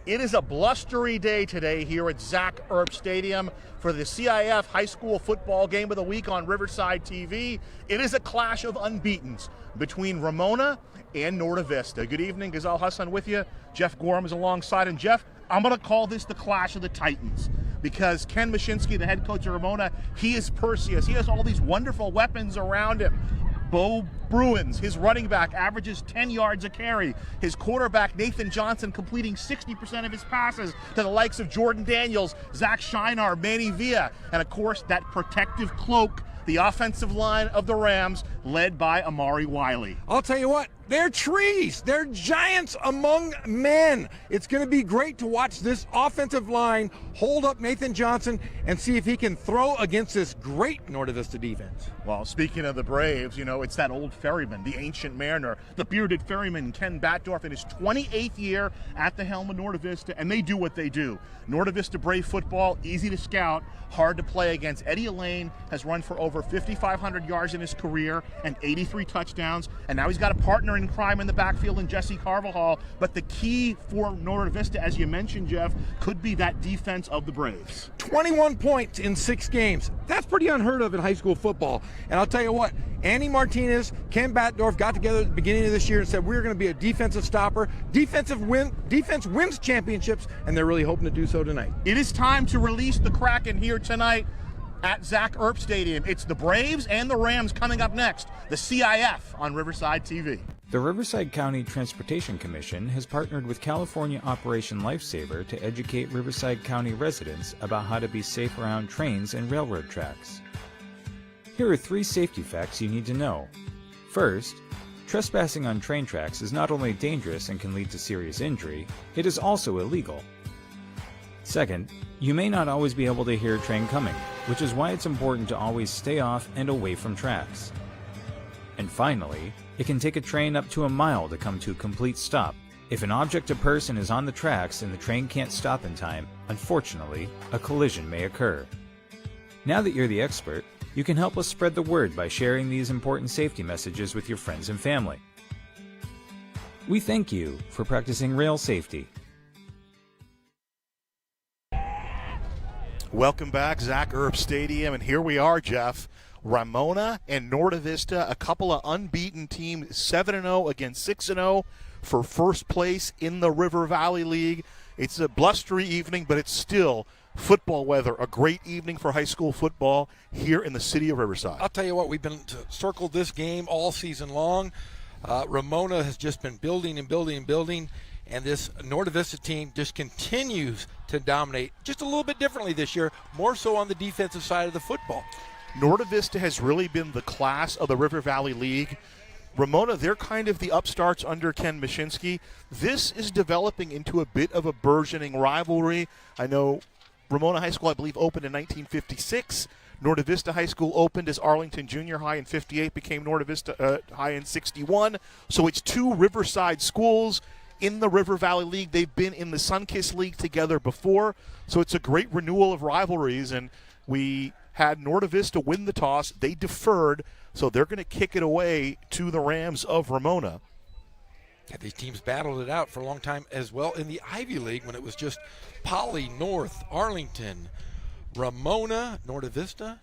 It is a blustery day today here at Zach Erb Stadium for the CIF High School Football Game of the Week on Riverside TV. It is a clash of unbeatens between Ramona and Norte Vista. Good evening, Ghazal Hassan with you. Jeff Gorham is alongside. And Jeff, I'm going to call this the Clash of the Titans because Ken Mashinsky, the head coach of Ramona, he is Perseus. He has all these wonderful weapons around him. Bo Bruins, his running back, averages 10 yards a carry. His quarterback, Nathan Johnson, completing 60% of his passes to the likes of Jordan Daniels, Zach Shinar, Manny Villa, and of course that protective cloak, the offensive line of the Rams, led by Amari Wiley. I'll tell you what, they're trees. They're giants among men. It's going to be great to watch this offensive line hold up Nathan Johnson and see if he can throw against this great Norte Vista defense. Well, speaking of the Braves, you know, it's that old ferryman, the ancient mariner, the bearded ferryman, Ken Batdorf, in his 28th year at the helm of Norte Vista, and they do what they do. Norte Vista Brave football, easy to scout, hard to play against. Eddie Elaine has run for over 5,500 yards in his career and 83 touchdowns, and now he's got a partner in crime in the backfield in Jesse Carvajal. But the key for Norte Vista, as you mentioned, Jeff, could be that defense of the Braves. 21 points in 6 games. That's pretty unheard of in high school football. And I'll tell you what, Andy Martinez, Ken Batdorf got together at the beginning of this year and said we're going to be a defensive stopper. Defense wins championships, and they're really hoping to do so tonight. It is time to release the Kraken here tonight at Zach Erb Stadium. It's the Braves and the Rams coming up next. The CIF on Riverside TV. The Riverside County Transportation Commission has partnered with California Operation Lifesaver to educate Riverside County residents about how to be safe around trains and railroad tracks. Here are 3 safety facts you need to know. First, trespassing on train tracks is not only dangerous and can lead to serious injury, it is also illegal. Second, you may not always be able to hear a train coming, which is why it's important to always stay off and away from tracks. And finally, it can take a train up to a mile to come to a complete stop. If an object or person is on the tracks and the train can't stop in time, unfortunately, a collision may occur. Now that you're the expert, you can help us spread the word by sharing these important safety messages with your friends and family. We thank you for practicing rail safety. Welcome back, Zach Erb Stadium, and here we are, Jeff. Ramona and Norte Vista, a couple of unbeaten teams, 7-0 against 6-0 for first place in the River Valley League. It's a blustery evening, but it's still football weather. A great evening for high school football here in the city of Riverside. I'll tell you what, we've been circled this game all season long. Ramona has just been building and building and building, and this Norte Vista team just continues to dominate just a little bit differently this year, more so on the defensive side of the football. Norte Vista has really been the class of the River Valley League. Ramona, they're kind of the upstarts under Ken Mashinsky. This is developing into a bit of a burgeoning rivalry. I know Ramona High School, I believe, opened in 1956. Norte Vista High School opened as Arlington Junior High in 58, became Norte Vista High in 61. So it's 2 Riverside schools in the River Valley League. They've been in the Sunkist League together before, so it's a great renewal of rivalries. And we had Norte Vista win the toss. They deferred, so they're going to kick it away to the Rams of Ramona. Yeah, these teams battled it out for a long time as well in the Ivy League when it was just Poly, North, Arlington, Ramona, Norte Vista,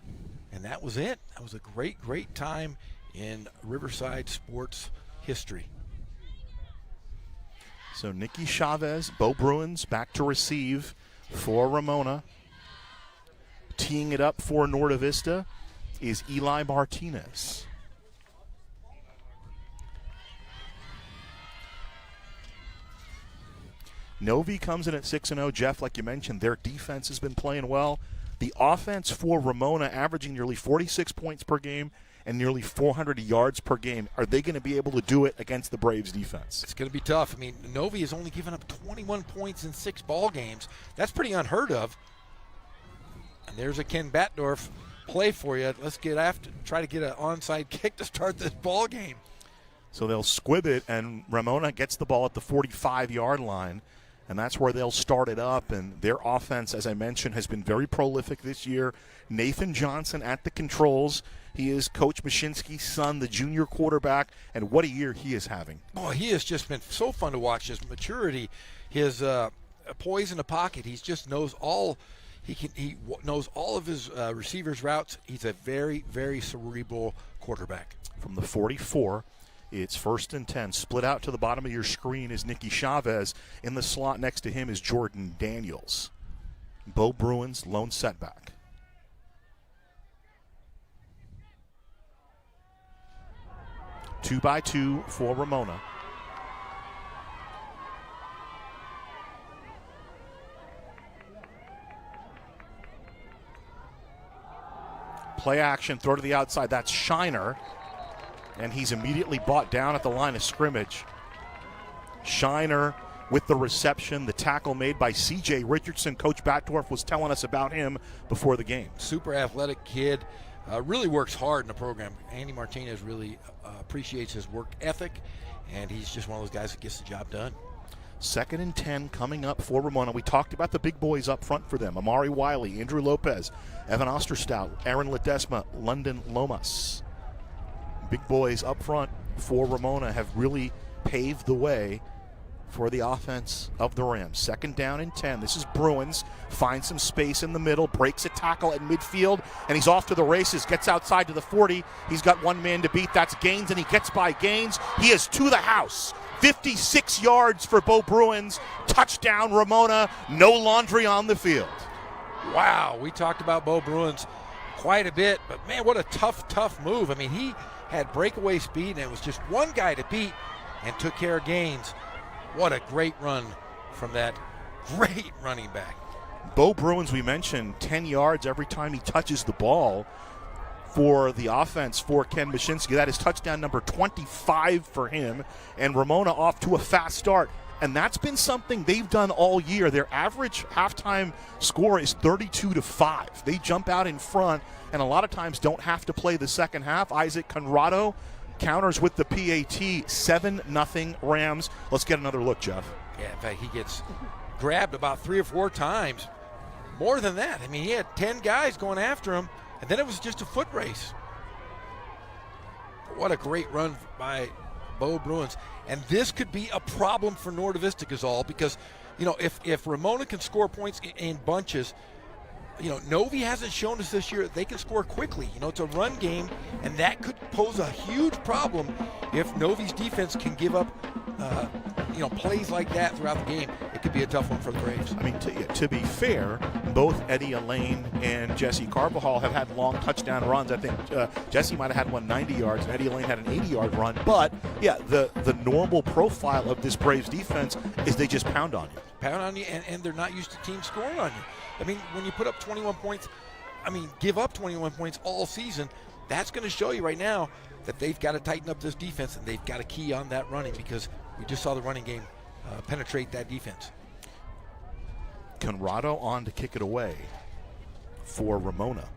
and that was it. That was a great, great time in Riverside sports history. So Nikki Chavez, Bo Bruins back to receive for Ramona. Teeing it up for Norte Vista is Eli Martinez. Novi comes in at 6-0. Jeff, like you mentioned, their defense has been playing well. The offense for Ramona averaging nearly 46 points per game and nearly 400 yards per game. Are they going to be able to do it against the Braves defense? It's going to be tough. I mean, Novi has only given up 21 points in 6 ball games. That's pretty unheard of. And there's a Ken Batdorf play for you. Let's get after, try to get an onside kick to start this ball game. So they'll squib it, and Ramona gets the ball at the 45-yard line, and that's where they'll start it up. And their offense, as I mentioned, has been very prolific this year. Nathan Johnson at the controls. He is Coach Mashinsky's son, the junior quarterback, and what a year he is having. Oh, he has just been so fun to watch. His maturity, his poise in the pocket. He just knows all. He knows all of his receivers' routes. He's a very, very cerebral quarterback. From the 44, it's 1st and 10. Split out to the bottom of your screen is Nicky Chavez. In the slot next to him is Jordan Daniels. Bo Bruins, lone setback. Two by two for Ramona. Play action, throw to the outside. That's Shiner. And he's immediately brought down at the line of scrimmage. Shiner with the reception, the tackle made by C.J. Richardson. Coach Batdorf was telling us about him before the game. Super athletic kid. Really works hard in the program. Andy Martinez really appreciates his work ethic, and he's just one of those guys that gets the job done. 2nd and 10 coming up for Ramona. We talked about the big boys up front for them. Amari Wiley, Andrew Lopez, Evan Osterstout, Aaron Ledesma, London Lomas. Big boys up front for Ramona have really paved the way for the offense of the Rams. 2nd down and 10. This is Bruins. Finds some space in the middle, breaks a tackle at midfield, and he's off to the races. Gets outside to the 40. He's got one man to beat. That's Gaines, and he gets by Gaines. He is to the house. 56 yards for Bo Bruins. Touchdown, Ramona. No laundry on the field. Wow, we talked about Bo Bruins quite a bit, but man, what a tough move. I mean, he had breakaway speed, and it was just one guy to beat and took care of Gaines. What a great run from that great running back. Bo Bruins, we mentioned, 10 yards every time he touches the ball for the offense for Ken Mashinsky. That is touchdown number 25 for him, and Ramona off to a fast start. And that's been something they've done all year. Their average halftime score is 32-5. They jump out in front and a lot of times don't have to play the second half. Isaac Conrado counters with the PAT, 7-0 Rams. Let's get another look, Jeff. Yeah, in fact, he gets grabbed about 3 or 4 times. More than that. I mean, he had 10 guys going after him, and then it was just a foot race. What a great run by Bo Bruins. And this could be a problem for Norte Vista Gazal because, you know, if Ramona can score points in bunches, you know, Novi hasn't shown us this year they can score quickly. You know, it's a run game, and that could pose a huge problem if Novi's defense can give up, you know, plays like that throughout the game. It could be a tough one for the Braves. I mean, to be fair, both Eddie Elaine and Jesse Carbajal have had long touchdown runs. I think Jesse might have had one 90 yards, and Eddie Elaine had an 80-yard run. But, yeah, the normal profile of this Braves defense is they just pound on you. Pound on you, and they're not used to teams scoring on you. I mean, when you put up 21 points, give up 21 points all season, that's going to show you right now that they've got to tighten up this defense, and they've got to key on that running because we just saw the running game penetrate that defense. Conrado on to kick it away for Ramona.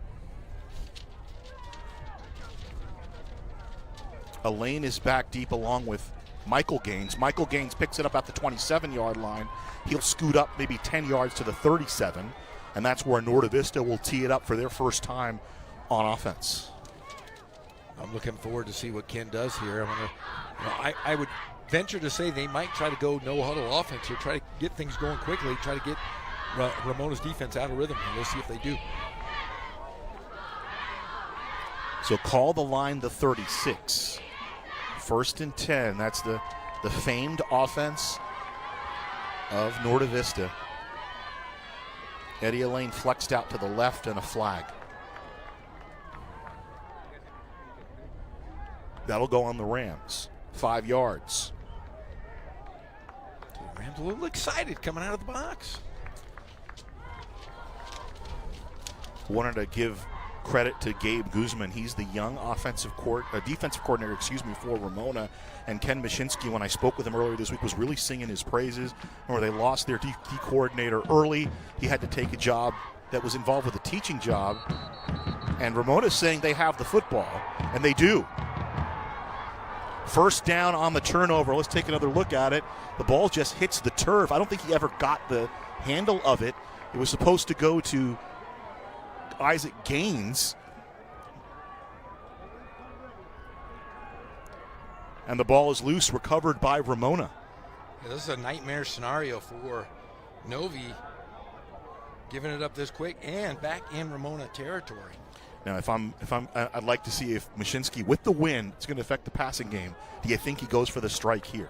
Elaine is back deep along with Michael Gaines. Michael Gaines picks it up at the 27-yard line. He'll scoot up maybe 10 yards to the 37, and that's where Norte Vista will tee it up for their first time on offense. I'm looking forward to see what Ken does here. I would venture to say they might try to go no-huddle offense here, try to get things going quickly, try to get Ramona's defense out of rhythm, and we'll see if they do. So call the line the 36. 1st and 10. That's the famed offense of Norte Vista. Eddie Elaine flexed out to the left and a flag. That'll go on the Rams. 5 yards. The Rams a little excited coming out of the box. Wanted to give credit to Gabe Guzman. He's the young defensive coordinator, for Ramona. And Ken Mashinsky, when I spoke with him earlier this week, was really singing his praises. Remember, they lost their D coordinator early. He had to take a job that was involved with a teaching job. And Ramona's saying they have the football, and they do. 1st down on the turnover. Let's take another look at it. The ball just hits the turf. I don't think he ever got the handle of it. It was supposed to go to Isaac Gaines. And the ball is loose, recovered by Ramona. Yeah, this is a nightmare scenario for Novi giving it up this quick and back in Ramona territory. Now, I'd like to see if Mashinsky, with the win, it's going to affect the passing game. Do you think he goes for the strike here?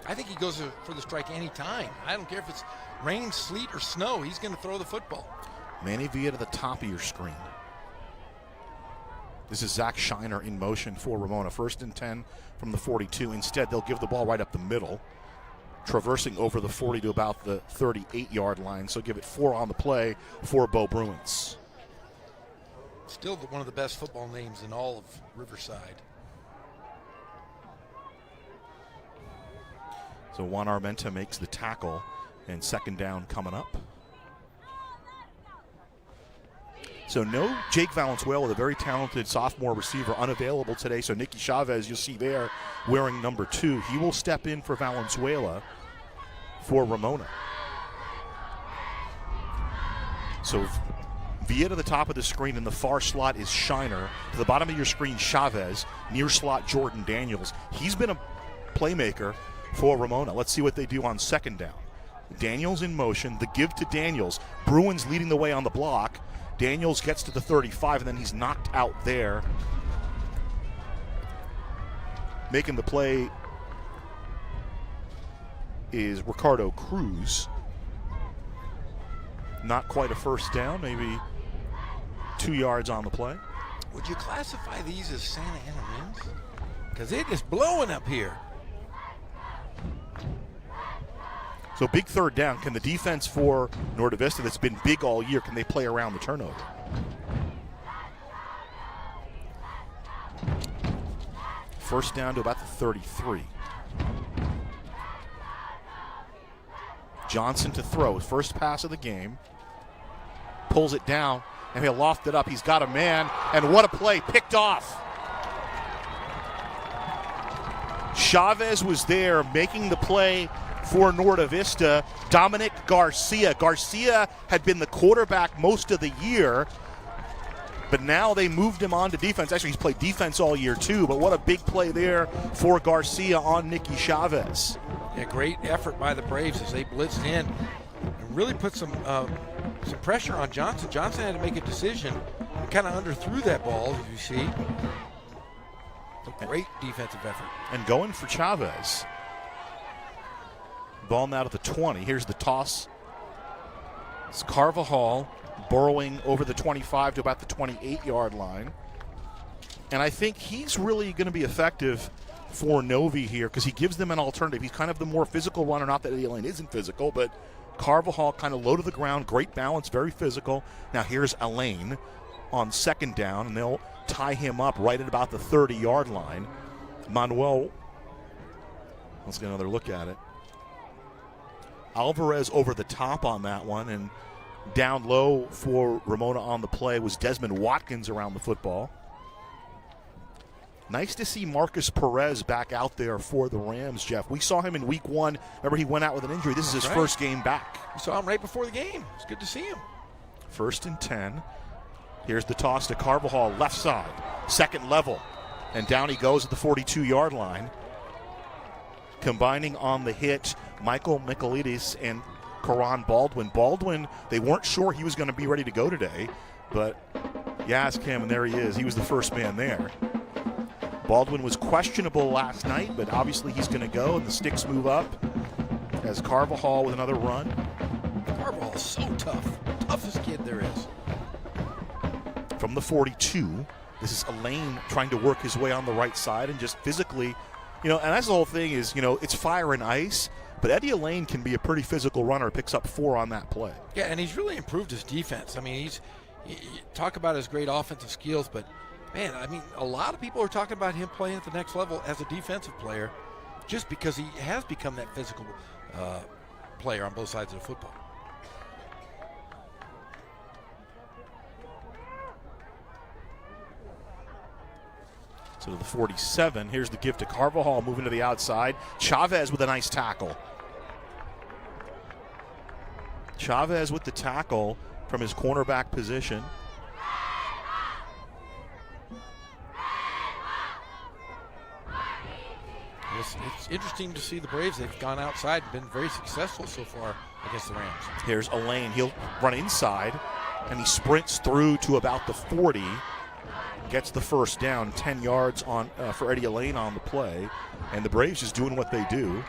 I think he goes for the strike any time. I don't care if it's rain, sleet, or snow. He's going to throw the football. Manny Villa to the top of your screen. This is Zach Shiner in motion for Ramona. 1st and 10 from the 42. Instead, they'll give the ball right up the middle, traversing over the 40 to about the 38-yard line. So give it 4 on the play for Bo Bruins. Still one of the best football names in all of Riverside. So Juan Armenta makes the tackle, and 2nd down coming up. So no Jake Valenzuela, the very talented sophomore receiver, unavailable today. So Nicky Chavez, you'll see there, wearing number 2. He will step in for Valenzuela for Ramona. So Villa to the top of the screen, in the far slot is Shiner. To the bottom of your screen, Chavez. Near slot, Jordan Daniels. He's been a playmaker for Ramona. Let's see what they do on 2nd down. Daniels in motion. The give to Daniels. Bruins leading the way on the block. Daniels gets to the 35, and then he's knocked out there. Making the play is Ricardo Cruz. Not quite a 1st down, maybe 2 yards on the play. Would you classify these as Santa Ana winds? Because it is blowing up here. So big 3rd down. Can the defense for Norte Vista, that's been big all year, can they play around the turnover? First down to about the 33. Johnson to throw. His first pass of the game. Pulls it down, and he'll loft it up. He's got a man, and what a play. Picked off. Chavez was there making the play for Norte Vista. Dominic Garcia. Garcia had been the quarterback most of the year, but now they moved him on to defense. Actually, he's played defense all year too, but what a big play there for Garcia on Nicky Chavez. Yeah, great effort by the Braves as they blitzed in and really put some pressure on Johnson. Johnson had to make a decision and kind of underthrew that ball, as you see. A great defensive effort. And going for Chavez. Ball now to the 20. Here's the toss. It's Carvajal burrowing over the 25 to about the 28-yard line. And I think he's really going to be effective for Novi here because he gives them an alternative. He's kind of the more physical runner. Not that Eddie Elaine isn't physical, but Carvajal kind of low to the ground, great balance, very physical. Now here's Elaine on 2nd down, and they'll tie him up right at about the 30-yard line. Manuel, let's get another look at it. Alvarez over the top on that one, and down low for Ramona on the play was Desmond Watkins around the football. Nice to see Marcus Perez back out there for the Rams, Jeff. We saw him in week 1. Remember, he went out with an injury. This is his first game back. We saw him right before the game. It's good to see him. 1st and 10. Here's the toss to Carvajal, left side, 2nd level. And down he goes at the 42-yard line. Combining on the hit, Michael Michaelides and Karan Baldwin. Baldwin, they weren't sure he was going to be ready to go today, but you ask him, and there he is. He was the first man there. Baldwin was questionable last night, but obviously he's going to go, and the sticks move up as Carvajal with another run. Carvajal is so tough. Toughest kid there is. From the 42, this is Elaine trying to work his way on the right side and just physically, and that's the whole thing is, it's fire and ice, but Eddie Elaine can be a pretty physical runner, picks up 4 on that play. Yeah, and he's really improved his defense. I mean, you talk about his great offensive skills, but man, I mean, a lot of people are talking about him playing at the next level as a defensive player just because he has become that physical player on both sides of the football. So to the 47, here's the give to Carvajal, moving to the outside. Chavez with a nice tackle. Chavez with the tackle from his cornerback position. It's interesting to see the Braves. They've gone outside and been very successful so far against the Rams. Here's Elaine. He'll run inside, and he sprints through to about the 40. Gets the first down, 10 yards on for Eddie Elaine on the play. And the Braves just doing what they do.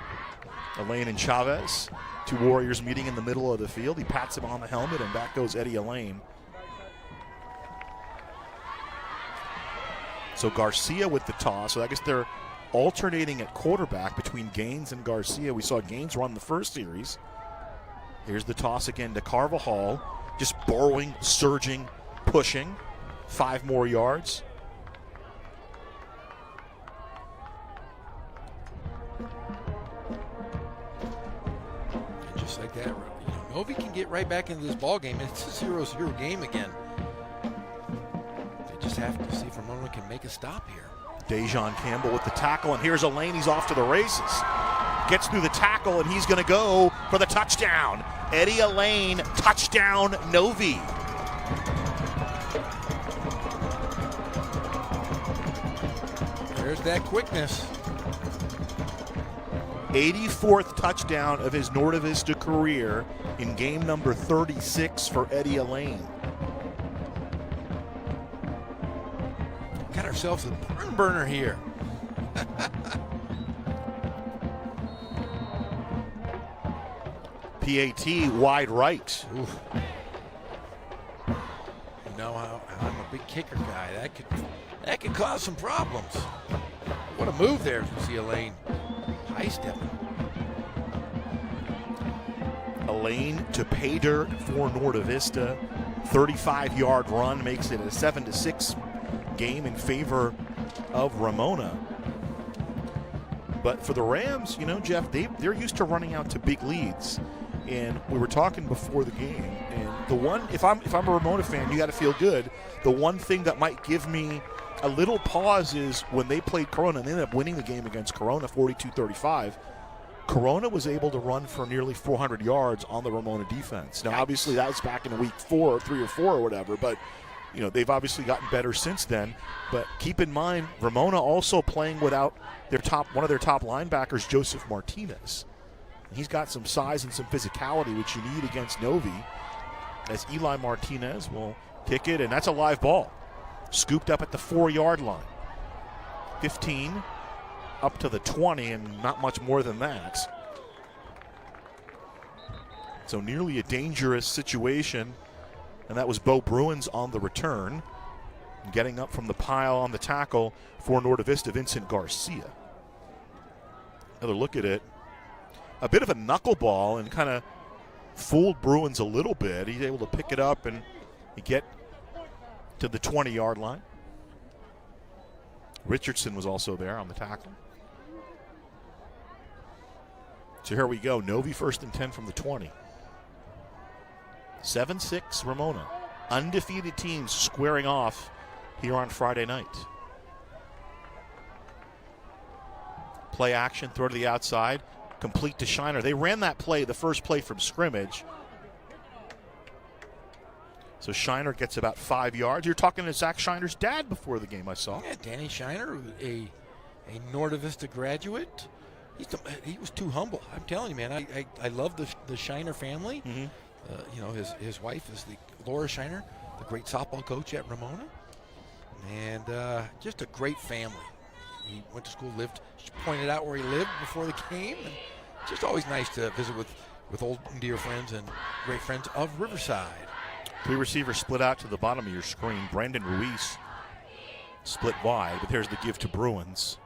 Elaine and Chavez, two Warriors meeting in the middle of the field. He pats him on the helmet, and back goes Eddie Elaine. So Garcia with the toss. So I guess they're alternating at quarterback between Gaines and Garcia. We saw Gaines run the first series. Here's the toss again to Carvajal. Just burrowing, surging, pushing. 5 more yards. And just like that, you know, Novi can get right back into this ball game. It's a 0-0 game again. They just have to see if Ramona can make a stop here. Dejon Campbell with the tackle, and here's Elaine. He's off to the races. Gets through the tackle, and he's going to go for the touchdown. Eddie Elaine, touchdown, Novi. There's that quickness. 84th touchdown of his Norte Vista career in game number 36 for Eddie Elaine. Got ourselves a barn burner here. PAT wide right. Oof. You know how I'm a big kicker guy. That could cause some problems. What a move there to see Elaine high stepping. Elaine to pay dirt for Norte Vista. 35-yard run makes it a 7-6 game in favor of Ramona. But for the Rams, you know, Jeff, they're used to running out to big leads. And we were talking before the game, and the one, if I'm a Ramona fan, you got to feel good. The one thing that might give me a little pause is when they played Corona and they ended up winning the game against Corona 42-35. Corona was able to run for nearly 400 yards on the Ramona defense. Now, obviously, that was back in week 3 or 4 or whatever, but you know they've obviously gotten better since then. But keep in mind, Ramona also playing without one of their top linebackers, Joseph Martinez. He's got some size and some physicality, which you need against Novi, as Eli Martinez will kick it, and that's a live ball. Scooped up at the 4-yard line. 15 up to the 20, and not much more than that. So nearly a dangerous situation, and that was Bo Bruins on the return. Getting up from the pile on the tackle for Norte Vista, Vincent Garcia. Another look at it. A bit of a knuckleball and kind of fooled Bruins a little bit. He's able to pick it up and get to the 20-yard line. Richardson was also there on the tackle. So here we go. Novi 1st and 10 from the 20. 7-6 Ramona. Undefeated teams squaring off here on Friday night. Play action, throw to the outside. Complete to Shiner. They ran that play, the first play from scrimmage. So Shiner gets about 5 yards. You're talking to Zach Shiner's dad before the game, I saw. Yeah, Danny Shiner, a Norte Vista graduate. He was too humble. I'm telling you, man. I love the Shiner family. Mm-hmm. You know, his wife is Laura Shiner, the great softball coach at Ramona, and just a great family. He went to school, she pointed out where he lived before the game, and just always nice to visit with old and dear friends and great friends of Riverside. 3 receivers split out to the bottom of your screen. Brandon Ruiz split wide, but there's the give to Bruins.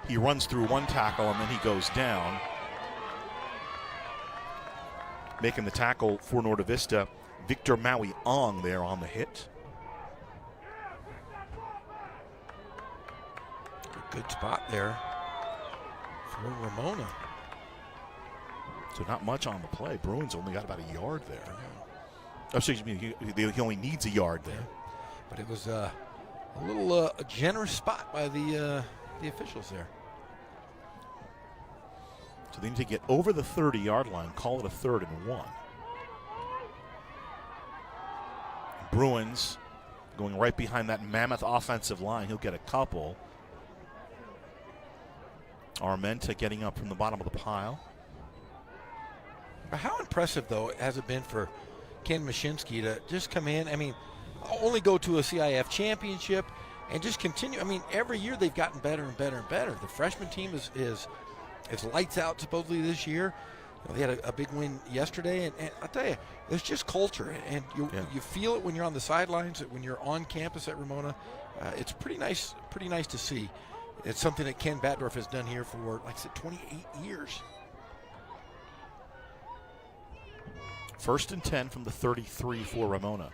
He runs through one tackle and then he goes down. Making the tackle for Norte Vista, Victor Maui-Ong there on the hit. Good spot there for Ramona. So not much on the play. Bruins only got about a yard there. Oh, excuse me, he only needs a yard there. But it was a little generous spot by the officials there. So they need to get over the 30-yard line, call it a 3rd and 1. Bruins going right behind that mammoth offensive line. He'll get a couple. Armenta getting up from the bottom of the pile. How impressive, though, has it been for Ken Mashinsky to just come in? I mean, only go to a CIF championship and just continue. I mean, every year they've gotten better and better and better. The freshman team is lights out supposedly this year. They had a big win yesterday, and I'll tell you, it's just culture, and you feel it when you're on the sidelines, when you're on campus at Ramona. It's pretty nice to see. It's something that Ken Batdorf has done here for, like I said, 28 years. 1st and 10 from the 33 for Ramona.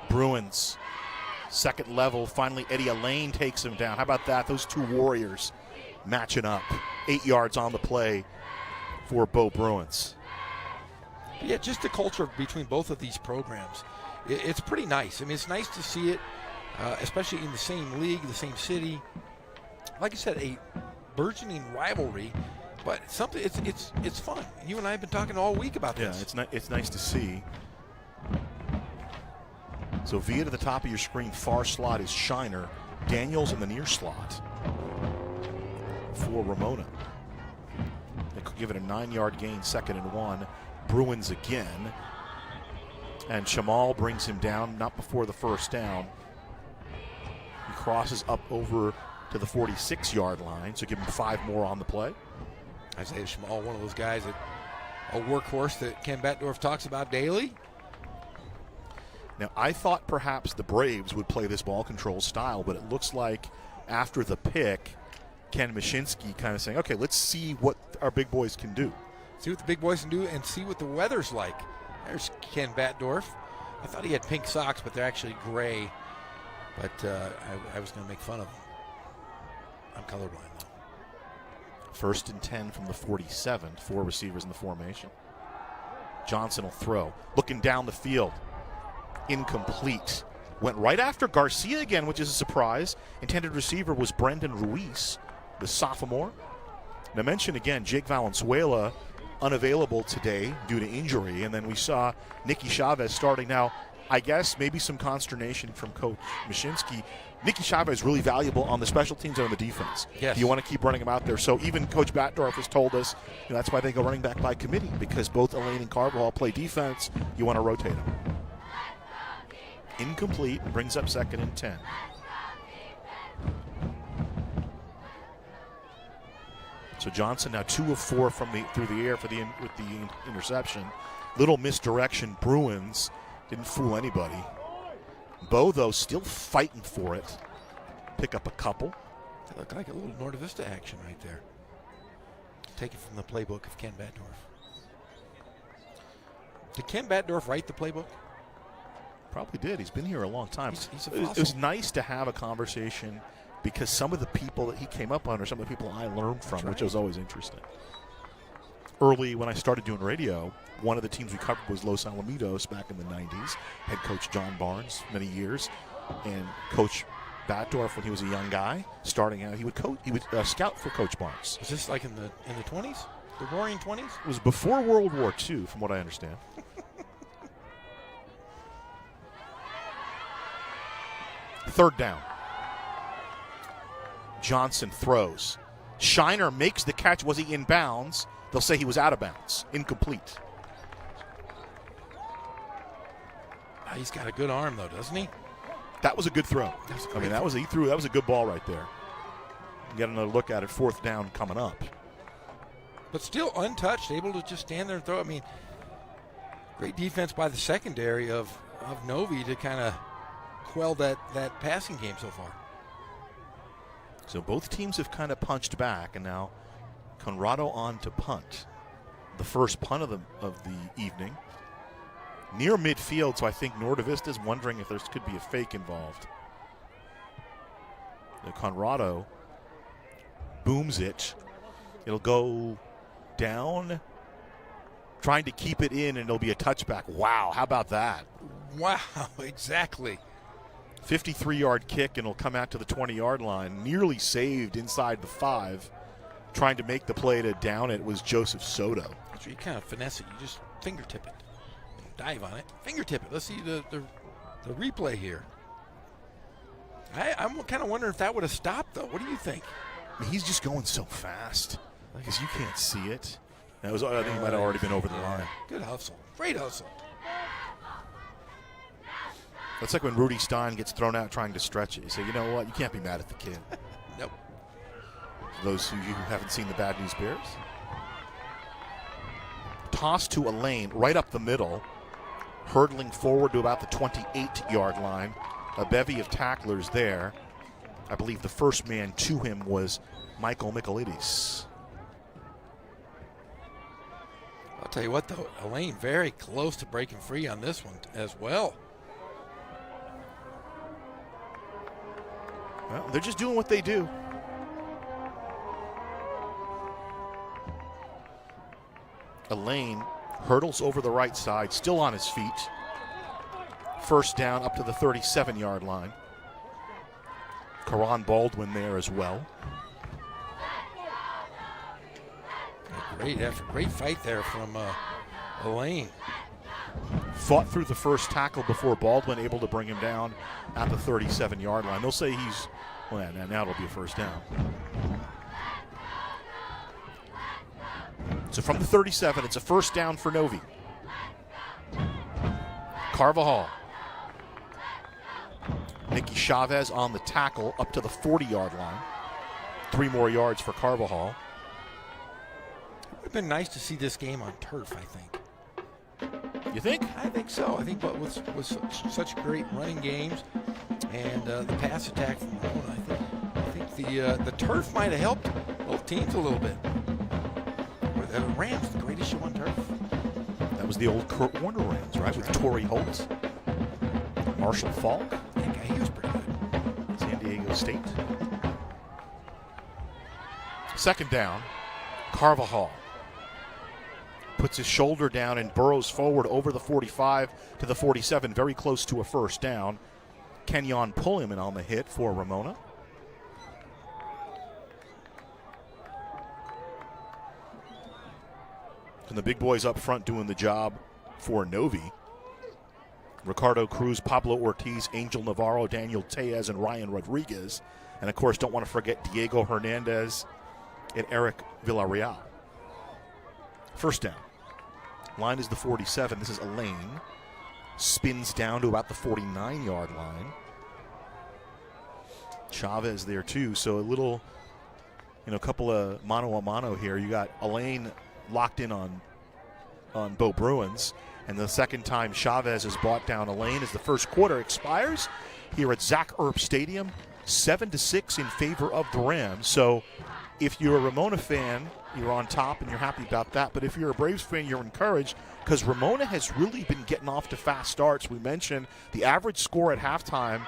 Bruins, second level. Finally, Eddie Allain takes him down. How about that? Those two warriors matching up. 8 yards on the play for Bo Bruins. Yeah, just the culture between both of these programs. It's pretty nice. I mean, it's nice to see it, especially in the same league, the same city. Like I said, a burgeoning rivalry, but something. It's fun. You and I have been talking all week about this. Yeah, it's nice to see. So via to the top of your screen, far slot is Shiner. Daniels in the near slot for Ramona. They could give it a 9-yard gain, 2nd and 1. Bruins again. And Shamal brings him down, not before the first down. He crosses up over to the 46-yard line, so give him 5 more on the play. Isaiah Shamal, one of those guys a workhorse that Ken Batdorf talks about daily. Now, I thought perhaps the Braves would play this ball control style, but it looks like after the pick, Ken Mashinsky kind of saying, okay, let's see what our big boys can do. See what the big boys can do and see what the weather's like. There's Ken Batdorf. I thought he had pink socks, but they're actually gray. But I was going to make fun of him. I'm colorblind, though. 1st and 10 from the 47. 4 receivers in the formation. Johnson will throw. Looking down the field. Incomplete. Went right after Garcia again, which is a surprise. Intended receiver was Brendan Ruiz, the sophomore. And I mentioned again, Jake Valenzuela unavailable today due to injury. And then we saw Nicky Chavez starting. Now, I guess maybe some consternation from Coach Mashinsky. Nicky Chavez is really valuable on the special teams and on the defense. Yes. You want to keep running him out there. So even Coach Batdorf has told us that's why they go running back by committee, because both Allain and Carvajal play defense. You want to rotate them. Incomplete, brings up 2nd and 10. So Johnson now 2 of 4 from through the air with the interception. Little misdirection. Bruins didn't fool anybody. Bo, though, still fighting for it. Pick up a couple. That looked like a little Norte Vista action right there. Take it from the playbook of Ken Batdorf. Did Ken Batdorf write the playbook? Probably did. He's been here a long time. He's a it was nice to have a conversation because some of the people that he came up on are some of the people I learned from, which was always interesting. Early when I started doing radio, one of the teams we covered was Los Alamitos back in the 90s. Head coach John Barnes, many years. And Coach Batdorf, when he was a young guy, starting out, he would scout for Coach Barnes. Was this like in the 20s? The roaring 20s? It was before World War II, from what I understand. Third down. Johnson throws. Shiner makes the catch. Was he in bounds? They'll say he was out of bounds. Incomplete. He's got a good arm, though, doesn't he? That was a good throw. That was a good ball right there. Get another look at it. 4th down coming up. But still untouched, able to just stand there and throw. I mean, great defense by the secondary of Novi to kind of quell that passing game so far. So both teams have kind of punched back, and now Conrado on to punt. The first punt of the evening. Near midfield, so I think Norte Vista is wondering if there could be a fake involved. The Conrado booms it. It'll go down, trying to keep it in, and it'll be a touchback. Wow, how about that? Wow, exactly. 53-yard kick, and it'll come out to the 20-yard line. Nearly saved inside the 5. Trying to make the play to down it was Joseph Soto. So you kind of finesse it. You just fingertip it. Dive on it. Fingertip it. Let's see the replay here. I'm kind of wondering if that would have stopped, though. What do you think? He's just going so fast because you can't see it. That was, I think he might have already been over the line. Good hustle. Great hustle. That's like when Rudy Stein gets thrown out trying to stretch it. You say, you know what? You can't be mad at the kid. Nope. For those who haven't seen the Bad News Bears. Toss to Elaine, right up the middle. Hurdling forward to about the 28-yard line. A bevy of tacklers there. I believe the first man to him was Michael Michaelides. I'll tell you what, though, Elaine very close to breaking free on this one as well. Well, they're just doing what they do. Elaine hurdles over the right side, still on his feet. First down up to the 37-yard line. Karan Baldwin there as well. Great effort, great fight there from Elaine. Fought through the first tackle before Baldwin able to bring him down at the 37-yard line. They'll say he's, well, now it'll be a first down. So from the 37, it's a first down for Novi. Carvajal. Nicky Chavez on the tackle up to the 40-yard line. 3 more yards for Carvajal. It would have been nice to see this game on turf, I think. You think? I think so. I think with such great running games and the pass attack from Ramona, I think the turf might have helped both teams a little bit. The Rams, the greatest show on turf. That was the old Kurt Warner Rams, right? With Torrey Holt, Marshall Falk. That guy, he was pretty good. San Diego State. Second down, Carvajal puts his shoulder down and burrows forward over the 45 to the 47, very close to a first down. Kenyon Pullman on the hit for Ramona. And the big boys up front doing the job for Novi. Ricardo Cruz, Pablo Ortiz, Angel Navarro, Daniel Tellez, and Ryan Rodriguez. And, of course, don't want to forget Diego Hernandez and Eric Villarreal. First down. Line is the 47. This is Elaine. Spins down to about the 49-yard line. Chavez there, too. So a little, couple of mano-a-mano here. You got Elaine locked in on Bo Bruins, and the second time Chavez has brought down Elaine as the first quarter expires here at Zach Erb Stadium, 7-6 in favor of the Rams. So if you're a Ramona fan, you're on top and you're happy about that. But if you're a Braves fan, you're encouraged because Ramona has really been getting off to fast starts. We mentioned the average score at halftime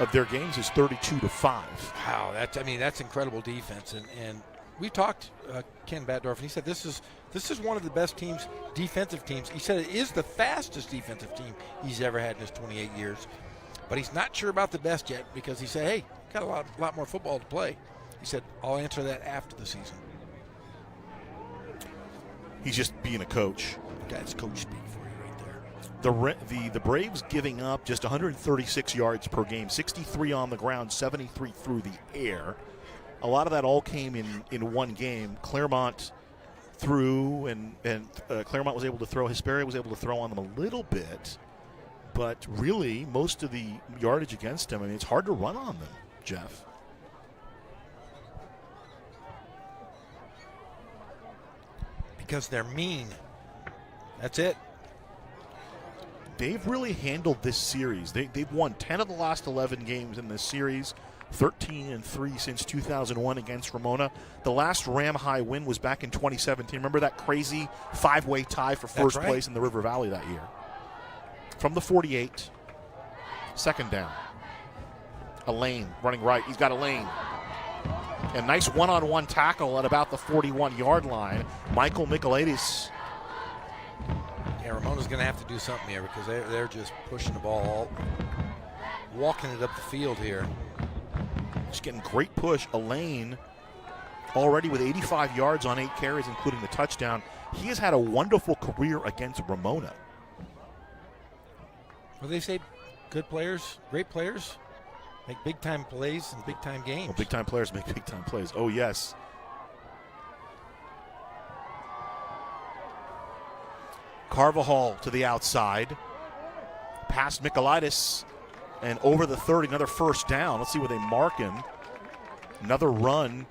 of their games is 32-5. Wow, that's incredible defense, and we talked Ken Batdorf, and he said this is one of the best teams, defensive teams. He said it is the fastest defensive team he's ever had in his 28 years. But he's not sure about the best yet because he said, hey, got a lot more football to play. He said, I'll answer that after the season. He's just being a coach. That's coach speak for you right there. The Braves giving up just 136 yards per game, 63 on the ground, 73 through the air. A lot of that all came in one game. Claremont threw, and Claremont was able to throw. Hesperia was able to throw on them a little bit. But really, most of the yardage against him, it's hard to run on them, Jeff. Because they're mean. That's it. They've really handled this series. They've won 10 of the last 11 games in this series. 13-3 since 2001 against Ramona. The last Ram High win was back in 2017. Remember that crazy 5-way tie for first place in the River Valley that year? From the 48, second down. Elaine running right. He's got Elaine. A nice one-on-one tackle at about the 41-yard line. Michael Michaelides. Yeah, Ramona's going to have to do something here because they're just pushing the ball, walking it up the field here. Just getting great push. Elaine already with 85 yards on 8 carries, including the touchdown. He has had a wonderful career against Ramona. Well, they say good players, great players, make big-time plays in big-time games. Well, big-time players make big-time plays. Oh, yes. Carvajal to the outside. Past Michaelitis and over the 30, another first down. Let's see where they mark him. Another run.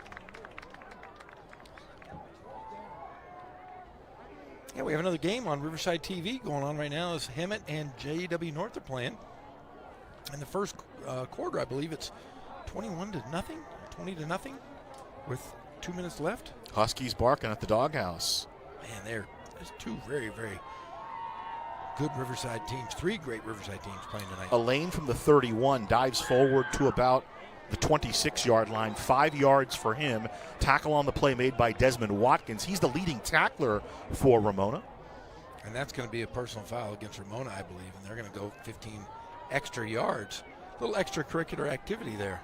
Yeah, we have another game on Riverside TV going on right now as Hemet and JW North are playing. In the first quarter, I believe it's 20-0, 20-0, with 2 minutes left. Huskies barking at the doghouse. Man, there's two very, very good Riverside teams, three great Riverside teams playing tonight. Elaine from the 31 dives forward to about the 26-yard line, 5 yards for him. Tackle on the play made by Desmond Watkins. He's the leading tackler for Ramona. And that's going to be a personal foul against Ramona, I believe, and they're going to go 15 extra yards. A little extracurricular activity there.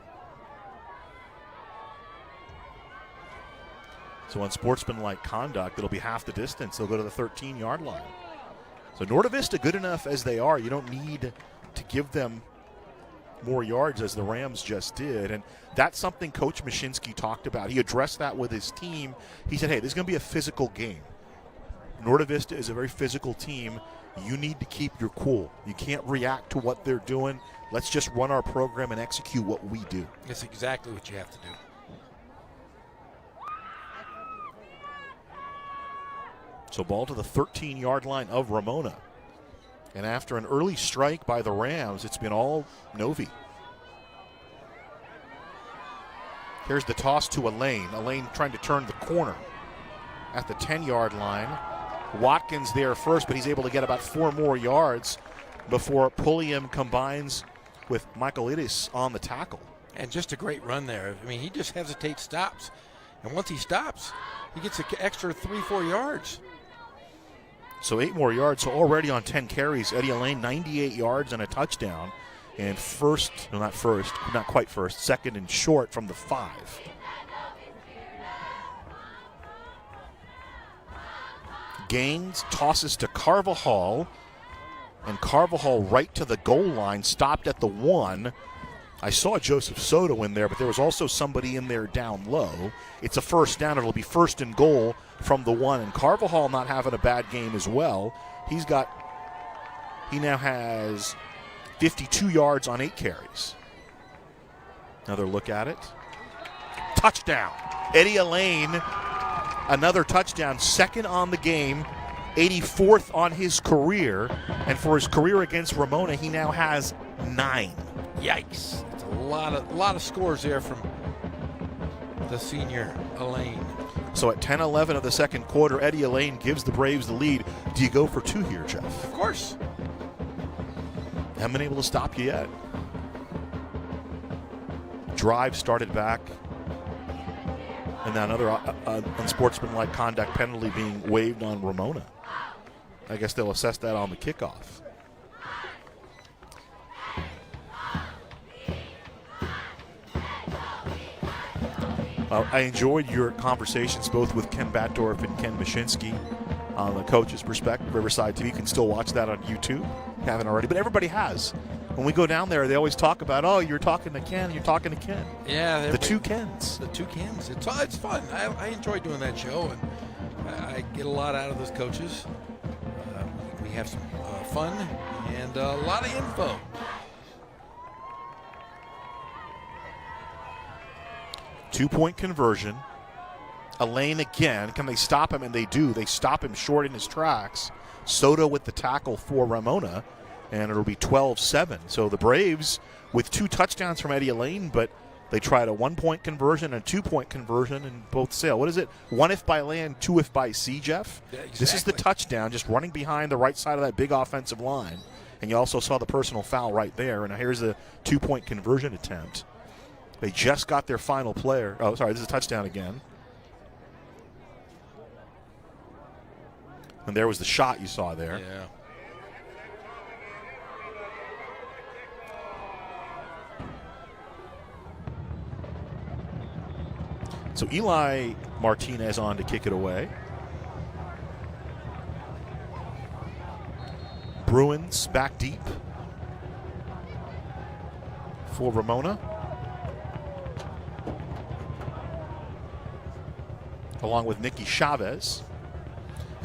So on sportsmanlike conduct, it'll be half the distance. They'll go to the 13-yard line. So Norte Vista, good enough as they are, you don't need to give them more yards as the Rams just did. And that's something Coach Mashinsky talked about. He addressed that with his team. He said, hey, this is going to be a physical game. Norte Vista is a very physical team. You need to keep your cool. You can't react to what they're doing. Let's just run our program and execute what we do. That's exactly what you have to do. So ball to the 13-yard line of Ramona. And after an early strike by the Rams, it's been all Novi. Here's the toss to Elaine. Elaine trying to turn the corner at the 10-yard line. Watkins there first, but he's able to get about 4 more yards before Pulliam combines with Michaelitis on the tackle. And just a great run there. I mean, he just hesitates, stops. And once he stops, he gets an extra 3-4 yards. So 8 more yards. So already on 10 carries, Eddie Elaine, 98 yards and a touchdown. And not quite first, second and short from the 5. Gaines tosses to Carvajal. And Carvajal right to the goal line, stopped at the 1. I saw Joseph Soto in there, but there was also somebody in there down low. It's a first down. It'll be first and goal from the 1. And Carvajal not having a bad game as well. He now has 52 yards on 8 carries. Another look at it. Touchdown. Eddie Elaine, another touchdown, second on the game, 84th on his career. And for his career against Ramona, he now has 9. Yikes. That's a lot of scores there from the senior Elaine. So at 10-11 of the second quarter, Eddie Elaine gives the Braves the lead. Do you go for 2 here, Jeff? Of course. Haven't been able to stop you yet. Drive started back. And then another unsportsmanlike conduct penalty being waived on Ramona. I guess they'll assess that on the kickoff. I enjoyed your conversations both with Ken Batdorf and Ken Mashinsky on the coach's perspective. Riverside TV, you can still watch that on YouTube. You haven't already, but everybody has. When we go down there, they always talk about, oh, you're talking to Ken, you're talking to Ken. Yeah. The 2 Kens. The 2 Kens. It's fun. I enjoy doing that show, and I get a lot out of those coaches. We have some fun and a lot of info. Two-point conversion. Elaine again. Can they stop him? And they do. They stop him short in his tracks. Soto with the tackle for Ramona. And it'll be 12-7. So the Braves with 2 touchdowns from Eddie Elaine, but they tried a 1-point conversion and a 2-point conversion and both sail. What is it? 1 if by land, 2 if by sea, Jeff? Yeah, exactly. This is the touchdown, just running behind the right side of that big offensive line. And you also saw the personal foul right there. And now here's a 2-point conversion attempt. They just got their final player. Oh, sorry, this is a touchdown again. And there was the shot you saw there. Yeah. So Eli Martinez on to kick it away. Bruins back deep for Ramona. Along with Nicky Chavez.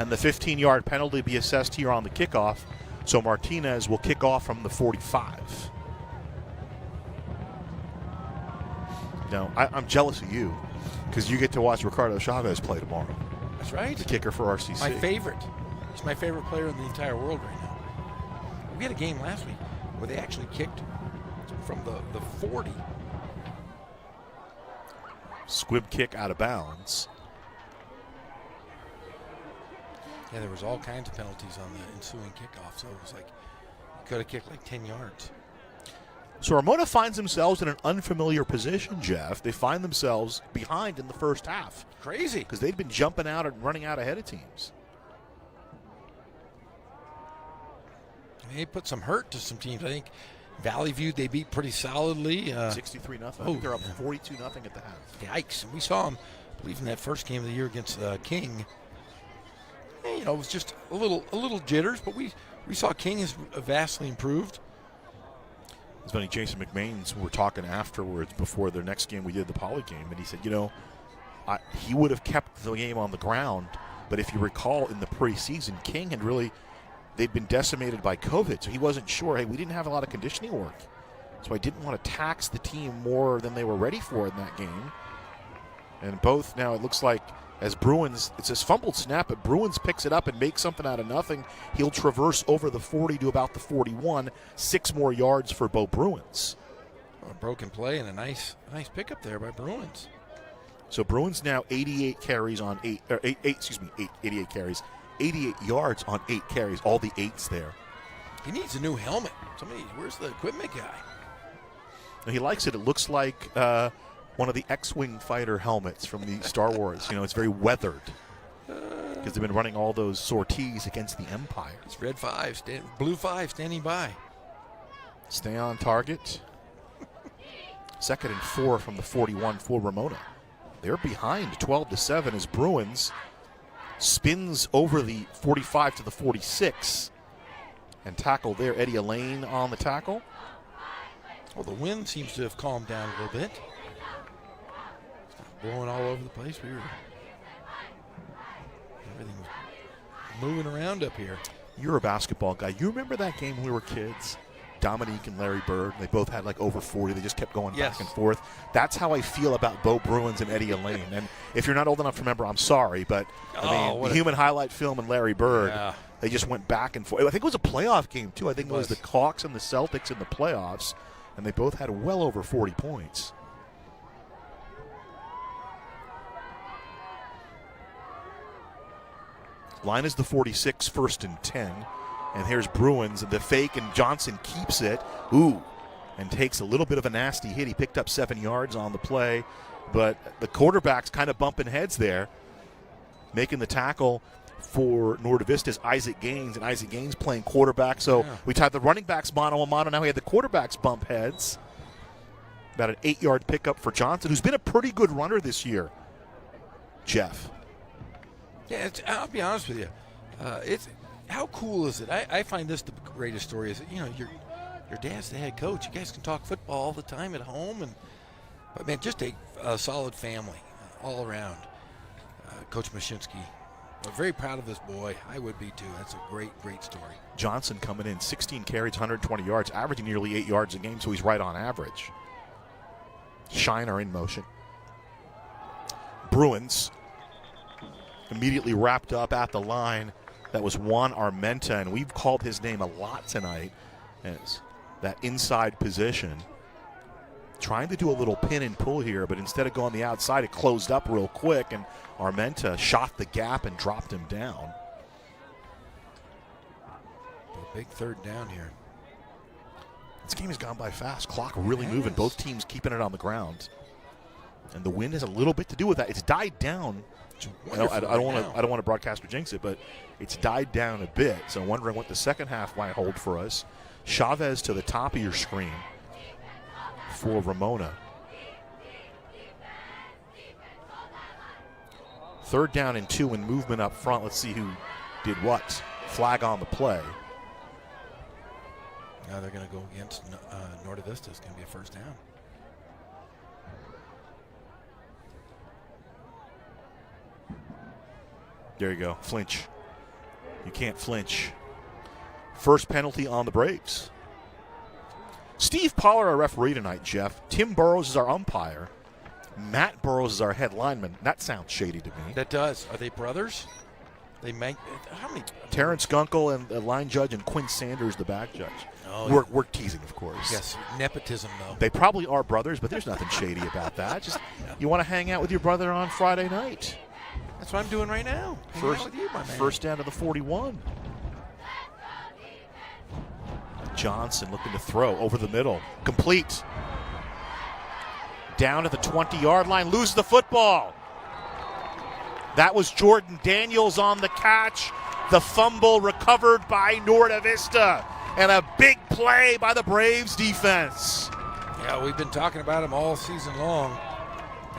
and the 15-yard penalty be assessed here on the kickoff. So Martinez will kick off from the 45. Now, I'm jealous of you because you get to watch Ricardo Chavez play tomorrow. That's right. The kicker for RCC. My favorite. He's my favorite player in the entire world right now. We had a game last week where they actually kicked from the 40. Squib kick out of bounds. Yeah, there was all kinds of penalties on the ensuing kickoff, so it was like you could have kicked like 10 yards. So Ramona finds themselves in an unfamiliar position, Jeff. They find themselves behind in the first half. Crazy. Because they've been jumping out and running out ahead of teams. They put some hurt to some teams. I think Valley View they beat pretty solidly. 63-0. I think they're up 42-0 at the half. Yikes. And we saw them, I believe, in that first game of the year against King. And, you know, it was just a little jitters, but we saw King has vastly improved. It's funny, Jason McMains, we were talking afterwards before their next game we did the Poly game, and he said, you know, he would have kept the game on the ground, but if you recall in the preseason, King had really, they'd been decimated by COVID, so he wasn't sure, hey, we didn't have a lot of conditioning work. So I didn't want to tax the team more than they were ready for in that game. And both now it looks like as Bruins, it's this fumbled snap, but Bruins picks it up and makes something out of nothing. He'll traverse over the 40 to about the 41, 6 more yards for Bo Bruins. A broken play and a nice pickup there by Bruins. So Bruins now 88 carries on 88 carries, 88 yards on 8 carries, all the 8s there. He needs a new helmet. Where's the equipment guy? And he likes it. It looks like one of the X-Wing fighter helmets from the Star Wars. You know, it's very weathered because they've been running all those sorties against the Empire. It's red 5, blue 5 standing by. Stay on target. 2nd and 4 from the 41 for Ramona. They're behind 12-7 as Bruins spins over the 45 to the 46 and tackle there. Eddie Elaine on the tackle. Well, the wind seems to have calmed down a little bit. Blowing all over the place. Everything was moving around up here. You're a basketball guy. You remember that game when we were kids? Dominique and Larry Bird. They both had like over 40. They just kept going back and forth. That's how I feel about Bo Bruins and Eddie Elaine. And if you're not old enough to remember, I'm sorry, but I mean, the human highlight film and Larry Bird, they just went back and forth. I think it was a playoff game too. I think it was the Hawks and the Celtics in the playoffs, and they both had well over 40 points. Line is the 46, 1st and 10. And here's Bruins, the fake, and Johnson keeps it. And takes a little bit of a nasty hit. He picked up 7 yards on the play, but the quarterback's kind of bumping heads there. Making the tackle for Norte Vista's Isaac Gaines, and Isaac Gaines playing quarterback. So we tied the running backs mano-a-mano. Now we had the quarterbacks bump heads. About an 8-yard pickup for Johnson, who's been a pretty good runner this year. Jeff. Yeah, I'll be honest with you. How cool is it? I find this the greatest story. Is that, you know, your dad's the head coach. You guys can talk football all the time at home, but man, just a solid family all around. Coach Mashinsky, I'm very proud of this boy. I would be too. That's a great story. Johnson coming in, 16 carries, 120 yards, averaging nearly 8 yards a game, so he's right on average. Shiner in motion. Bruins immediately wrapped up at the line. That was Juan Armenta, and we've called his name a lot tonight as that inside position. Trying to do a little pin and pull here, but instead of going the outside, it closed up real quick, and Armenta shot the gap and dropped him down. A big 3rd down here. This game has gone by fast. Clock really moving. Both teams keeping it on the ground. And the wind has a little bit to do with that. It's died down. I don't want to broadcast or jinx it, but it's died down a bit. So wondering what the second half might hold for us. Chavez to the top of your screen for Ramona. 3rd down and 2 and movement up front. Let's see who did what. Flag on the play. Now they're going to go against Norte Vista. It's going to be a 1st down. There you go. Flinch. You can't flinch. First penalty on the Braves. Steve Pollard, our referee tonight, Jeff. Tim Burrows is our umpire. Matt Burrows is our head lineman. That sounds shady to me. That does. Are they brothers? They make how many? Terrence Gunkel and the line judge, and Quinn Sanders, the back judge. Oh, We're teasing, of course. yes, nepotism though. They probably are brothers, but there's nothing shady about that. Just you want to hang out with your brother on Friday night. That's what I'm doing right now. Hanging out with you, my man. First down to the 41. Johnson looking to throw over the middle. Complete. Down to the 20-yard line. Loses the football. That was Jordan Daniels on the catch. The fumble recovered by Norte Vista. And a big play by the Braves defense. Yeah, we've been talking about him all season long.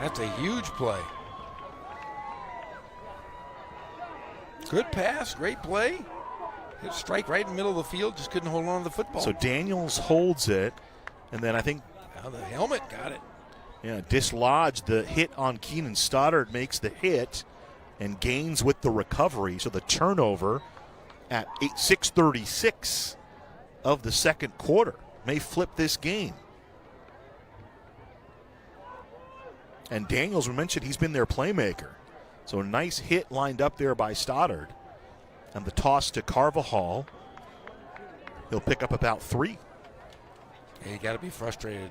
That's a huge play. Good pass, great play. Hit a strike right in the middle of the field, just couldn't hold on to the football. So Daniels holds it, and then I think Now the helmet got it. dislodged. The hit on Keenan Stoddard makes the hit and gains with the recovery. So the turnover at 6:36 of the second quarter may flip this game. And Daniels, we mentioned, he's been their playmaker. So a nice hit lined up there by Stoddard. And the toss to Carvajal. He'll pick up about 3. Yeah, you got to be frustrated.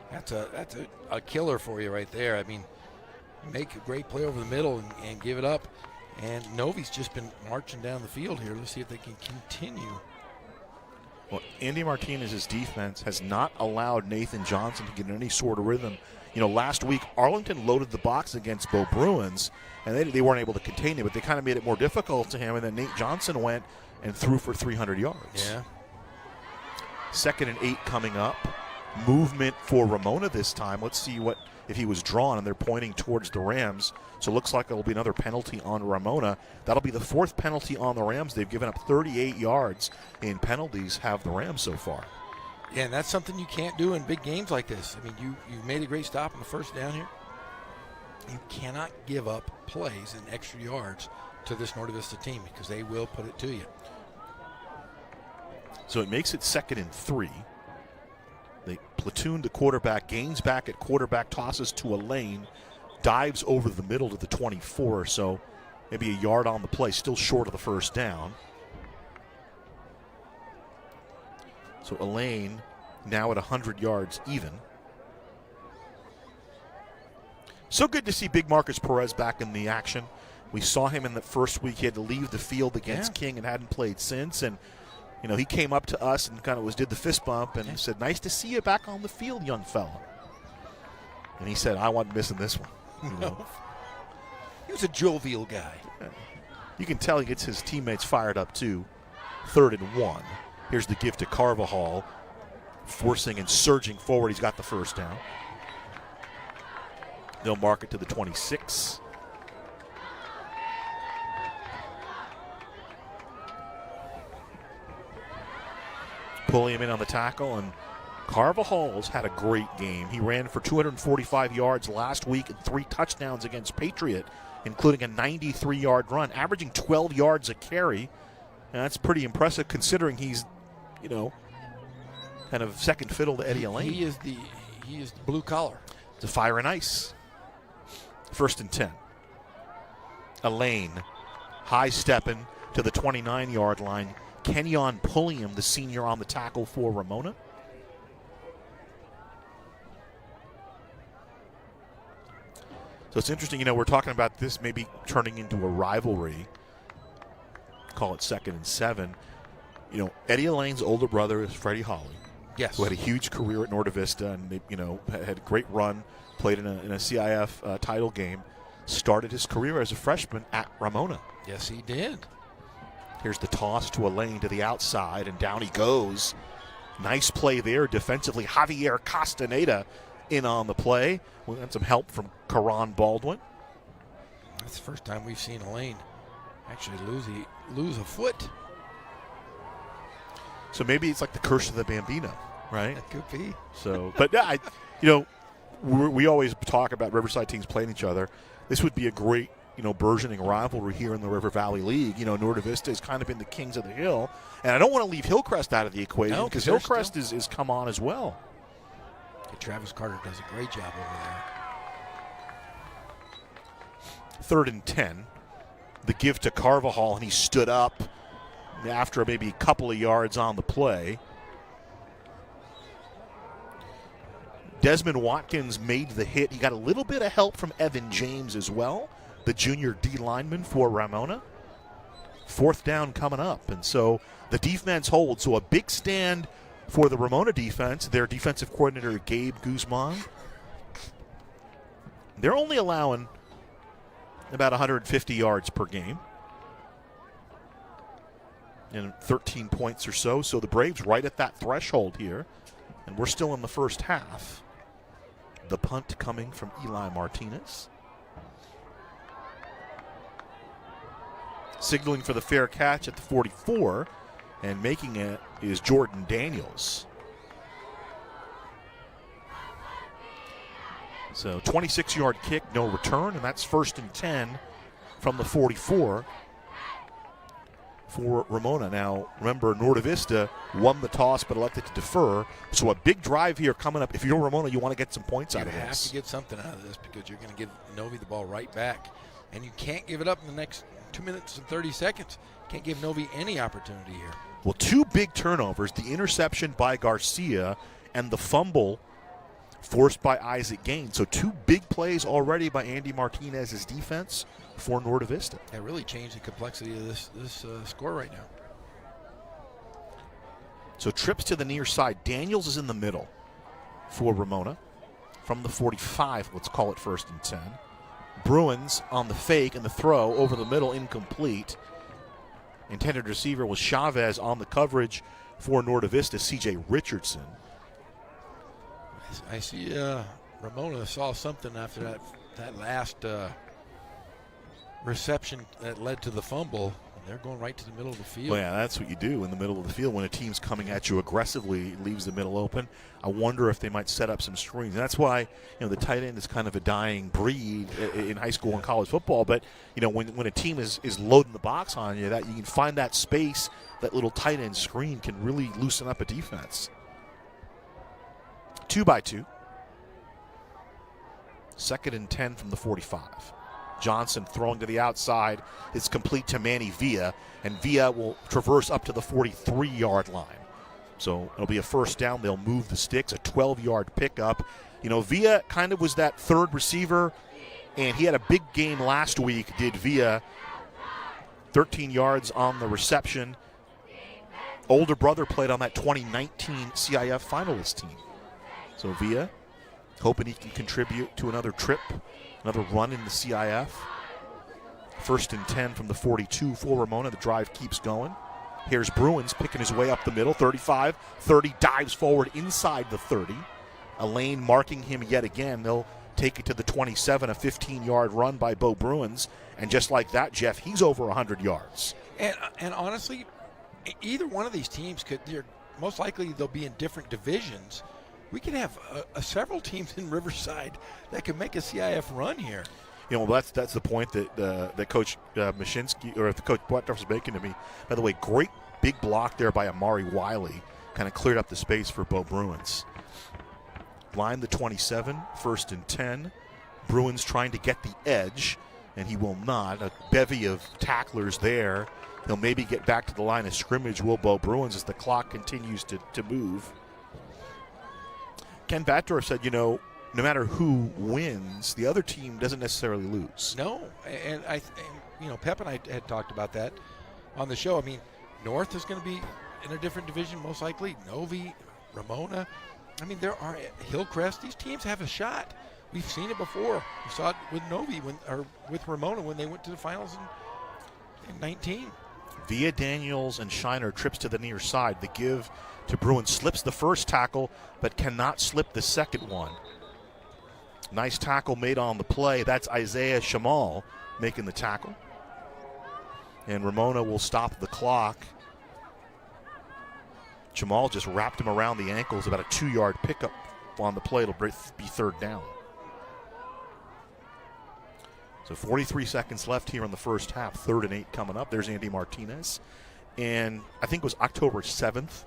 That's a killer for you right there. I mean, make a great play over the middle and give it up. And Novi's just been marching down the field here. Let's see if they can continue. Well, Andy Martinez's defense has not allowed Nathan Johnson to get in any sort of rhythm. Last week Arlington loaded the box against Bo Bruins, and they weren't able to contain him, but they kind of made it more difficult to him, and then Nate Johnson went and threw for 300 yards. Yeah. 2nd and 8 coming up. Movement for Ramona this time. Let's see if he was drawn, and they're pointing towards the Rams. So it looks like it'll be another penalty on Ramona. That'll be the 4th penalty on the Rams. They've given up 38 yards in penalties, have the Rams so far. Yeah, and that's something you can't do in big games like this. I mean, you made a great stop on the first down here. You cannot give up plays and extra yards to this Norte Vista team because they will put it to you. So it makes it 2nd and 3. They platoon the quarterback, gains back at quarterback, tosses to a lane, dives over the middle to the 24, so maybe a yard on the play, still short of the first down. So Elaine now at 100 yards even. So good to see big Marcus Perez back in the action. We saw him in the first week. He had to leave the field against King and hadn't played since. And, he came up to us and kind of did the fist bump and said, "Nice to see you back on the field, young fella." And he said, "I wasn't missing this one." No. He was a jovial guy. You can tell he gets his teammates fired up too. 3rd and 1. Here's the give to Carvajal, forcing and surging forward. He's got the first down. They'll mark it to the 26. Pulling him in on the tackle, and Carvajal's had a great game. He ran for 245 yards last week and 3 touchdowns against Patriot, including a 93-yard run, averaging 12 yards a carry. And that's pretty impressive considering he's, kind of second fiddle to Eddie Elaine. He is the blue collar. To fire and ice. 1st and 10. Elaine high stepping to the 29-yard line. Kenyon Pulliam, the senior, on the tackle for Ramona. So it's interesting, we're talking about this maybe turning into a rivalry. Call it 2nd and 7. Eddie Elaine's older brother is Freddie Holly. Yes. Who had a huge career at Norte Vista and they, had a great run, played in a CIF title game, started his career as a freshman at Ramona. Yes, he did. Here's the toss to Elaine to the outside, and down he goes. Nice play there defensively. Javier Castaneda in on the play. We got some help from Karan Baldwin. That's the first time we've seen Elaine actually lose a foot. So maybe it's like the curse of the Bambino, right? That could be. So, but we always talk about Riverside teams playing each other. This would be a great, burgeoning rivalry here in the River Valley League. Norda Vista has kind of been the kings of the hill. And I don't want to leave Hillcrest out of the equation because Hillcrest is come on as well. Travis Carter does a great job over there. 3rd and 10. The give to Carvajal, and he stood up after maybe a couple of yards on the play. Desmond Watkins made the hit. He got a little bit of help from Evan James as well, the junior D lineman for Ramona. 4th down coming up, and so the defense holds. So a big stand for the Ramona defense. Their defensive coordinator, Gabe Guzman. They're only allowing about 150 yards per game and 13 points or so. So the Braves right at that threshold here, and we're still in the first half. The punt coming from Eli Martinez. Signaling for the fair catch at the 44, and making it is Jordan Daniels. So 26-yard kick, no return, and that's 1st and 10 from the 44 for Ramona. Now, remember, Norda Vista won the toss but elected to defer. So a big drive here coming up. If you're Ramona, you want to get some points out of this. You have to get something out of this because you're going to give Novi the ball right back. And you can't give it up in the next 2 minutes and 30 seconds. Can't give Novi any opportunity here. Well, 2 big turnovers, the interception by Garcia and the fumble forced by Isaac Gaines. So 2 big plays already by Andy Martinez's defense for Norda Vista. That really changed the complexity of this score right now. So trips to the near side. Daniels is in the middle for Ramona. From the 45, let's call it 1st and 10. Bruins on the fake and the throw over the middle, incomplete. Intended receiver was Chavez on the coverage for Norda Vista, C.J. Richardson. I see Ramona saw something after that last reception that led to the fumble. They're going right to the middle of the field. Well, yeah, that's what you do in the middle of the field. When a team's coming at you aggressively, it leaves the middle open. I wonder if they might set up some screens. And that's why the tight end is kind of a dying breed in high school and college football. But when a team is loading the box on you, that you can find that space, that little tight end screen can really loosen up a defense. 2-by-2. 2nd and 10 from the 45. Johnson throwing to the outside. It's complete to Manny Villa, and Villa will traverse up to the 43-yard line. So it'll be a 1st down. They'll move the sticks, a 12-yard pickup. Villa kind of was that 3rd receiver, and he had a big game last week, did Villa. 13 yards on the reception. Older brother played on that 2019 CIF finalist team. So Villa hoping he can contribute to another trip, another run in the CIF. 1st and 10 from the 42 for Ramona. The drive keeps going. Here's Bruins picking his way up the middle. 35, 30, dives forward inside the 30. Elaine marking him yet again. They'll take it to the 27, a 15-yard run by Bo Bruins. And just like that, Jeff, he's over 100 yards. And honestly, either one of these teams most likely they'll be in different divisions. We can have several teams in Riverside that can make a CIF run here. That's the point that Coach Mashinsky or the Coach Butterf was making to me. By the way, great big block there by Amari Wiley. Kind of cleared up the space for Bo Bruins. Line the 27, 1st and 10. Bruins trying to get the edge, and he will not. A bevy of tacklers there. He'll maybe get back to the line of scrimmage, will Bo Bruins, as the clock continues to move. Ken Batdorf said, no matter who wins, the other team doesn't necessarily lose. No, and Pep and I had talked about that on the show. I mean, North is going to be in a different division most likely. Novi, Ramona. I mean, there are Hillcrest. These teams have a shot. We've seen it before. We saw it with Novi with Ramona when they went to the finals in 19. Villa, Daniels, and Shiner trips to the near side. The give to Bruins slips the first tackle, but cannot slip the second one. Nice tackle made on the play. That's Isaiah Shamal making the tackle. And Ramona will stop the clock. Jamal just wrapped him around the ankles, about a 2-yard pickup on the play. It'll be 3rd down. So 43 seconds left here in the first half. 3rd and 8 coming up. There's Andy Martinez. And I think it was October 7th.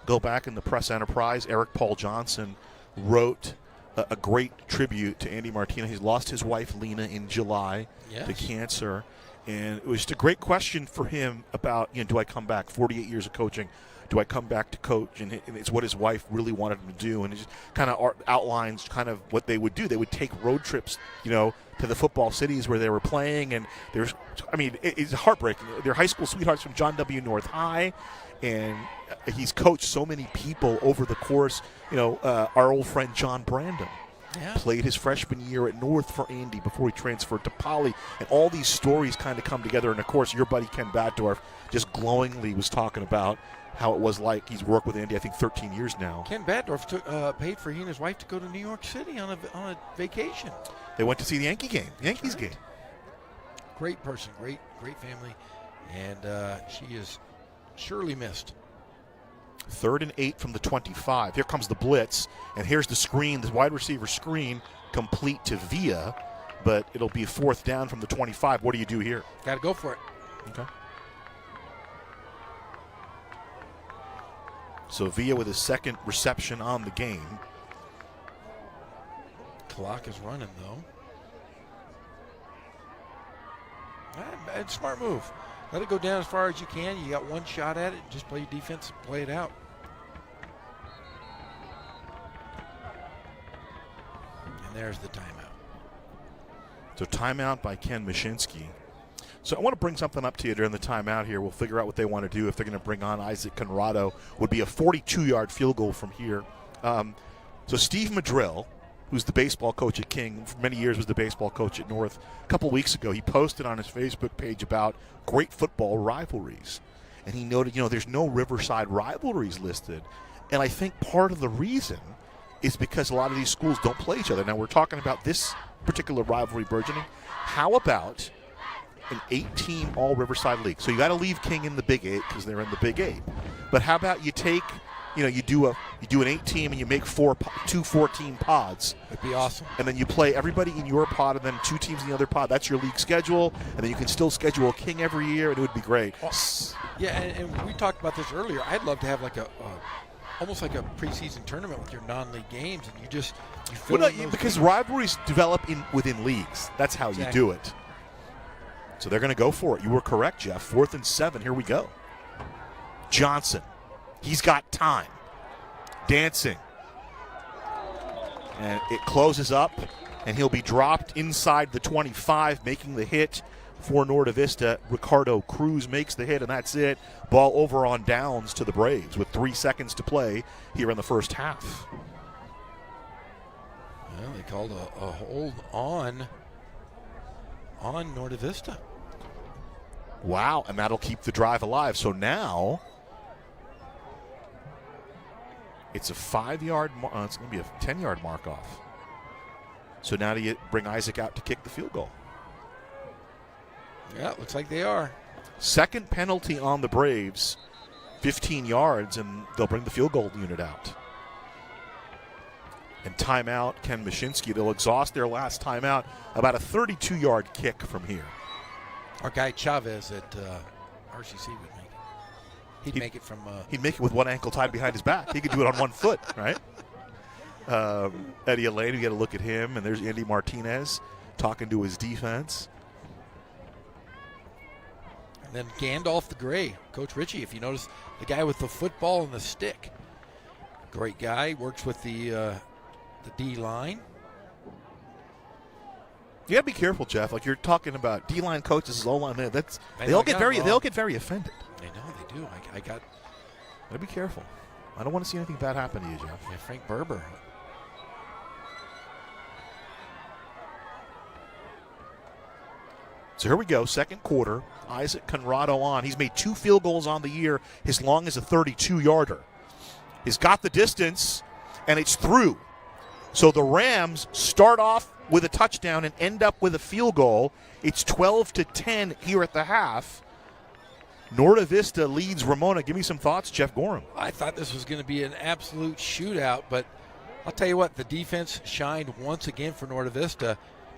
Go back in the Press Enterprise. Eric Paul Johnson wrote a great tribute to Andy Martinez. He's lost his wife, Lena, in July to cancer. And it was just a great question for him about, do I come back? 48 years of coaching. Do I come back to coach? And it's what his wife really wanted him to do. And it just kind of outlines kind of what they would do. They would take road trips, to the football cities where they were playing. And it's heartbreaking. They're high school sweethearts from John W. North High. And he's coached so many people over the course. Our old friend John Brandon played his freshman year at North for Andy before he transferred to Poly. And all these stories kind of come together. And, of course, your buddy Ken Batdorf just glowingly was talking about how it was like. He's worked with Andy, I think, 13 years now. Ken Batdorf paid for he and his wife to go to New York City on a vacation. They went to see the Yankees game. Great person, great family, and she is surely missed. 3rd and 8 from the 25. Here comes the blitz, and here's the screen, the wide receiver screen, complete to Villa, but it'll be 4th down from the 25. What do you do here? Got to go for it. Okay. So Villa with his 2nd reception on the game. Clock is running, though. Smart move. Let it go down as far as you can. You got one shot at it. Just play your defense and play it out. And there's the timeout. So timeout by Ken Mashinsky. So I want to bring something up to you during the timeout here. We'll figure out what they want to do. If they're going to bring on Isaac Conrado, would be a 42-yard field goal from here. So Steve Madrill, who's the baseball coach at King, for many years was the baseball coach at North. A couple weeks ago, he posted on his Facebook page about great football rivalries. And he noted, there's no Riverside rivalries listed. And I think part of the reason is because a lot of these schools don't play each other. Now, we're talking about this particular rivalry burgeoning. How about an 8-team all-Riverside league? So you got to leave King in the Big 8 because they're in the Big 8. But how about you take you do an 8-team and you make 2 14 pods. It'd be awesome. And then you play everybody in your pod and then 2 teams in the other pod. That's your league schedule. And then you can still schedule a King every year, and it would be great. Yeah, and we talked about this earlier. I'd love to have like almost like a preseason tournament with your non-league games, and you fill in those because games. rivalries develop within leagues. That's how you do it. So they're going to go for it. You were correct, Jeff. 4th and 7. Here we go. Johnson. He's got time. Dancing. And it closes up, and he'll be dropped inside the 25, making the hit for Norte Vista. Ricardo Cruz makes the hit, and that's it. Ball over on downs to the Braves with 3 seconds to play here in the first half. Well, they called a hold on Norte Vista. Wow, and that'll keep the drive alive. So now it's a 5-yard it's going to be a 10-yard mark off. So now do you bring Isaac out to kick the field goal? Yeah, it looks like they are. Second penalty on the Braves, 15 yards, and they'll bring the field goal unit out. And timeout, Ken Mashinsky. They'll exhaust their last timeout. About a 32-yard kick from here. Our guy Chavez at RCC would make it. He'd make it from... He'd make it with one ankle tied behind his back. He could do it on one foot, right? Eddie Elaine, we got to look at him. And there's Andy Martinez talking to his defense. And then Gandalf the Gray, Coach Ritchie, if you notice, the guy with the football and the stick. Great guy, works with the D-line. You got to be careful, Jeff. Like you're talking about D-line coaches, O-line. They'll get very offended. I know they do. I got. Gotta be careful. I don't want to see anything bad happen to you, Jeff. Yeah, Frank Berber. So here we go, second quarter. Isaac Conrado on. He's made 2 field goals on the year, his long as a 32-yarder. He's got the distance, and it's through. So the Rams start off with a touchdown and end up with a field goal. It's 12-10 here at the half. Norte Vista leads Ramona. Give me some thoughts, Jeff Gorham. I thought this was going to be an absolute shootout, but I'll tell you what, the defense shined once again for Norte Vista,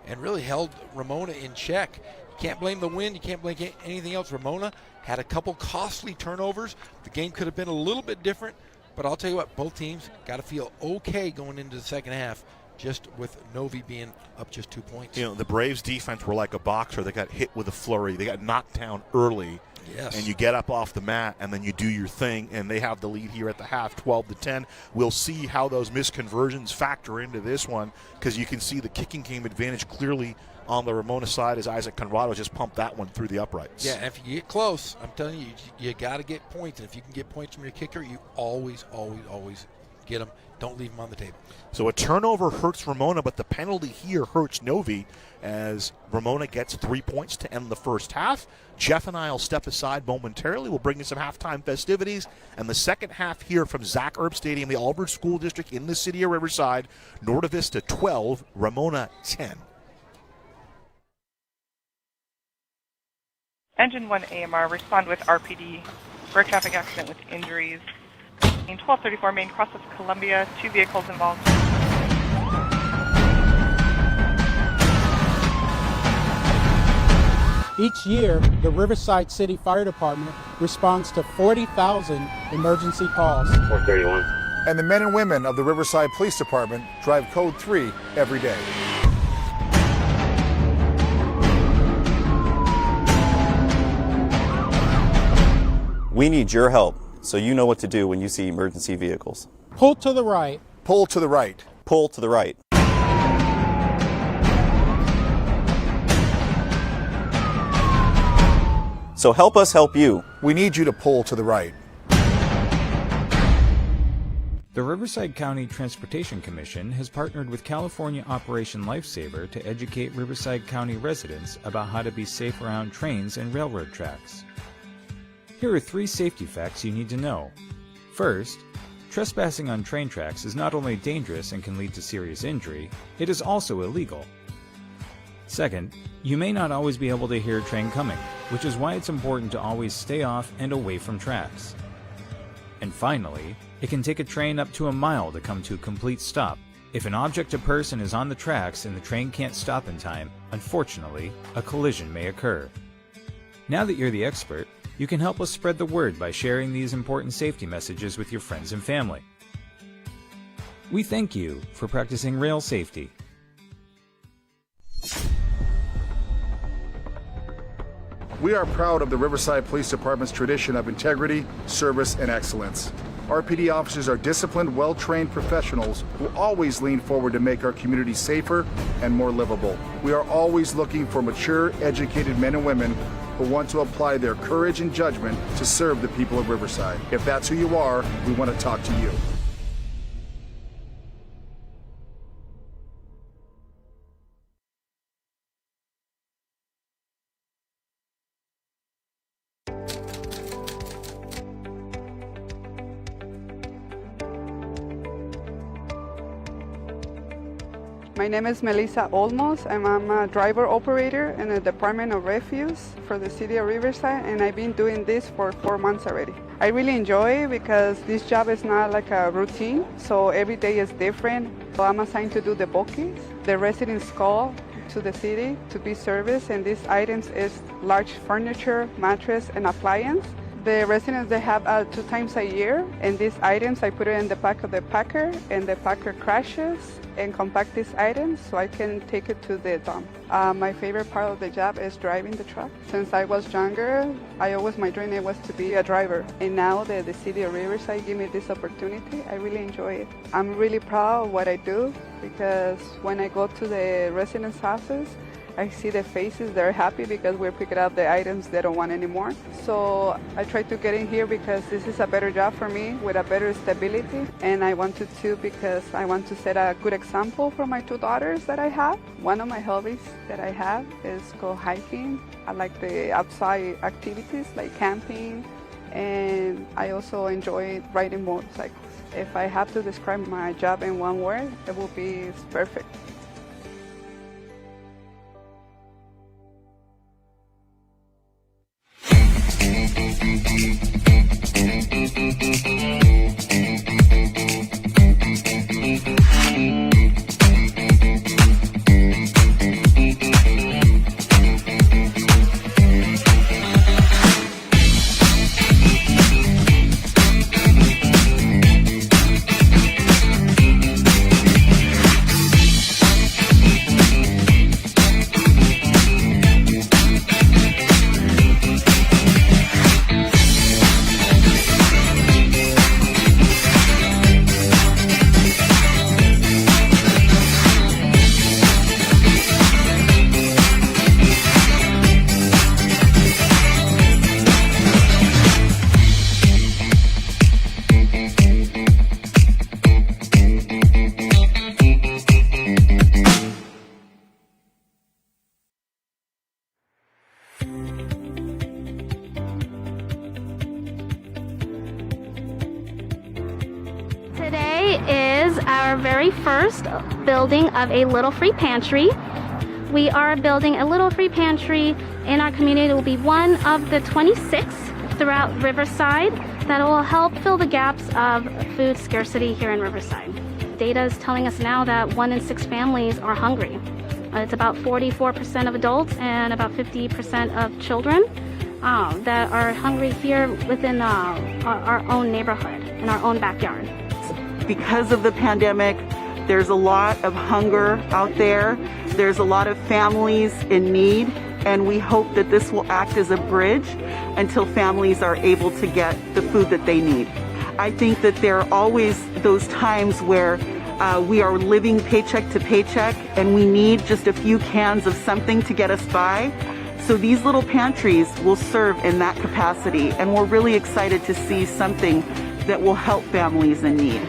and really held Ramona in check. You can't blame the wind. You can't blame anything else. Ramona had a couple costly turnovers. The game could have been a little bit different, but I'll tell you what, both teams got to feel okay going into the second half, just with Novi being up just 2 points. You know, the Braves defense were like a boxer. They got hit with a flurry. They got knocked down early. Yes. And you get up off the mat, and then you do your thing, and they have the lead here at the half, 12-10. We'll see how those misconversions factor into this one, because you can see the kicking game advantage clearly on the Ramona side as Isaac Conrado just pumped that one through the uprights. Yeah, and if you get close, I'm telling you, you got to get points. And if you can get points from your kicker, you always get them. Don't leave them on the table. So a turnover hurts Ramona, but the penalty here hurts Novi as Ramona gets 3 points to end the first half. Jeff and I will step aside momentarily. We'll bring you some halftime festivities. And the second half here from Zach Erb Stadium, the Albert School District in the city of Riverside. Norte Vista 12, Ramona 10. Engine 1 AMR, respond with RPD for a traffic accident with injuries. In 1234 Main, cross of Columbia, 2 vehicles involved. Each year, the Riverside City Fire Department responds to 40,000 emergency calls. 431. And the men and women of the Riverside Police Department drive Code 3 every day. We need your help so you know what to do when you see emergency vehicles. Pull to the right. Pull to the right. Pull to the right. So help us help you. We need you to pull to the right. The Riverside County Transportation Commission has partnered with California Operation Lifesaver to educate Riverside County residents about how to be safe around trains and railroad tracks. Here are 3 safety facts you need to know. First, trespassing on train tracks is not only dangerous and can lead to serious injury, it is also illegal. Second, you may not always be able to hear a train coming, which is why it's important to always stay off and away from tracks. And finally, it can take a train up to a mile to come to a complete stop. If an object or person is on the tracks and the train can't stop in time, unfortunately, a collision may occur. Now that you're the expert, you can help us spread the word by sharing these important safety messages with your friends and family. We thank you for practicing rail safety. We are proud of the Riverside Police Department's tradition of integrity, service, and excellence. RPD officers are disciplined, well-trained professionals who always lean forward to make our community safer and more livable. We are always looking for mature, educated men and women who want to apply their courage and judgment to serve the people of Riverside. If that's who you are, we want to talk to you. My name is Melissa Olmos, and I'm a driver operator in the Department of Refuse for the City of Riverside, and I've been doing this for 4 months already. I really enjoy it because this job is not like a routine, so every day is different. So I'm assigned to do the bookings. The residents call to the city to be serviced, and these items is large furniture, mattress, and appliance. The residents, they have 2 times a year, and these items I put it in the back of the packer, and the packer crashes and compact these items so I can take it to the dump. My favorite part of the job is driving the truck. Since I was younger, my dream was to be a driver. And now that the City of Riverside gave me this opportunity, I really enjoy it. I'm really proud of what I do because when I go to the residents' houses, I see the faces, they're happy because we're picking up the items they don't want anymore. So I try to get in here because this is a better job for me with a better stability. And I wanted to because I want to set a good example for my 2 daughters that I have. One of my hobbies that I have is go hiking. I like the outside activities like camping, and I also enjoy riding motorcycles. If I have to describe my job in one word, it will be perfect. first building of a little free pantry. We are building a little free pantry in our community. It will be one of the 26 throughout Riverside that will help fill the gaps of food scarcity here in Riverside. Data is telling us now that 1 in 6 families are hungry. It's about 44% of adults and about 50% of children that are hungry here within our own neighborhood, in our own backyard. Because of the pandemic, there's a lot of hunger out there. There's a lot of families in need, and we hope that this will act as a bridge until families are able to get the food that they need. I think that there are always those times where we are living paycheck to paycheck and we need just a few cans of something to get us by. So these little pantries will serve in that capacity, and we're really excited to see something that will help families in need.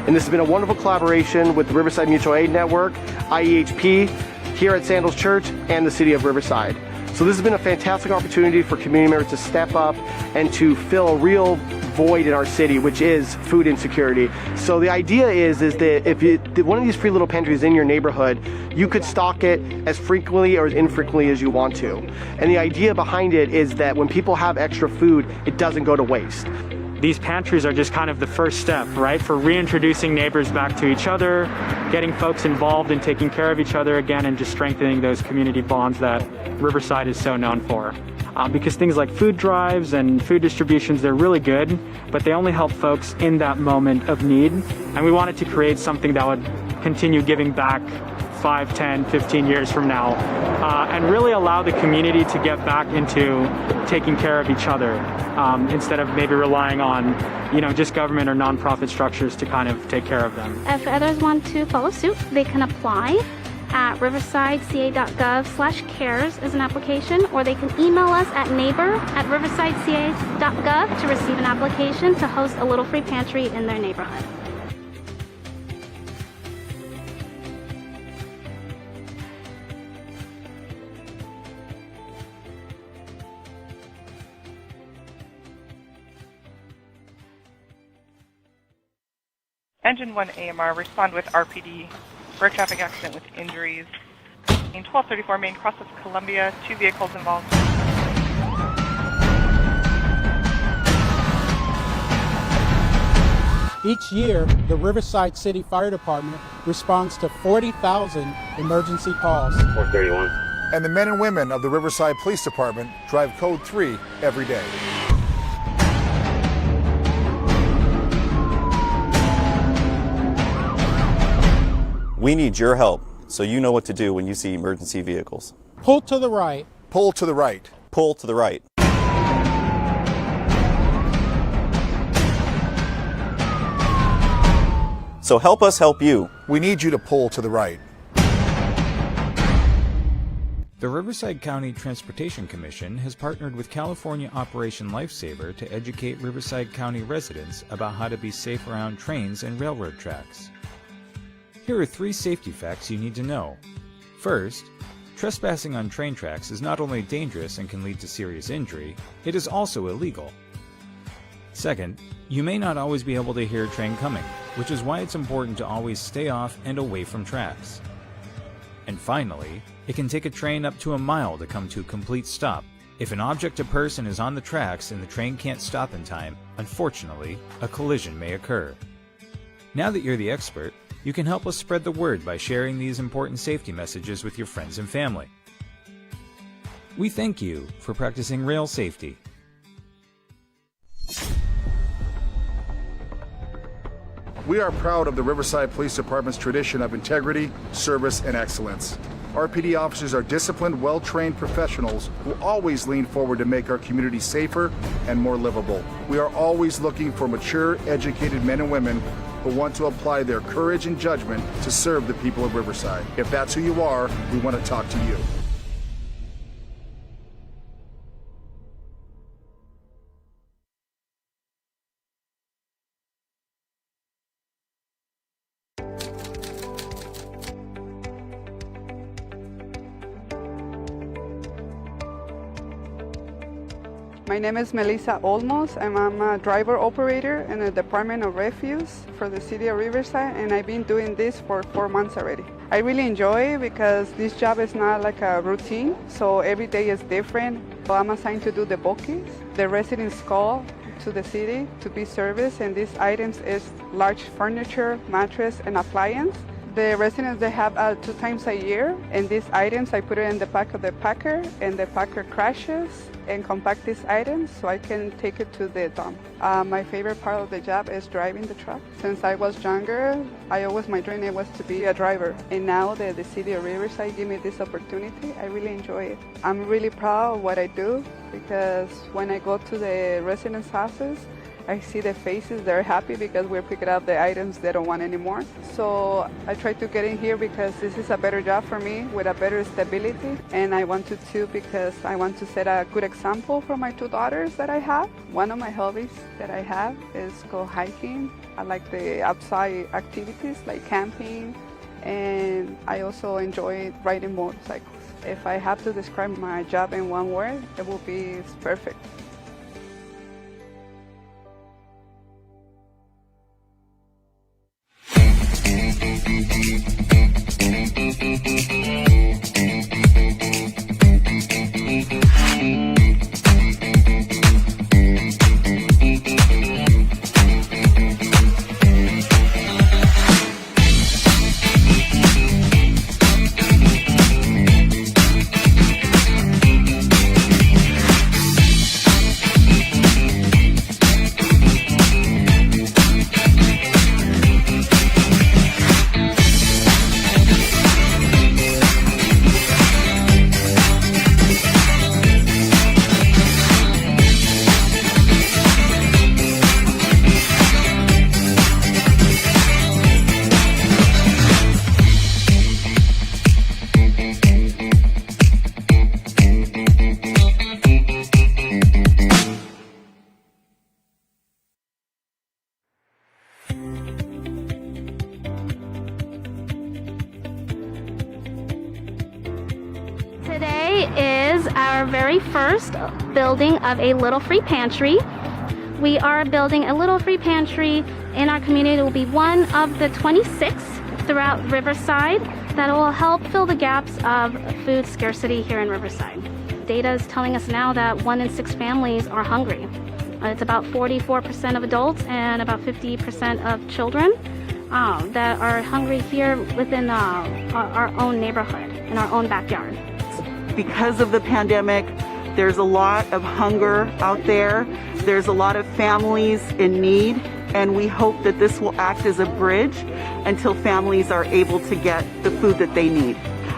And this has been a wonderful collaboration with the Riverside Mutual Aid Network, IEHP, here at Sandals Church, and the City of Riverside. So this has been a fantastic opportunity for community members to step up and to fill a real void in our city, which is food insecurity. So the idea is that if one of these free little pantries in your neighborhood, you could stock it as frequently or as infrequently as you want to. And the idea behind it is that when people have extra food, it doesn't go to waste. These pantries are just kind of the first step, right, for reintroducing neighbors back to each other, getting folks involved in taking care of each other again, and just strengthening those community bonds that Riverside is so known for. Because things like food drives and food distributions, they're really good, but they only help folks in that moment of need. And we wanted to create something that would continue giving back 5, 10, 15 years from now, and really allow the community to get back into taking care of each other, instead of maybe relying on, just government or nonprofit structures to kind of take care of them. If others want to follow suit, they can apply at riversideca.gov/cares as an application, or they can email us at neighbor@riversideca.gov to receive an application to host a little free pantry in their neighborhood. Engine 1 AMR, respond with RPD for a traffic accident with injuries. In 1234 Main, cross of Columbia, 2 vehicles involved. Each year, the Riverside City Fire Department responds to 40,000 emergency calls. 431. And the men and women of the Riverside Police Department drive Code 3 every day. We need your help, so you know what to do when you see emergency vehicles. Pull to the right. Pull to the right. Pull to the right. So help us help you. We need you to pull to the right. The Riverside County Transportation Commission has partnered with California Operation Lifesaver to educate Riverside County residents about how to be safe around trains and railroad tracks. Here are 3 safety facts you need to know. First, trespassing on train tracks is not only dangerous and can lead to serious injury, it is also illegal. Second, you may not always be able to hear a train coming, which is why it's important to always stay off and away from tracks. And finally, it can take a train up to a mile to come to a complete stop. If an object or person is on the tracks and the train can't stop in time, unfortunately, a collision may occur. Now that you're the expert, you can help us spread the word by sharing these important safety messages with your friends and family. We thank you for practicing rail safety. We are proud of the Riverside Police Department's tradition of integrity, service, and excellence. RPD officers are disciplined, well-trained professionals who always lean forward to make our community safer and more livable. We are always looking for mature, educated men and women who want to apply their courage and judgment to serve the people of Riverside. If that's who you are, we want to talk to you. My name is Melissa Olmos. I'm a driver operator in the Department of Refuse for the City of Riverside, and I've been doing this for 4 months already. I really enjoy it because this job is not like a routine, so every day is different. So I'm assigned to do the bookings. The residents call to the city to be serviced, and these items is large furniture, mattress, and appliance. The residents, they have 2 times a year, and these items, I put it in the back of the packer, and the packer crashes and compact these items so I can take it to the dump. My favorite part of the job is driving the truck. Since I was younger, my dream was to be a driver. And now that the City of Riverside gave me this opportunity, I really enjoy it. I'm really proud of what I do because when I go to the residents' houses, I see the faces, they're happy because we're picking up the items they don't want anymore. So I try to get in here because this is a better job for me with a better stability. And I wanted to because I want to set a good example for my 2 daughters that I have. One of my hobbies that I have is go hiking. I like the outside activities like camping, and I also enjoy riding motorcycles. If I have to describe my job in one word, it will be it's perfect. Today is our very first building of a little free pantry. We are building a little free pantry in our community. It will be one of the 26 throughout Riverside that will help fill the gaps of food scarcity here in Riverside. Data is telling us now that 1 in 6 families are hungry. It's about 44% of adults and about 50% of children that are hungry here within our own neighborhood, in our own backyard. Because of the pandemic, there's a lot of hunger out there. There's a lot of families in need, and we hope that this will act as a bridge until families are able to get the food that they need.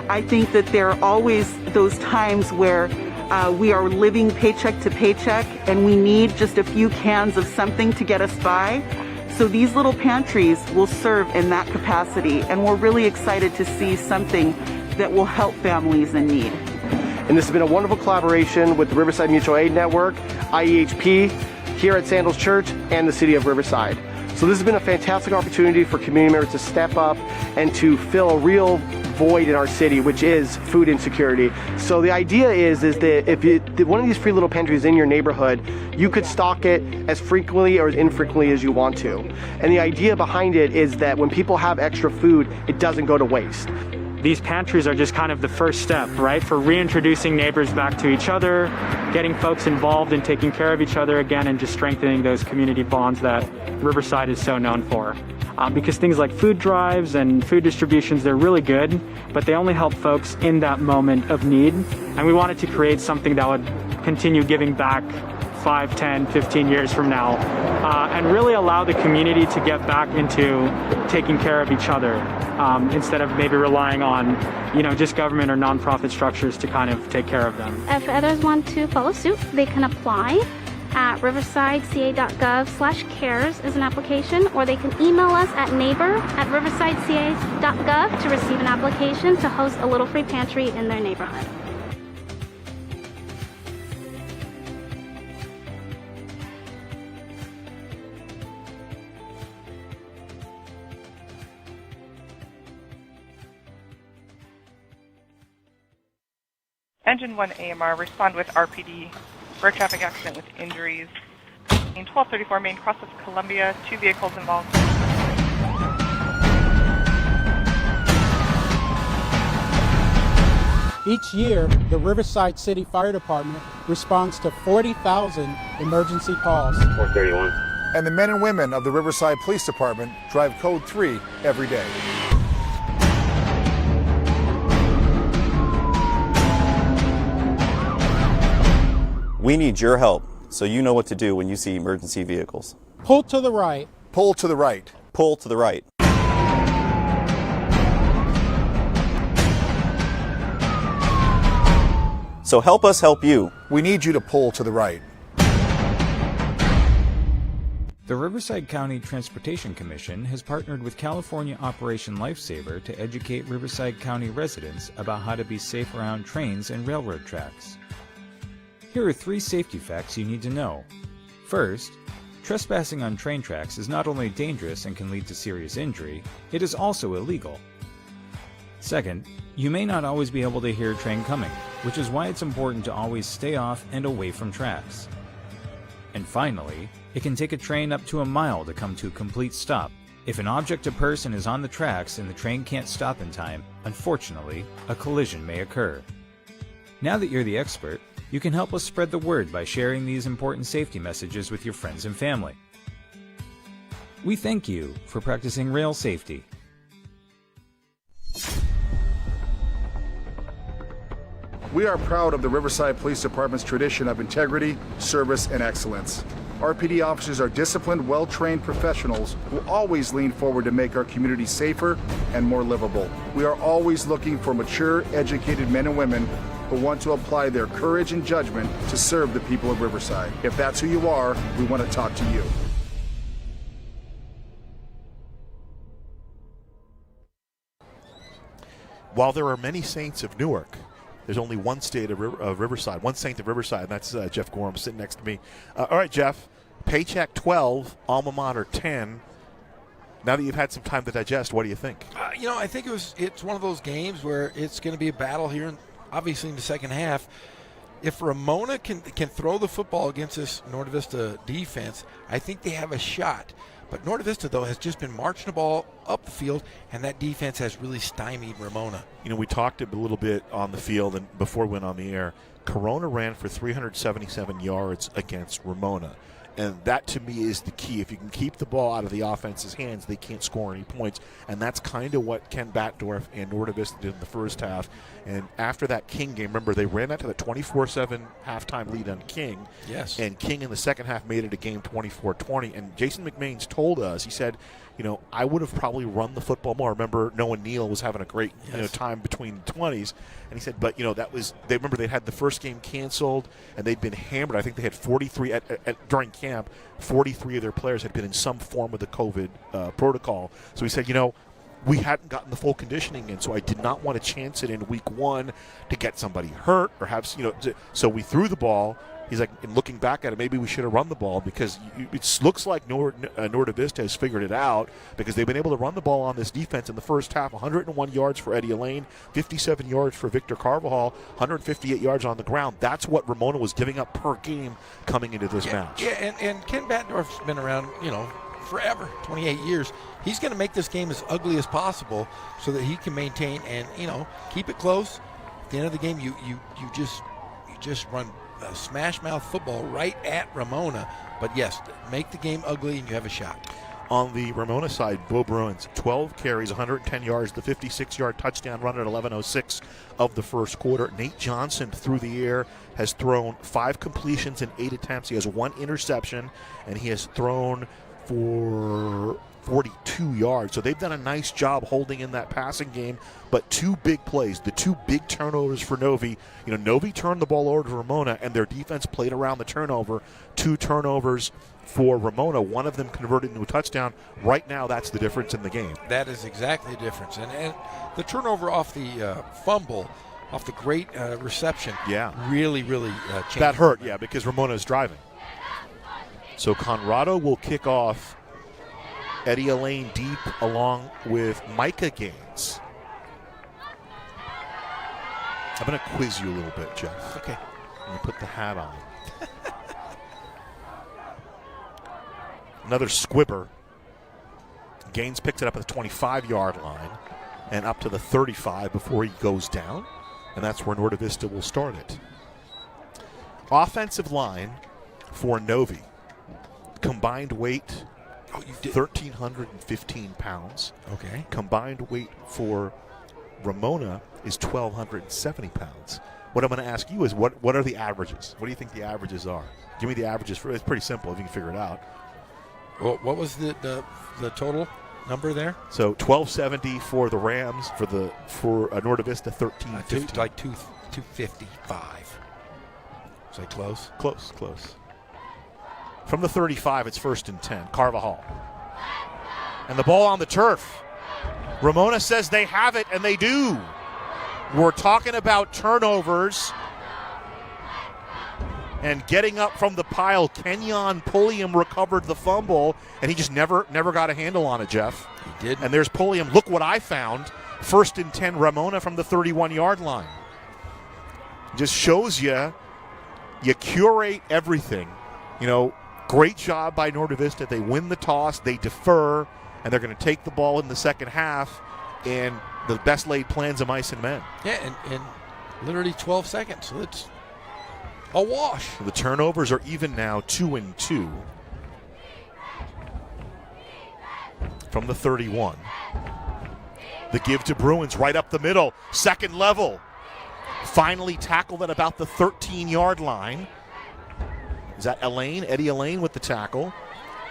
I think that there are always those times where we are living paycheck to paycheck and we need just a few cans of something to get us by. So these little pantries will serve in that capacity, and we're really excited to see something that will help families in need. And this has been a wonderful collaboration with the Riverside Mutual Aid Network, IEHP, here at Sandals Church, and the City of Riverside. So this has been a fantastic opportunity for community members to step up and to fill a real void in our city, which is food insecurity. So the idea is that if one of these free little pantries in your neighborhood, you could stock it as frequently or as infrequently as you want to. And the idea behind it is that when people have extra food, it doesn't go to waste. These pantries are just kind of the first step, right, for reintroducing neighbors back to each other, getting folks involved in taking care of each other again, and just strengthening those community bonds that Riverside is so known for. Because things like food drives and food distributions, they're really good, but they only help folks in that moment of need. And we wanted to create something that would continue giving back 5, 10, 15 years from now, and really allow the community to get back into taking care of each other, instead of maybe relying on, just government or nonprofit structures to kind of take care of them. If others want to follow suit, they can apply at riversideca.gov/cares as an application, or they can email us at neighbor@riversideca.gov to receive an application to host a little free pantry in their neighborhood. Engine 1 AMR, respond with RPD road traffic accident with injuries. 1234 Main, cross of Columbia, 2 vehicles involved. Each year, the Riverside City Fire Department responds to 40,000 emergency calls. 431. And the men and women of the Riverside Police Department drive Code 3 every day. We need your help, so you know what to do when you see emergency vehicles. Pull to the right. Pull to the right. Pull to the right. So help us help you. We need you to pull to the right. The Riverside County Transportation Commission has partnered with California Operation Lifesaver to educate Riverside County residents about how to be safe around trains and railroad tracks. Here are 3 safety facts you need to know. First, trespassing on train tracks is not only dangerous and can lead to serious injury, it is also illegal. Second, you may not always be able to hear a train coming, which is why it's important to always stay off and away from tracks. And finally, it can take a train up to a mile to come to a complete stop. If an object or person is on the tracks and the train can't stop in time, unfortunately, a collision may occur. Now that you're the expert, you can help us spread the word by sharing these important safety messages with your friends and family. We thank you for practicing rail safety. We are proud of the Riverside Police Department's tradition of integrity, service, and excellence. RPD officers are disciplined, well-trained professionals who always lean forward to make our community safer and more livable. We are always looking for mature, educated men and women who want to apply their courage and judgment to serve the people of Riverside. If that's who you are, we want to talk to you. While there are many saints of Newark, there's only one state of Riverside, one saint of Riverside, and that's Jeff Gorham sitting next to me. All right, Jeff, paycheck 12, alma mater 10. Now that you've had some time to digest, what do you think? I think it's one of those games where it's going to be a battle here, obviously in the second half. If Ramona can throw the football against this Norte Vista defense, I think they have a shot. But Norte Vista, though, has just been marching the ball up the field, and that defense has really stymied Ramona. We talked a little bit on the field and before we went on the air. Corona ran for 377 yards against Ramona. And that, to me, is the key. If you can keep the ball out of the offense's hands, they can't score any points. And that's kind of what Ken Batdorf and Norte Vista did in the first half. And after that King game, remember, they ran out to the 24-7 halftime lead on King. Yes. And King in the second half made it a game 24-20. And Jason McMains told us, he said, I would have probably run the football more. Remember, Noah Neal was having a great time between the 20s. And he said, but, they remember they had the first game canceled and they'd been hammered. I think they had 43 during camp. 43 of their players had been in some form of the COVID protocol. So he said, we hadn't gotten the full conditioning in, so I did not want to chance it in week 1 to get somebody hurt or have, so we threw the ball. He's like, and looking back at it, maybe we should have run the ball because it looks like Norte Vista has figured it out because they've been able to run the ball on this defense in the first half. 101 yards for Eddie Elaine, 57 yards for Victor Carvajal, 158 yards on the ground. That's what Ramona was giving up per game coming into this match. Yeah, and Ken Batdorf's been around, forever, 28 years. He's going to make this game as ugly as possible so that he can maintain and, keep it close. At the end of the game, you just run smash mouth football right at Ramona. But yes, make the game ugly and you have a shot. On the Ramona side, Bo Bruins, 12 carries, 110 yards, the 56-yard touchdown run at 11:06 of the first quarter. Nate Johnson through the air has thrown 5 completions in 8 attempts. He has 1 interception, and he has thrown for 42 yards. So they've done a nice job holding in that passing game. But 2 big plays, the 2 big turnovers for Novi. Novi turned the ball over to Ramona, and their defense played around the turnover. 2 turnovers for Ramona, one of them converted into a touchdown. Right now, that's the difference in the game. That is exactly the difference. And the turnover off the fumble, off the great reception, really changed. That hurt, because Ramona is driving. So Conrado will kick off. Eddie Elaine deep along with Micah Gaines. I'm going to quiz you a little bit, Jeff. Okay. Let me put the hat on. Another squibber. Gaines picks it up at the 25-yard line and up to the 35 before he goes down. And that's where Norte Vista will start it. Offensive line for Novi. Combined weight, 1,315 pounds. Okay. Combined weight for Ramona is 1,270 pounds. What I'm going to ask you is what are the averages? What do you think the averages are? Give me the averages. It's pretty simple if you can figure it out. Well, what was the total number there? So 1,270 for the Rams, for Norte Vista 1,350. Like 255. Is that close? Close. From the 35, it's 1st and 10. Carvajal. And the ball on the turf. Ramona says they have it, and they do. We're talking about turnovers and getting up from the pile. Kenyon Pulliam recovered the fumble, and he just never got a handle on it, Jeff. He did. And there's Pulliam. Look what I found. 1st and 10, Ramona from the 31-yard line. Just shows you curate everything. You know, great job by Norte Vista. They win the toss, they defer, and they're going to take the ball in the second half, and the best laid plans of mice and men. Yeah, and literally 12 seconds. So it's a wash. So the turnovers are even now 2-2 from the 31. The give to Bruins right up the middle, second level. Finally tackled at about the 13-yard line. Is that Elaine? Eddie Elaine with the tackle.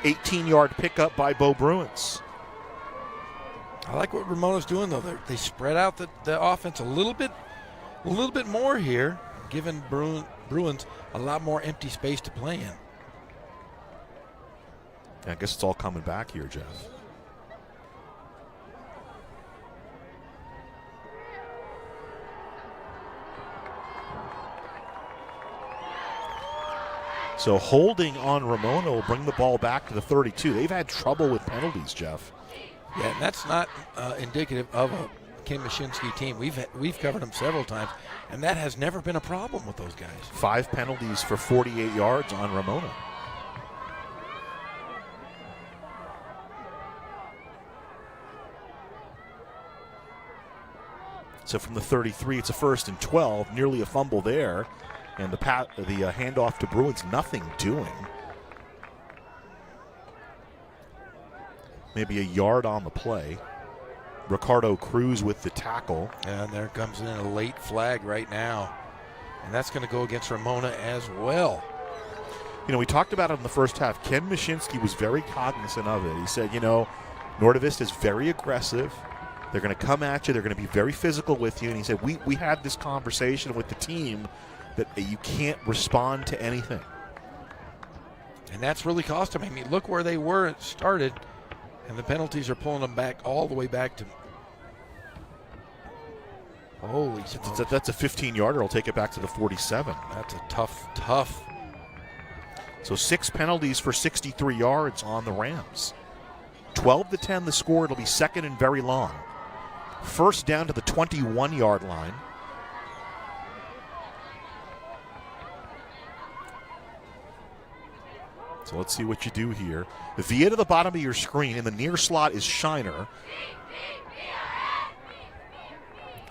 18-yard pickup by Bo Bruins. I like what Ramona's doing, though. They spread out the offense a little bit more here, giving Bruins a lot more empty space to play in. Yeah, I guess it's all coming back here, Jeff. So holding on Ramona will bring the ball back to the 32. They've had trouble with penalties, Jeff. Yeah, and that's not indicative of a Kim Mashinsky team. We've covered them several times, and that has never been a problem with those guys. 5 penalties for 48 yards on Ramona. So from the 33, it's a 1st and 12, nearly a fumble there. And the handoff to Bruins, nothing doing. Maybe a yard on the play. Ricardo Cruz with the tackle. And there comes in a late flag right now. And that's going to go against Ramona as well. You know, we talked about it in the first half. Ken Mashinsky was very cognizant of it. He said, you know, Norte Vista is very aggressive. They're going to come at you. They're going to be very physical with you. And he said, we had this conversation with the team that you can't respond to anything. And that's really cost them. I mean, look where they were at started, and the penalties are pulling them back all the way back to. Holy smokes. That's a 15-yarder. I'll take it back to the 47. That's a tough. So 6 penalties for 63 yards on the Rams. 12-10 the score. It'll be 2nd and very long. 1st down to the 21-yard line. So let's see what you do here. Via to the bottom of your screen. In the near slot is Shiner.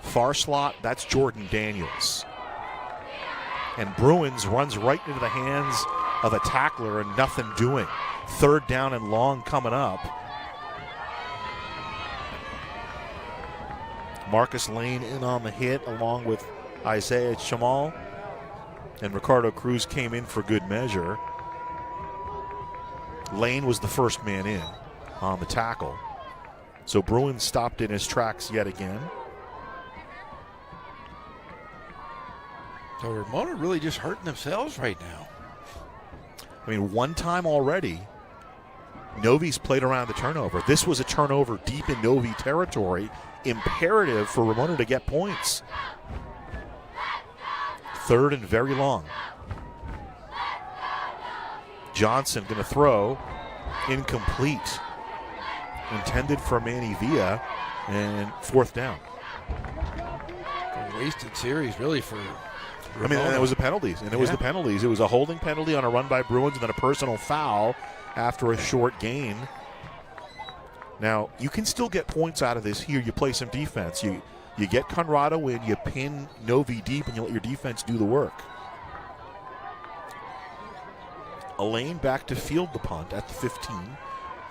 Far slot, that's Jordan Daniels. And Bruins runs right into the hands of a tackler and nothing doing. 3rd down and long coming up. Marcus Lane in on the hit along with Isaiah Chamal. And Ricardo Cruz came in for good measure. Lane was the first man in on the tackle. So Bruins stopped in his tracks yet again. So Ramona really just hurting themselves right now. I mean, one time already, Novi's played around the turnover. This was a turnover deep in Novi territory. Imperative for Ramona to get points. 3rd and very long. Johnson going to throw. Incomplete. Intended for Manny Villa. And 4th down. A wasted series really for I mean, and it was the penalties. And it was the penalties. It was a holding penalty on a run by Bruins and then a personal foul after a short gain. Now, you can still get points out of this here. You play some defense. You get Conrado in, you pin Novi deep, and you let your defense do the work. Elaine back to field the punt at the 15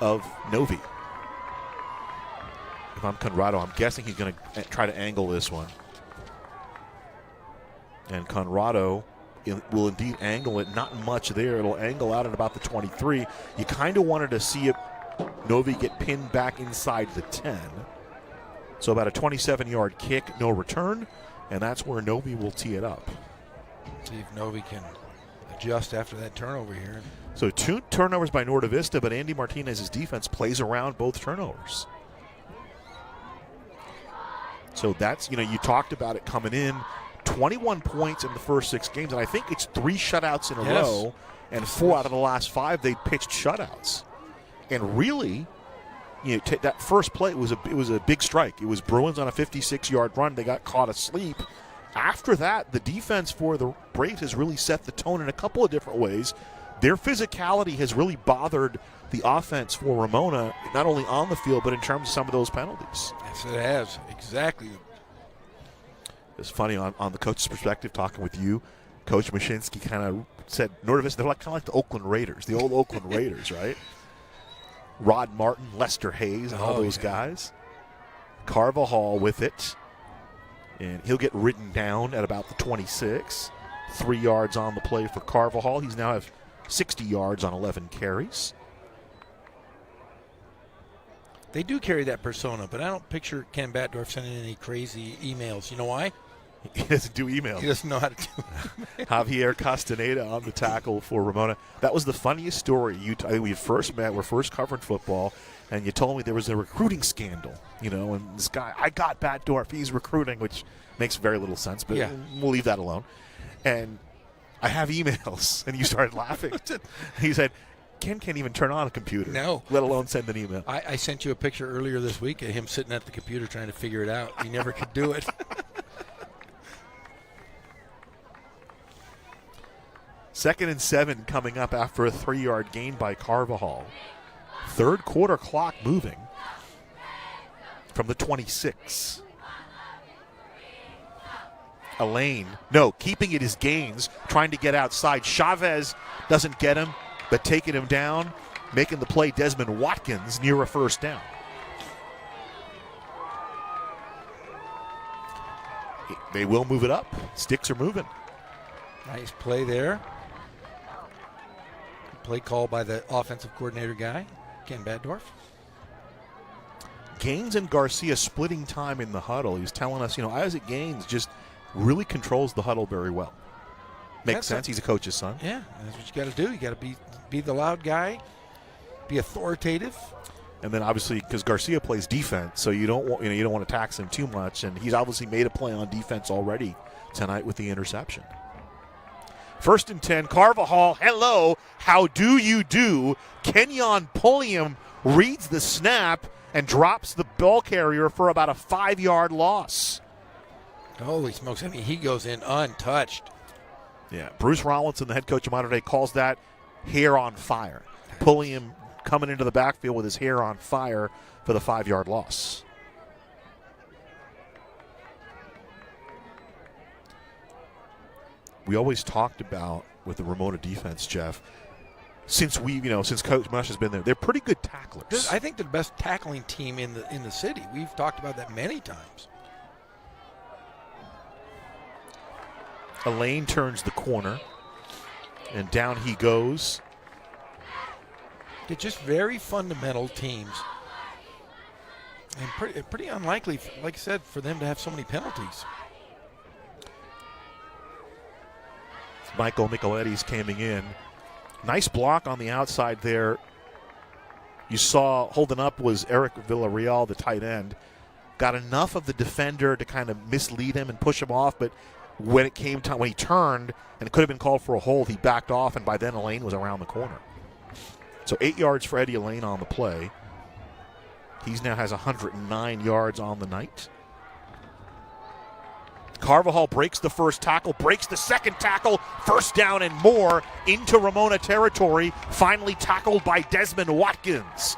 of Novi. If I'm Conrado, I'm guessing he's going to try to angle this one. And Conrado will indeed angle it. Not much there. It'll angle out at about the 23. You kind of wanted to see it, Novi get pinned back inside the 10. So about a 27-yard kick, no return, and that's where Novi will tee it up. See if Novi can adjust after that turnover here. So 2 turnovers by Norte Vista, but Andy Martinez's defense plays around both turnovers. So that's, you talked about it coming in. 21 points in the first 6 games, and I think it's 3 shutouts in a row, and 4 out of the last 5 they pitched shutouts. And really, that first play it was a big strike. It was Bruins on a 56-yard run. They got caught asleep. After that, the defense for the Braves has really set the tone in a couple of different ways. Their physicality has really bothered the offense for Ramona, not only on the field, but in terms of some of those penalties. Yes, it has. Exactly. It's funny on the coach's perspective, talking with you, Coach Mashinsky kind of said, Norte Vista, they're kind of like the Oakland Raiders, the old Oakland Raiders, right? Rod Martin, Lester Hayes, and all those guys. Carvajal with it. And he'll get ridden down at about the 26. 3 yards on the play for Carvajal. He's now have 60 yards on 11 carries. They do carry that persona, but I don't picture Ken Batdorf sending any crazy emails. You know why? He doesn't do emails. He doesn't know how to do it. Javier Castaneda on the tackle for Ramona. That was the funniest story. I think we first met, we're first covering football, and you told me there was a recruiting scandal, and this guy, I got Batdorf, he's recruiting, which makes very little sense, but we'll leave that alone. And I have emails, and you started laughing. He said, Ken can't even turn on a computer, let alone send an email. I sent you a picture earlier this week of him sitting at the computer trying to figure it out. He never could do it. 2nd and 7 coming up after a 3-yard gain by Carvajal. 3rd quarter clock moving from the 26. Elaine, keeping it is Gaines, trying to get outside. Chavez doesn't get him, but taking him down, making the play, Desmond Watkins near a first down. They will move it up. Sticks are moving. Nice play there. Play call by the offensive coordinator guy, Ken Batdorf. Gaines and Garcia splitting time in the huddle. He was telling us, Isaac Gaines just really controls the huddle very well. Makes sense. He's a coach's son. Yeah, that's what you got to do. You got to be the loud guy, be authoritative. And then obviously because Garcia plays defense, so you don't want to tax him too much. And he's obviously made a play on defense already tonight with the interception. 1st and 10, Carvajal, hello, how do you do? Kenyon Pulliam reads the snap and drops the ball carrier for about a 5-yard loss. Holy smokes, he goes in untouched. Yeah, Bruce Rollinson, the head coach of Mater Dei, calls that hair on fire. Pulliam coming into the backfield with his hair on fire for the 5-yard loss. We always talked about with the Ramona defense, Jeff, since Coach Mush has been there, they're pretty good tacklers. I think they're the best tackling team in the city. We've talked about that many times. Elaine turns the corner, and down he goes. They're just very fundamental teams. And pretty unlikely, like I said, for them to have so many penalties. Michael Micheletti coming in. Nice block on the outside there. You saw holding up was Eric Villarreal, the tight end. Got enough of the defender to kind of mislead him and push him off, but when it came time, when he turned and it could have been called for a hold, he backed off, and by then Elaine was around the corner. So 8 yards for Eddie Elaine on the play. He now has 109 yards on the night. Carvajal breaks the first tackle, breaks the second tackle, first down and more into Ramona territory, finally tackled by Desmond Watkins.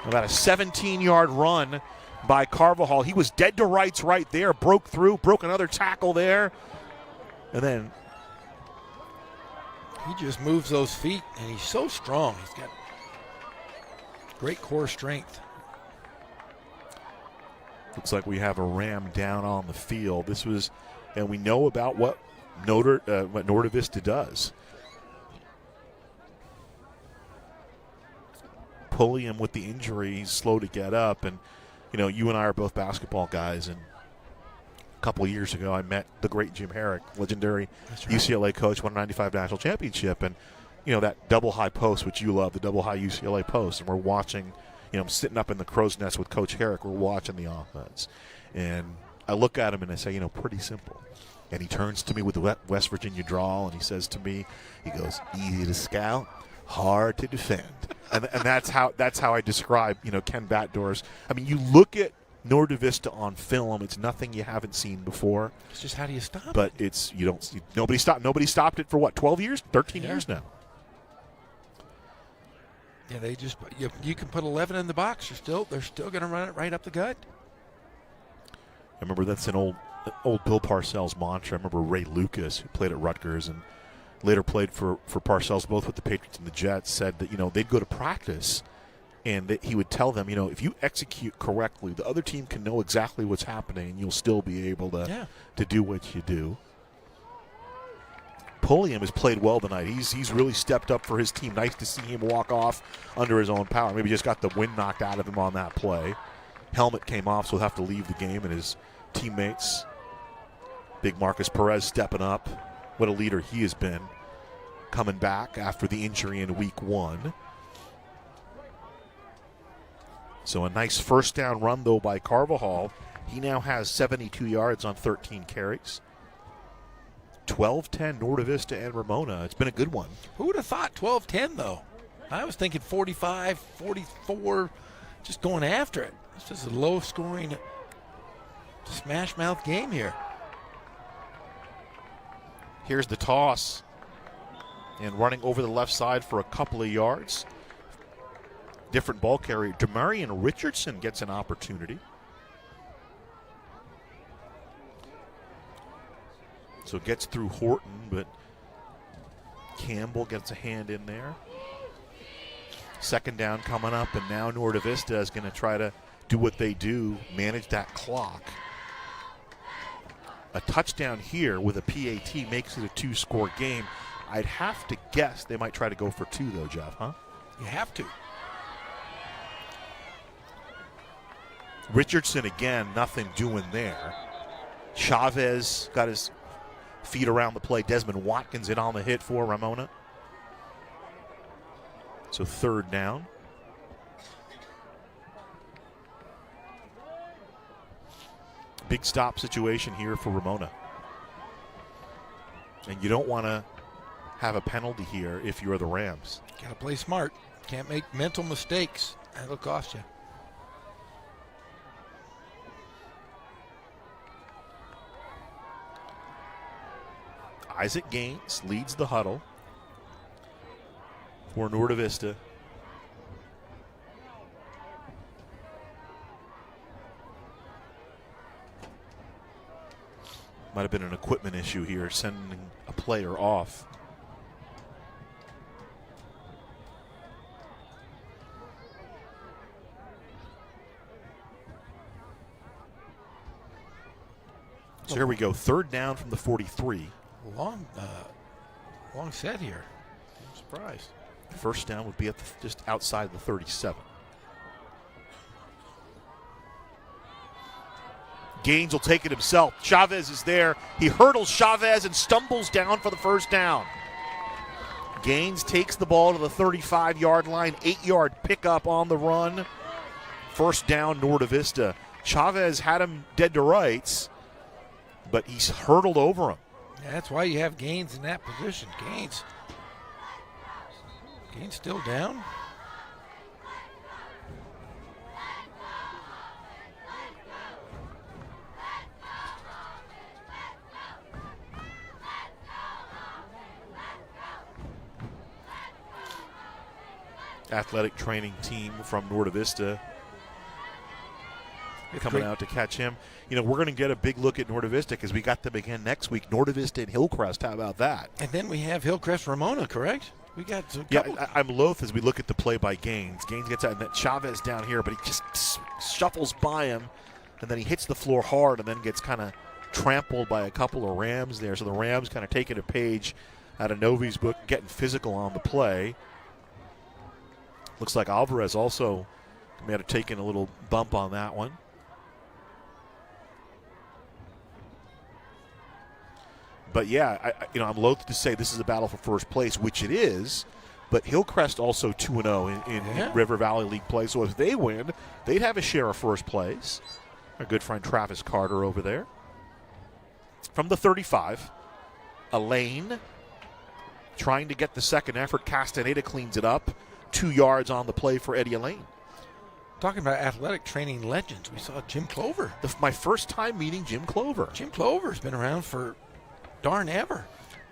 About a 17-yard run by Carvajal. He was dead to rights right there, broke through, broke another tackle there, and then he just moves those feet, and he's so strong. He's got great core strength. Looks like we have a Ram down on the field. This was, and we know about what Norte Vista does. Pulliam with the injury, he's slow to get up, and you know, you and I are both basketball guys, and a couple of years ago I met the great Jim Herrick, legendary UCLA coach, won a 95 national championship, and you know, that double high post, which you love, the double high UCLA post, and we're watching, you know, I'm sitting up in the crow's nest with Coach Herrick, we're watching the offense, and I look at him and I say, you know, pretty simple. And he turns to me with the West Virginia drawl, and he says to me, he goes, easy to scout, hard to defend. And that's how I describe, you know, Ken Batdorf's. I mean, you look at Norte Vista on film, it's nothing you haven't seen before. It's just, how do you stop it? But it's, nobody stopped it for what, 12 years? 13 years now. Yeah, they just, you can put 11 in the box, they're still going to run it right up the gut. I remember that's an old Bill Parcells mantra. I remember Ray Lucas, who played at Rutgers and later played for Parcells, both with the Patriots and the Jets, said that, you know, they'd go to practice and that he would tell them, you know, if you execute correctly, the other team can know exactly what's happening and you'll still be able to do what you do. Pulliam has played well tonight. He's really stepped up for his team. Nice to see him walk off under his own power. Maybe just got the wind knocked out of him on that play. Helmet came off, so he'll have to leave the game, and his teammates, big Marcus Perez, stepping up. What a leader he has been, coming back after the injury in week 1. So a nice first down run, though, by Carvajal. He now has 72 yards on 13 carries. 12-10 Norte Vista and Ramona. It's been a good one. Who would have thought 12-10, though? I was thinking 45, 44, just going after it. It's just a low-scoring, smash-mouth game here. Here's the toss. And running over the left side for a couple of yards. Different ball carrier. Demarion Richardson gets an opportunity. So it gets through Horton, but Campbell gets a hand in there. Second down coming up, and now Norte Vista is going to try to do what they do, manage that clock. A touchdown here with a PAT makes it a 2-score game. I'd have to guess they might try to go for 2, though, Jeff, huh? You have to. Richardson again, nothing doing there. Chavez got his feet around the play. Desmond Watkins in on the hit for Ramona. So third down. Big stop situation here for Ramona. And you don't want to have a penalty here if you're the Rams. Got to play smart. Can't make mental mistakes. That'll cost you. Isaac Gaines leads the huddle for Norte Vista. Might have been an equipment issue here, sending a player off. So here we go, third down from the 43. Long set here. I'm surprised. First down would be at just outside the 37. Gaines will take it himself. Chavez is there. He hurdles Chavez and stumbles down for the first down. Gaines takes the ball to the 35-yard line. 8-yard pickup on the run. First down, Norte Vista. Chavez had him dead to rights, but he's hurdled over him. Yeah, that's why you have Gaines in that position. Gaines still down. athletic training team from Norte Vista coming out to catch him. You know, we're going to get a big look at Norte Vista because we got them again next week. Norte Vista and Hillcrest. How about that? And then we have Hillcrest Ramona, correct? We got I'm loath as we look at the play by Gaines. Gaines gets out, and that Chavez down here, but he just shuffles by him, and then he hits the floor hard, and then gets kind of trampled by a couple of Rams there. So the Rams kind of taking a page out of Novi's book, getting physical on the play. Looks like Alvarez also may have taken a little bump on that one. But yeah, I'm loath to say this is a battle for first place, which it is. But Hillcrest also 2-0 in River Valley League play. So if they win, they'd have a share of first place. Our good friend Travis Carter over there. From the 35, Elaine trying to get the second effort. Castaneda cleans it up. 2 yards on the play for Eddie Elaine. Talking about athletic training legends, we saw Jim Clover. My first time meeting Jim Clover. Jim Clover's been around for darn ever.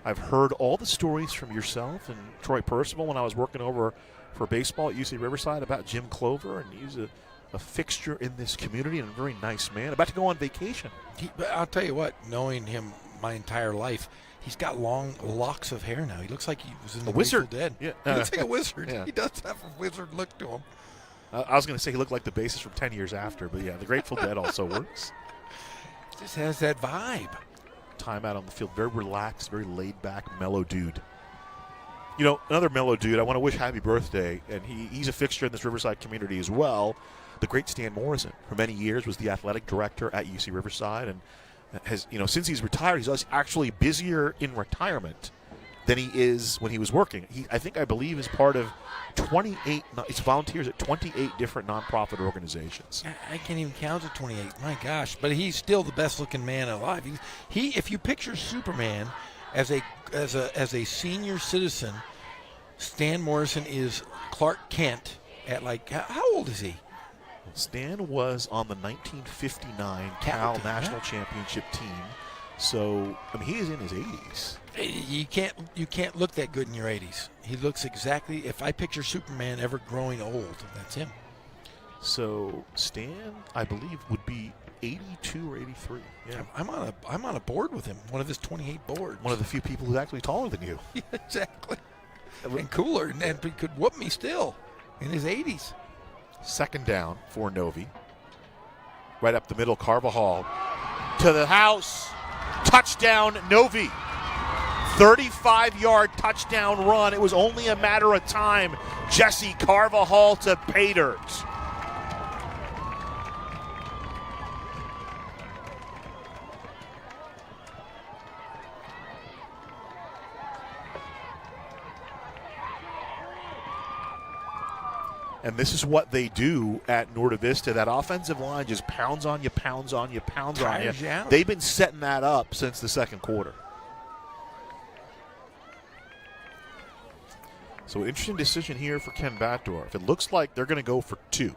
I've heard all the stories from yourself and Troy Percival when I was working over for baseball at UC Riverside about Jim Clover, and he's a fixture in this community and a very nice man. About to go on vacation. I'll tell you what, knowing him my entire life, he's got long locks of hair now. He looks like he was in the wizard. Dead. Yeah. He looks like a wizard. Yeah. He does have a wizard look to him. I was going to say he looked like the bassist from 10 years after, but yeah, the Grateful Dead also works. Just has that vibe. Timeout on the field. Very relaxed, very laid-back, mellow dude. You know, another mellow dude, I want to wish happy birthday, and he's a fixture in this Riverside community as well. The great Stan Morrison, for many years, was the athletic director at UC Riverside, and has, since he's retired, he's actually busier in retirement than he is when he was working. I believe is part of 28, it's volunteers at 28 different nonprofit organizations. I can't even count to 28. My gosh, but he's still the best looking man alive. He if you picture Superman as a senior citizen, Stan Morrison is Clark Kent at how old is he? Stan was on the 1959 Cal National Championship team. So, he is in his 80s. You can't look that good in your 80s. He looks exactly, if I picture Superman ever growing old, that's him. So, Stan, I believe, would be 82 or 83. Yeah. I'm on a board with him, one of his 28 boards. One of the few people who's actually taller than you. Yeah, exactly. And cooler, and he could whoop me still in his 80s. Second down for Novi. Right up the middle, Carvajal to the house. Touchdown, Novi. 35-yard touchdown run. It was only a matter of time. Jesse Carvajal to pay dirt. And this is what they do at Norte Vista. That offensive line just pounds on you, pounds on you, pounds on you. They've been setting that up since the second quarter. So interesting decision here for Ken Batdorf. It looks like they're going to go for 2.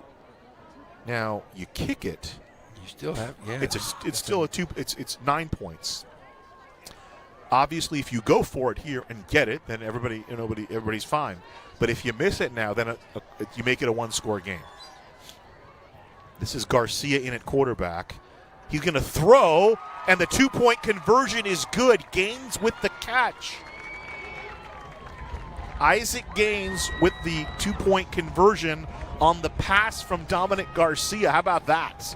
Now you kick it. You still have It's 9 points. Obviously, if you go for it here and get it, then everybody's fine. But if you miss it now, then you make it a one-score game. This is Garcia in at quarterback. He's going to throw, and the 2-point conversion is good. Gaines with the catch. Isaac Gaines with the 2-point conversion on the pass from Dominic Garcia. How about that?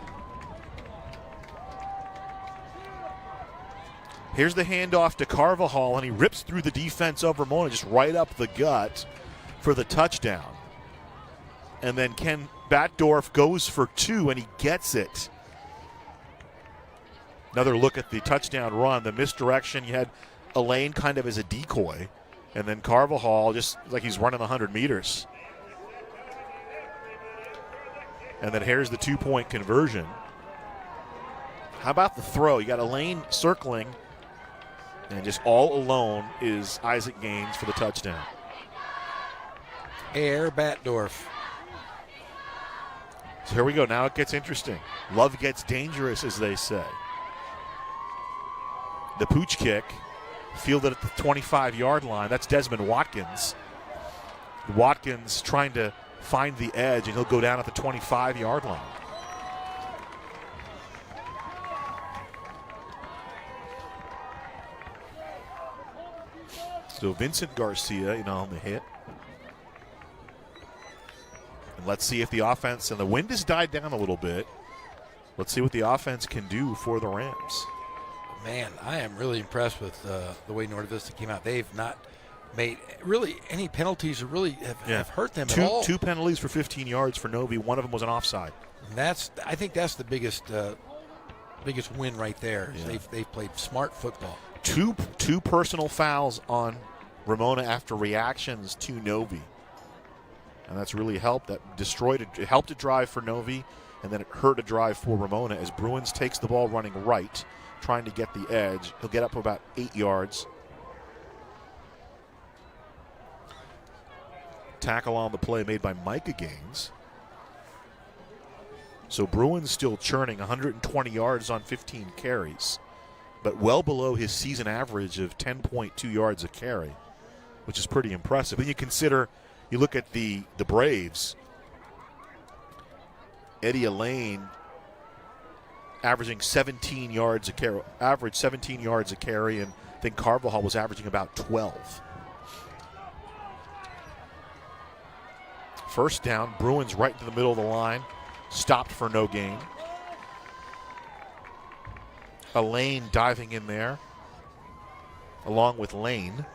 Here's the handoff to Carvajal, and he rips through the defense of Ramona, just right up the gut for the touchdown. And then Ken Batdorf goes for 2, and he gets it. Another look at the touchdown run, the misdirection. You had Elaine kind of as a decoy, and then Carvajal just like he's running 100 meters. And then here's the 2-point conversion. How about the throw? You got Elaine circling, and just all alone is Isaac Gaines for the touchdown. Air Batdorf. So here we go. Now it gets interesting. Love gets dangerous, as they say. The pooch kick, fielded at the 25-yard line. That's Desmond Watkins. Watkins trying to find the edge, and he'll go down at the 25-yard line. So Vincent Garcia, on the hit. And let's see if the offense, and the wind has died down a little bit. Let's see what the offense can do for the Rams. Man, I am really impressed with the way Norte Vista came out. They've not made really any penalties that really have hurt them at all. Two penalties for 15 yards for Novi. One of them was an offside. And I think that's the biggest win right there. Yeah. They've played smart football. Two personal fouls on Ramona after reactions to Novi. And that's really helped. That it helped a drive for Novi, and then it hurt a drive for Ramona as Bruins takes the ball running right, trying to get the edge. He'll get up to about 8 yards. Tackle on the play made by Micah Gaines. So Bruins still churning 120 yards on 15 carries, but well below his season average of 10.2 yards a carry, which is pretty impressive. When you look at the Braves, Eddie Elaine averaging 17 yards a carry, and I think Carvajal was averaging about 12. First down, Bruins right into the middle of the line, stopped for no gain. Elaine diving in there, along with Lane.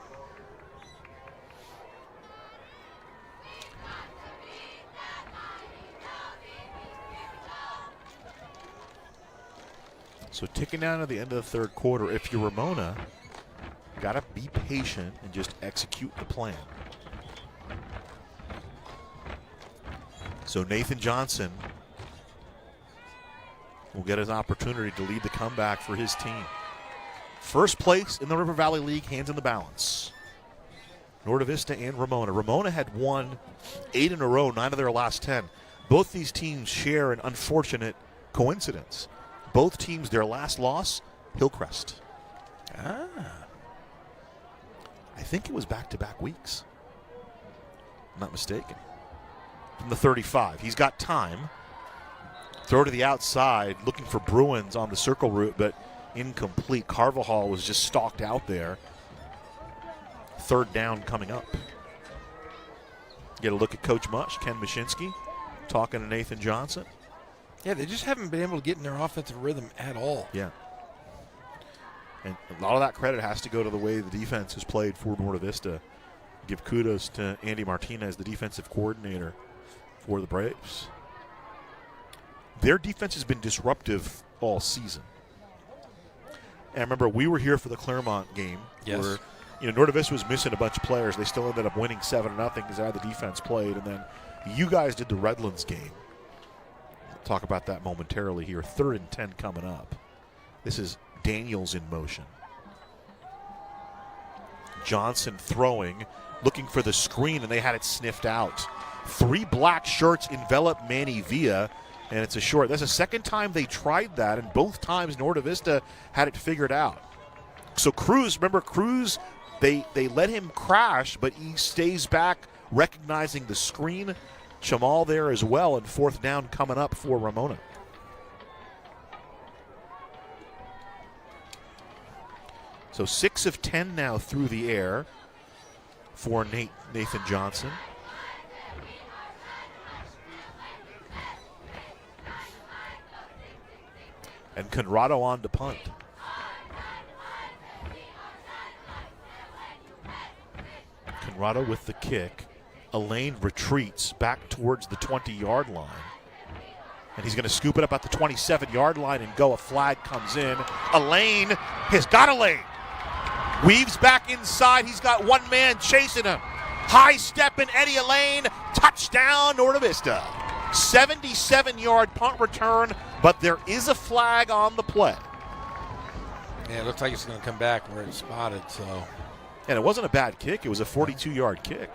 So ticking down to the end of the third quarter, if you're Ramona, got to be patient and just execute the plan. So Nathan Johnson will get his opportunity to lead the comeback for his team. First place in the River Valley League, hands in the balance. Norte Vista and Ramona. Ramona had won 8 in a row, 9 of their last 10. Both these teams share an unfortunate coincidence. Both teams, their last loss, Hillcrest. I think it was back-to-back weeks. I'm not mistaken. From the 35. He's got time. Throw to the outside, looking for Bruins on the circle route, but incomplete. Carvajal was just stalked out there. Third down coming up. Get a look at Coach Mush, Ken Mashinsky, talking to Nathan Johnson. Yeah, they just haven't been able to get in their offensive rhythm at all. Yeah. And a lot of that credit has to go to the way the defense has played for Norte Vista. Give kudos to Andy Martinez, the defensive coordinator for the Braves. Their defense has been disruptive all season. And remember, we were here for the Claremont game. Yes. Where, Norte Vista was missing a bunch of players. They still ended up winning 7-0 because how the defense played. And then you guys did the Redlands game. We'll talk about that momentarily here. 3rd and 10 coming up. This is Daniels in motion. Johnson throwing, looking for the screen, and they had it sniffed out. 3 black shirts envelop Manny Villa, and it's a short. That's the second time they tried that, and both times Norte Vista had it figured out. So Cruz, they let him crash, but he stays back, recognizing the screen. Chamal there as well, and 4th down coming up for Ramona. So 6 of 10 now through the air for Nathan Johnson. And Conrado on to punt. Conrado with the kick. Elaine retreats back towards the 20-yard line. And he's going to scoop it up at the 27-yard line and go. A flag comes in. Elaine has got Elaine. Weaves back inside. He's got one man chasing him. High step in Eddie Elaine. Touchdown, Norte Vista. 77-yard punt return, but there is a flag on the play. Yeah, it looks like it's going to come back where it's spotted. So, and it wasn't a bad kick. It was a 42-yard kick.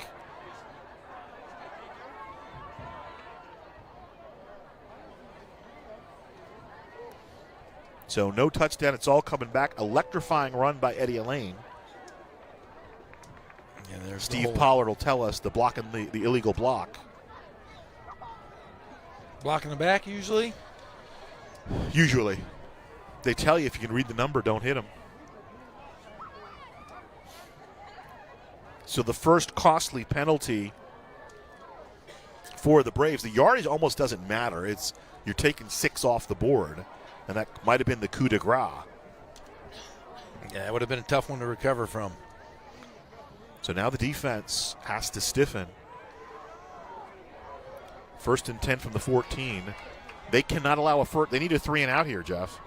So no touchdown. It's all coming back. Electrifying run by Eddie Elaine. Yeah, there's Steve Pollard will tell us the block and the illegal block. Block in the back usually? Usually. They tell you if you can read the number, don't hit them. So the first costly penalty for the Braves, the yardage almost doesn't matter. It's you're taking 6 off the board, and that might have been the coup de grace. Yeah, it would have been a tough one to recover from. So now the defense has to stiffen. 1st and 10 from the 14. They cannot allow a first. They need a 3 and out here, Jeff.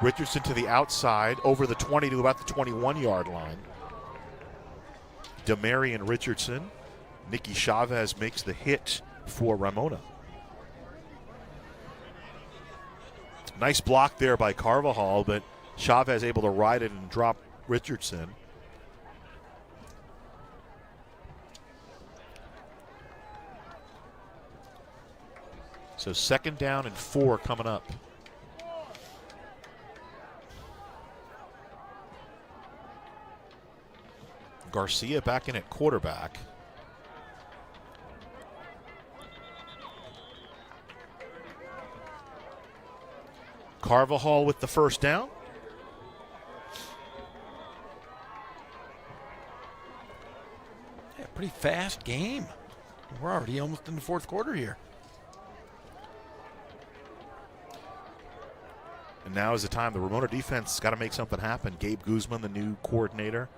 Richardson to the outside, over the 20 to about the 21-yard line. Demarion Richardson. Nicky Chavez makes the hit for Ramona. Nice block there by Carvajal, but Chavez able to ride it and drop Richardson. So 2nd down and 4 coming up. Garcia back in at quarterback. Carvajal with the first down. Yeah, pretty fast game. We're already almost in the 4th quarter here. And now is the time. The Ramona defense got to make something happen. Gabe Guzman, the new coordinator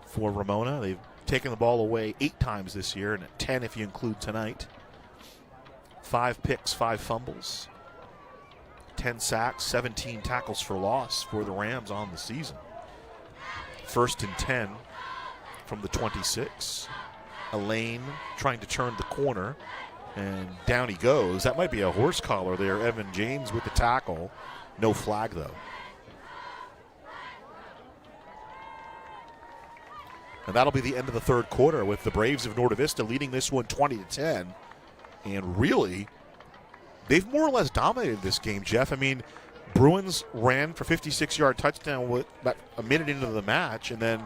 for Ramona. They've taken the ball away 8 times this year, and 10 if you include tonight. 5 picks, 5 fumbles, 10 sacks, 17 tackles for loss for the Rams on the season. 1st and 10 from the 26. Elaine trying to turn the corner, and down he goes. That might be a horse collar there. Evan James with the tackle. No flag, though. And that'll be the end of the 3rd quarter with the Braves of Norte Vista leading this one 20-10. And really, they've more or less dominated this game, Jeff. I mean, Bruins ran for 56-yard touchdown with about a minute into the match, and then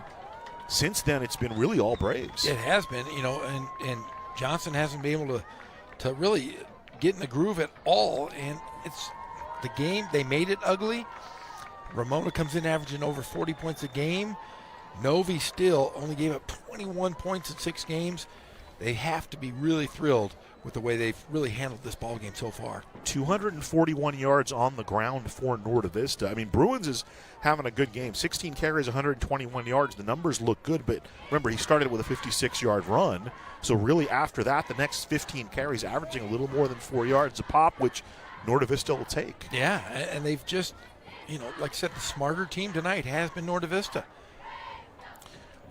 since then it's been really all Braves. It has been, and Johnson hasn't been able to really get in the groove at all, and it's the game. They made it ugly. Ramona comes in averaging over 40 points a game. Novi still only gave up 21 points in 6 games. They have to be really thrilled with the way they've really handled this ball game so far. 241 yards on the ground for Norte Vista. I mean, Bruins is having a good game. 16 carries, 121 yards. The numbers look good, but remember, he started with a 56-yard run. So really after that, the next 15 carries averaging a little more than 4 yards a pop, which Norte Vista will take. Yeah, and they've just, like I said, the smarter team tonight has been Norte Vista.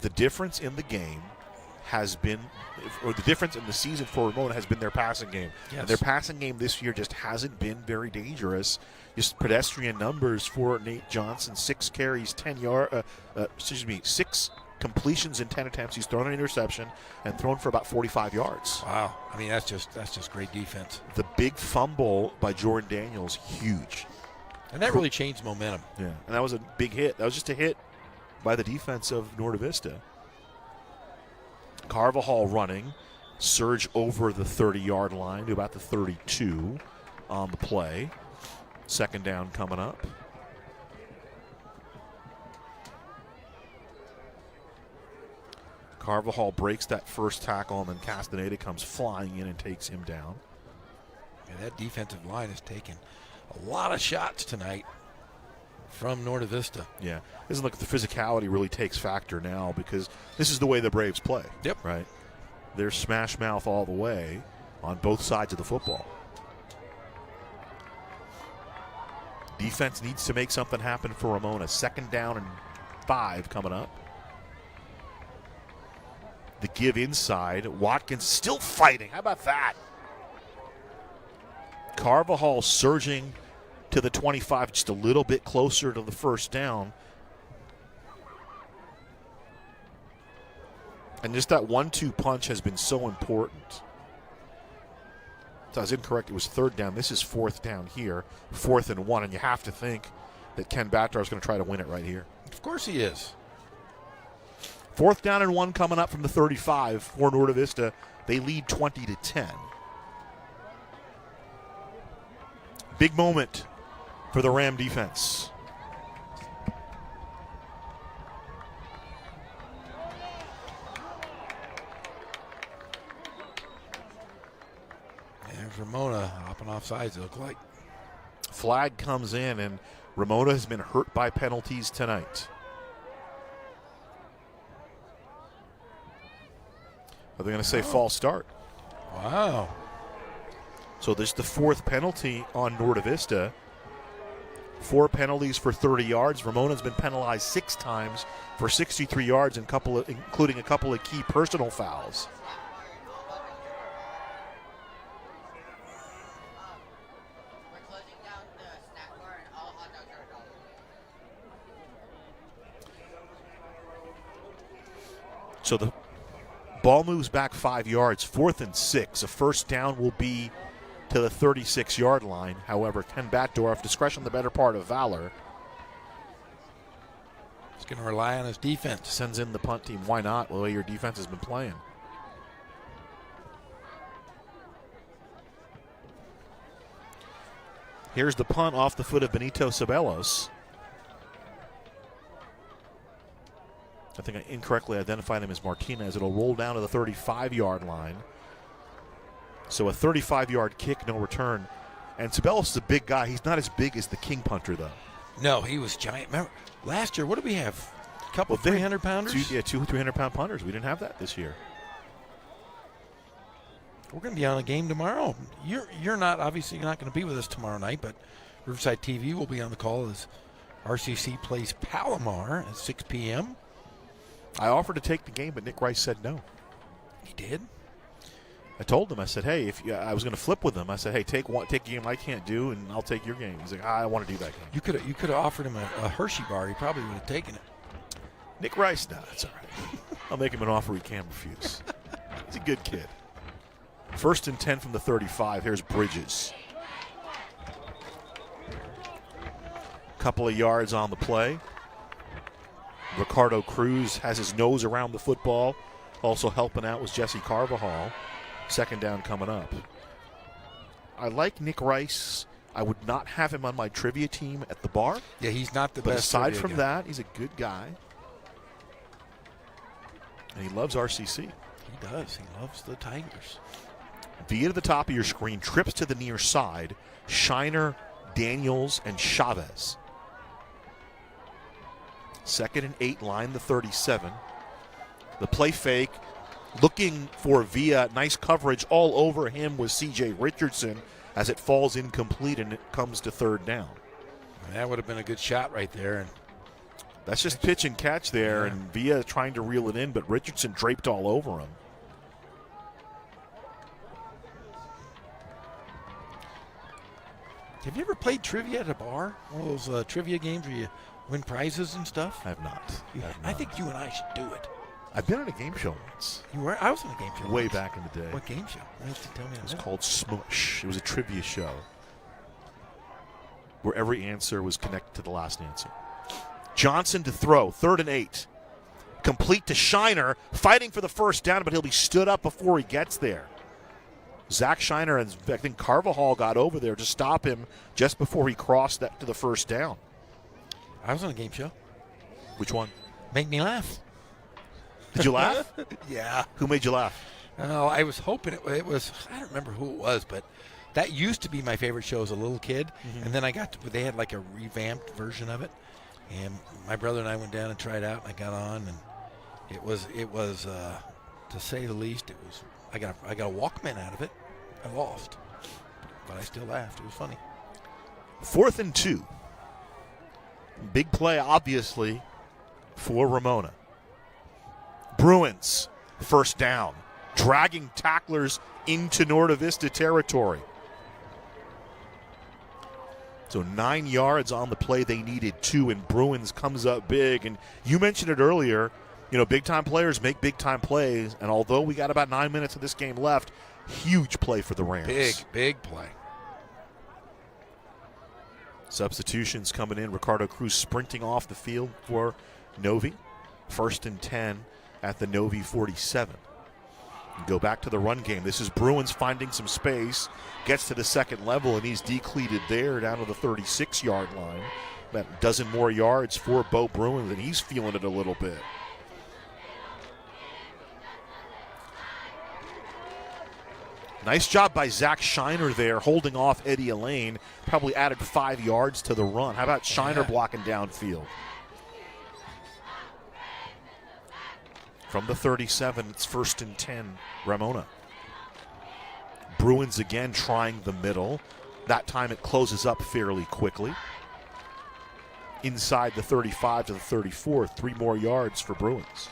The difference in the game has been, or the difference in the season for Ramona has been their passing game. Yes. And their passing game this year just hasn't been very dangerous. Just pedestrian numbers for Nate Johnson: 6 carries, 6 completions in 10 attempts. He's thrown an interception and thrown for about 45 yards. Wow, I mean that's just great defense. The big fumble by Jordan Daniels, huge, and that really changed momentum. Yeah, and that was a big hit. That was just a hit by the defense of Norte Vista. Carvajal running, surge over the 30-yard line to about the 32 on the play. 2nd down coming up. Carvajal breaks that first tackle, and then Castaneda comes flying in and takes him down. Yeah, that defensive line has taken a lot of shots tonight from Norte Vista. Yeah. Doesn't look like the physicality really takes factor now, because this is the way the Braves play. Yep. Right? They're smash mouth all the way on both sides of the football. Defense needs to make something happen for Ramona. 2nd down and 5 coming up. The give inside. Watkins still fighting. How about that? Carvajal surging to the 25, just a little bit closer to the first down. And just that 1-2 punch has been so important. So I was incorrect. It was 3rd down. This is 4th down here. 4th and 1. And you have to think that Ken Batdar is going to try to win it right here. Of course he is. 4th down and 1 coming up from the 35 for Norte Vista. They lead 20-10. Big moment for the Ram defense. There's Ramona hopping off sides, it looked like. Flag comes in, and Ramona has been hurt by penalties tonight. Are they going to say false start? Wow. So this is the 4th penalty on Norte Vista. 4 penalties for 30 yards. Ramona's been penalized 6 times for 63 yards, and including a couple of key personal fouls. So the ball moves back 5 yards, 4th and 6. A first down will be to the 36-yard line. However, Ken Batdorf, discretion the better part of valor. He's going to rely on his defense. Sends in the punt team. Why not? The way your defense has been playing. Here's the punt off the foot of Benito Ceballos. I think I incorrectly identified him as Martinez. It'll roll down to the 35-yard line. So a 35-yard kick, no return. And Ceballos is a big guy. He's not as big as the king punter, though. No, he was giant. Remember, last year, what did we have? A couple 300-pounders? Two 300-pound punters. We didn't have that this year. We're going to be on a game tomorrow. You're not, obviously, you're not going to be with us tomorrow night, but Riverside TV will be on the call as RCC plays Palomar at 6 p.m. I offered to take the game, but Nick Rice said no. He did? I told him, I said, hey, I was going to flip with him. I said, hey, take a game I can't do, and I'll take your game. He's like, I want to do that game. You could have offered him a Hershey bar. He probably would have taken it. Nick Rice, no, that's all right. I'll make him an offer he can't refuse. He's a good kid. 1st and 10 from the 35. Here's Bridges. Couple of yards on the play. Ricardo Cruz has his nose around the football. Also helping out was Jesse Carvajal. 2nd down coming up. I like Nick Rice. I would not have him on my trivia team at the bar. Yeah, he's not the but best. But aside from guy. that, he's a good guy. And he loves RCC. He does. He loves the Tigers. Via to the top of your screen, trips to the near side. Shiner, Daniels, and Chavez. 2nd and 8, line the 37. The play fake, looking for Villa. Nice coverage all over him was C.J. Richardson as it falls incomplete and it comes to 3rd down. That would have been a good shot right there. And that's just pitch and catch there, yeah. And Villa trying to reel it in, but Richardson draped all over him. Have you ever played trivia at a bar? One of those trivia games where you win prizes and stuff? I have not. I think you and I should do it. I've been on a game show once. You were? I was on a game show way once. back in the day. What game show? Tell me. It was called Smush. It was a trivia show where every answer was connected to the last answer. Johnson to throw, 3rd and 8. Complete to Shiner, fighting for the 1st down, but he'll be stood up before he gets there. Zach Shiner and I think Carvajal got over there to stop him just before he crossed that to the 1st down. I was on a game show. Which one? Make me laugh. Did you laugh? Yeah. Who made you laugh? Oh, I was hoping it was, I don't remember who it was, but that used to be my favorite show as a little kid. Mm-hmm. And then they had like a revamped version of it. And my brother and I went down and tried out, and I got on, and it was to say the least, it was, I got a Walkman out of it. I lost, but I still laughed. It was funny. 4th and 2. Big play, obviously, for Ramona. Bruins, 1st down, dragging tacklers into Norte Vista territory. So 9 yards on the play. They needed 2, and Bruins comes up big. And you mentioned it earlier, big-time players make big-time plays. And although we got about 9 minutes of this game left, huge play for the Rams. Big play. Substitutions coming in. Ricardo Cruz sprinting off the field for Novi. 1st and 10 at the Novi 47. Go back to the run game. This is Bruins finding some space. Gets to the second level, and he's decleated there down to the 36-yard line. About a dozen more yards for Bo Bruins, and he's feeling it a little bit. Nice job by Zach Shiner there, holding off Eddie Elaine. Probably added 5 yards to the run. How about Shiner blocking downfield? From the 37, it's 1st and 10, Ramona. Bruins again trying the middle. That time it closes up fairly quickly. Inside the 35 to the 34, 3 more yards for Bruins.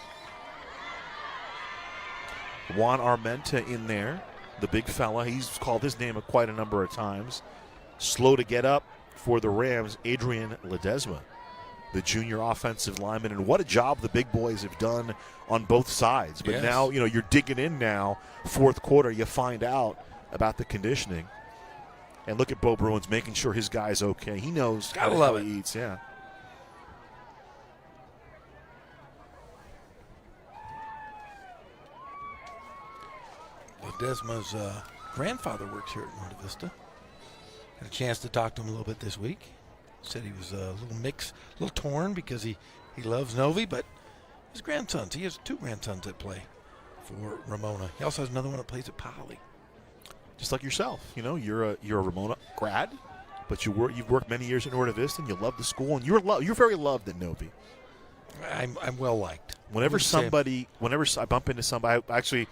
Juan Armenta in there, the big fella. He's called his name quite a number of times. Slow to get up for the Rams, Adrian Ledesma, the junior offensive lineman. And what a job the big boys have done on both sides. But now, you're digging in now. Fourth quarter, you find out about the conditioning. And look at Bo Bruins making sure his guy's okay. He knows how he eats, yeah. Ledesma's grandfather works here at Norte Vista. Had a chance to talk to him a little bit this week. Said he was a little torn because he loves Novi, but his grandsons, he has 2 grandsons that play for Ramona. He also has another one that plays at Poly. Just like yourself, you're a Ramona grad, but you've worked many years at Norte Vista, and you love the school, and you're very loved at Novi. I'm well liked. Whenever I bump into somebody,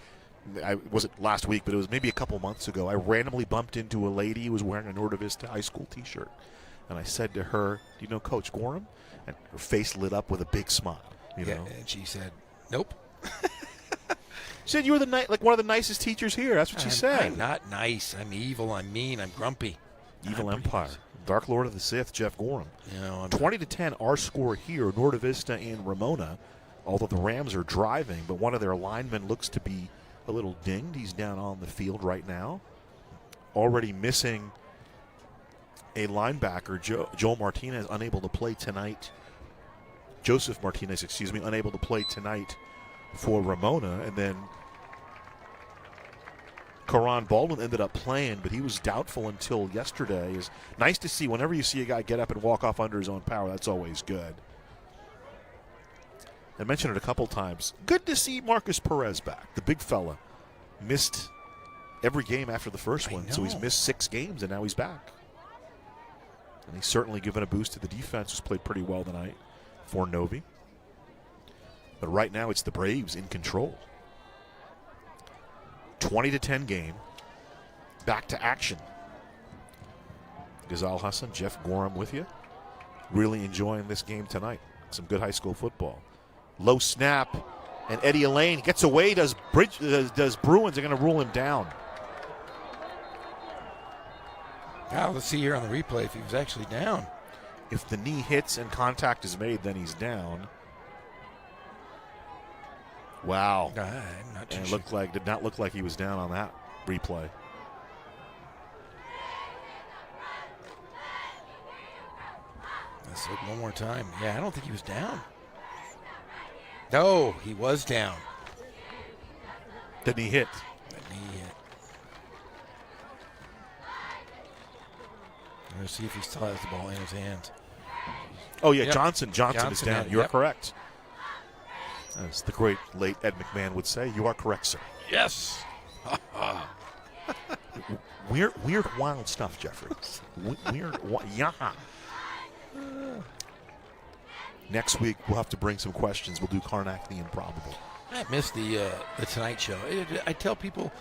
I wasn't last week, but it was maybe a couple months ago. I randomly bumped into a lady who was wearing a Norte Vista High School T-shirt, and I said to her, "Do you know Coach Gorham?" And her face lit up with a big smile. You know, and she said, "Nope." She said you were one of the nicest teachers here. That's what she said. I'm not nice. I'm evil. I'm mean. I'm grumpy. Evil Empire. Dark Lord of the Sith, Jeff Gorham. 20-10, our score here, Norte Vista and Ramona. Although the Rams are driving, but one of their linemen looks to be a little dinged. He's down on the field right now. Already missing a linebacker, Joel Martinez, unable to play tonight. Joseph Martinez, unable to play tonight for Ramona. And then Karan Baldwin ended up playing, but he was doubtful until yesterday. It's nice to see whenever you see a guy get up and walk off under his own power. That's always good. I mentioned it a couple times. Good to see Marcus Perez back. The big fella missed every game after the first one, so he's missed 6 games, and now he's back. And he's certainly given a boost to the defense, who's played pretty well tonight for Novi. But right now it's the Braves in control. 20-10 game. Back to action. Ghazal Hassan, Jeff Gorham with you. Really enjoying this game tonight. Some good high school football. Low snap, and Eddie Elaine gets away. Does Bruins are going to rule him down? Now let's see here on the replay if he was actually down. If the knee hits and contact is made, then he's down. Wow. I'm not too sure. Did not look like he was down on that replay. Let's look one more time. Yeah, I don't think he was down. No, he was down. The knee hit. Let's see if he still has the ball in his hands. Oh, yeah, yep. Johnson is down. You are correct. As the great late Ed McMahon would say, you are correct, sir. Yes. Weird, wild stuff, Jeffrey. Yeah. Next week, we'll have to bring some questions. We'll do Karnak the Improbable. I missed the Tonight Show. I tell people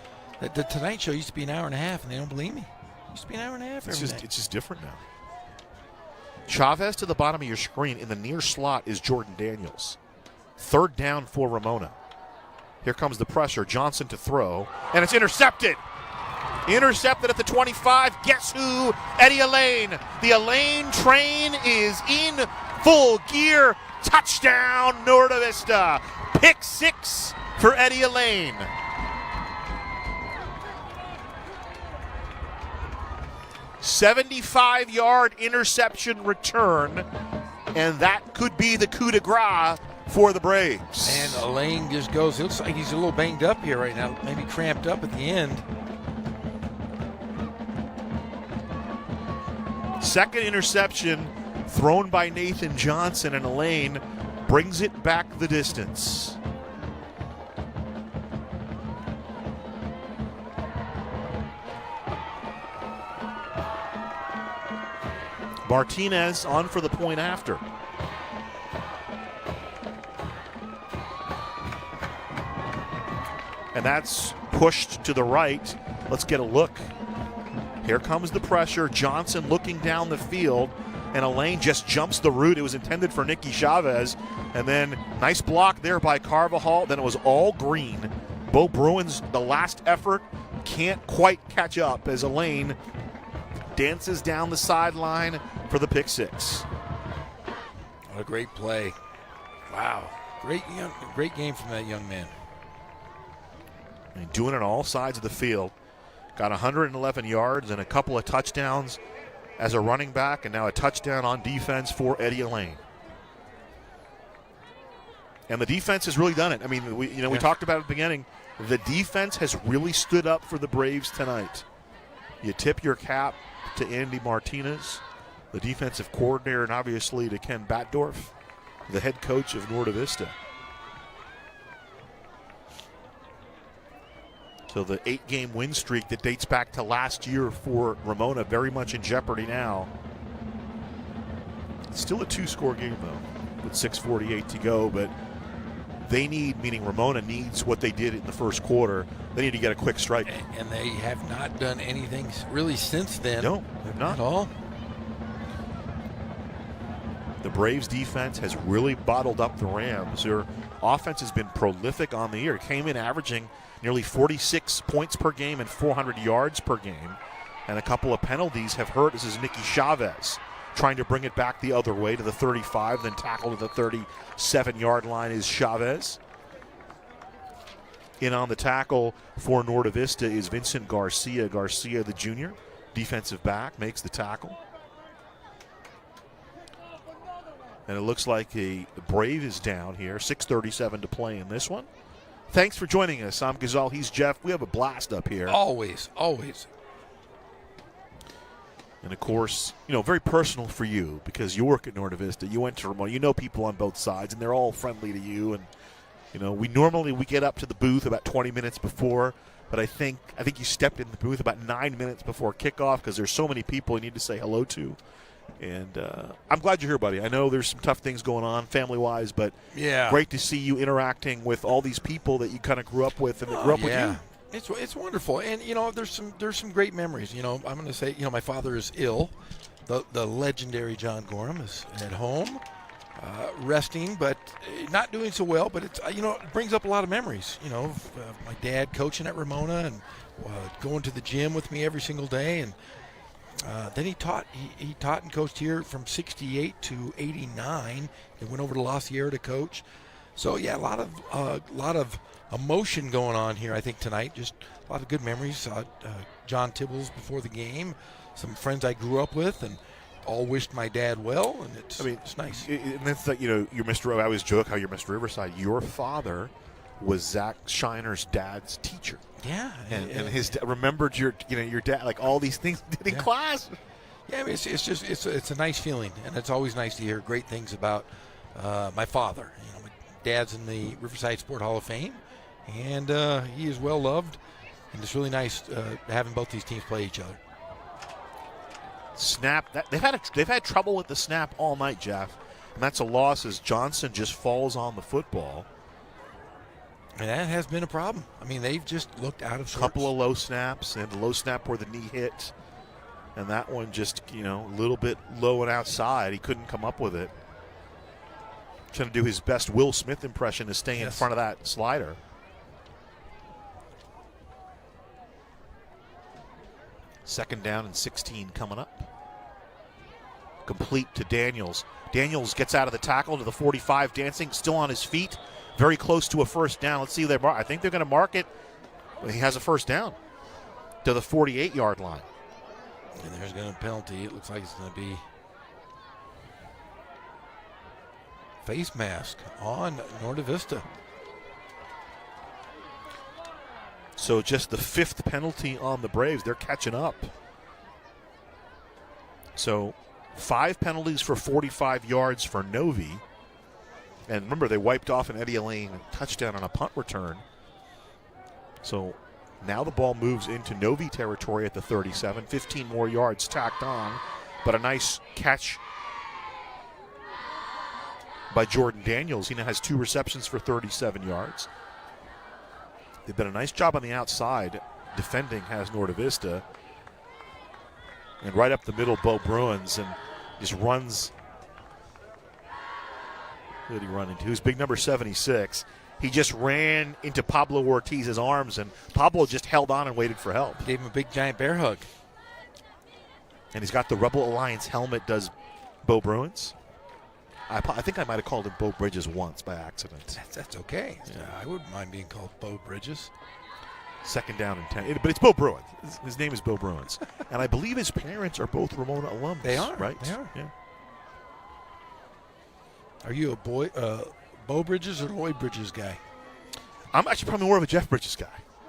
that the Tonight Show used to be an hour and a half, and they don't believe me. It used to be an hour and a half every day. It's just different now. Chavez to the bottom of your screen. In the near slot is Jordan Daniels. 3rd down for Ramona. Here comes the pressure. Johnson to throw, and it's intercepted. Intercepted at the 25. Guess who? Eddie Elaine. The Elaine train is in full gear. Touchdown, Norte Vista. Pick 6 for Eddie Elaine. 75-yard interception return, and that could be the coup de grace for the Braves. And Elaine just goes, it looks like he's a little banged up here right now, maybe cramped up at the end. Second interception thrown by Nathan Johnson, and Elaine brings it back the distance. Martinez on for the point after. And that's pushed to the right. Let's get a look. Here comes the pressure. Johnson looking down the field, and Elaine just jumps the route. It was intended for Nicky Chavez. And then nice block there by Carvajal. Then it was all green. Bo Bruins, the last effort, can't quite catch up as Elaine dances down the sideline for the pick six. What a great play. Wow. Great game from that young man. And doing it on all sides of the field. Got 111 yards and a couple of touchdowns as a running back, and now a touchdown on defense for Eddie Elaine. And the defense has really done it. I mean, we talked about it at the beginning. The defense has really stood up for the Braves tonight. You tip your cap to Andy Martinez, the defensive coordinator, and obviously to Ken Batdorf, the head coach of Norte Vista. So the 8-game win streak that dates back to last year for Ramona very much in jeopardy now. It's still a 2-score game, though, with 6:48 to go, but they need, meaning Ramona needs what they did in the first quarter. They need to get a quick strike. And they have not done anything really since then. No, they've not. At all. The Braves defense has really bottled up the Rams. Their offense has been prolific on the year. It came in averaging nearly 46 points per game and 400 yards per game. And a couple of penalties have hurt. This is Nicky Chavez trying to bring it back the other way to the 35, then tackle to the 37-yard line is Chavez. In on the tackle for Norte Vista is Vincent Garcia. Garcia, the junior, defensive back, makes the tackle. And it looks like a Brave is down here. 6:37 to play in this one. Thanks for joining us. I'm Gazal. He's Jeff. We have a blast up here. Always, always. And, of course, very personal for you because you work at Norte Vista. You went to Ramona. You know people on both sides, and they're all friendly to you. And, we normally get up to the booth about 20 minutes before, but I think you stepped in the booth about 9 minutes before kickoff because there's so many people you need to say hello to. And I'm glad you're here, buddy. I know there's some tough things going on family-wise, but great to see you interacting with all these people that you kind of grew up with and that grew up with you. It's wonderful, and there's some great memories. I'm going to say, my father is ill. The legendary John Gorham is at home, resting, but not doing so well. But it's it brings up a lot of memories. My dad coaching at Ramona and going to the gym with me every single day, and then he taught and coached here from '68 to '89. He went over to La Sierra to coach. So a lot of emotion going on here, I think, tonight. Just a lot of good memories. John Tibbles before the game, some friends I grew up with, and all wished my dad well, and it's nice. And that's like, you're Mr. I always joke how you're Mr. Riverside. Your father was Zach Shiner's dad's teacher. Yeah. And his remembered your dad, like all these things did in class. Yeah, it's a nice feeling, and it's always nice to hear great things about my father. My dad's in the Riverside Sport Hall of Fame, and he is well loved, and it's really nice having both these teams play each other. Snap. They've had trouble with the snap all night, Jeff, and that's a loss as Johnson just falls on the football. And that has been a problem. I mean, they've just looked out of sorts. A couple of low snaps, and the low snap where the knee hit, and that one just a little bit low and outside. He couldn't come up with it. Trying to do his best Will Smith impression to stay in front of that slider. Second down and 16 coming up. Complete to Daniels. Daniels gets out of the tackle to the 45, dancing, still on his feet. Very close to a first down. Let's see who they mark. I think they're going to mark it. He has a first down to the 48-yard line. And there's going to be a penalty. It looks like it's going to be face mask on Norte Vista. So just the 5th penalty on the Braves. They're catching up. So 5 penalties for 45 yards for Novi. And remember, they wiped off an Eddie Elaine touchdown on a punt return. So now the ball moves into Novi territory at the 37. 15 more yards tacked on. But a nice catch by Jordan Daniels. He now has 2 receptions for 37 yards. They've done a nice job on the outside. Defending has Norte Vista. And right up the middle, Bo Bruins, and just runs. Who did he run into? Who's big number 76. He just ran into Pablo Ortiz's arms, and Pablo just held on and waited for help. Gave him a big giant bear hug. And he's got the Rebel Alliance helmet, does Bo Bruins. I think I might have called him Bo Bridges once by accident. That's okay. Yeah. I wouldn't mind being called Bo Bridges. 2nd down and 10. But it's Bo Bruins. His name is Bo Bruins. And I believe his parents are both Ramona alums. They are. Right? They are. Yeah. Are you a Bo Bridges or Lloyd Bridges guy? I'm actually probably more of a Jeff Bridges guy.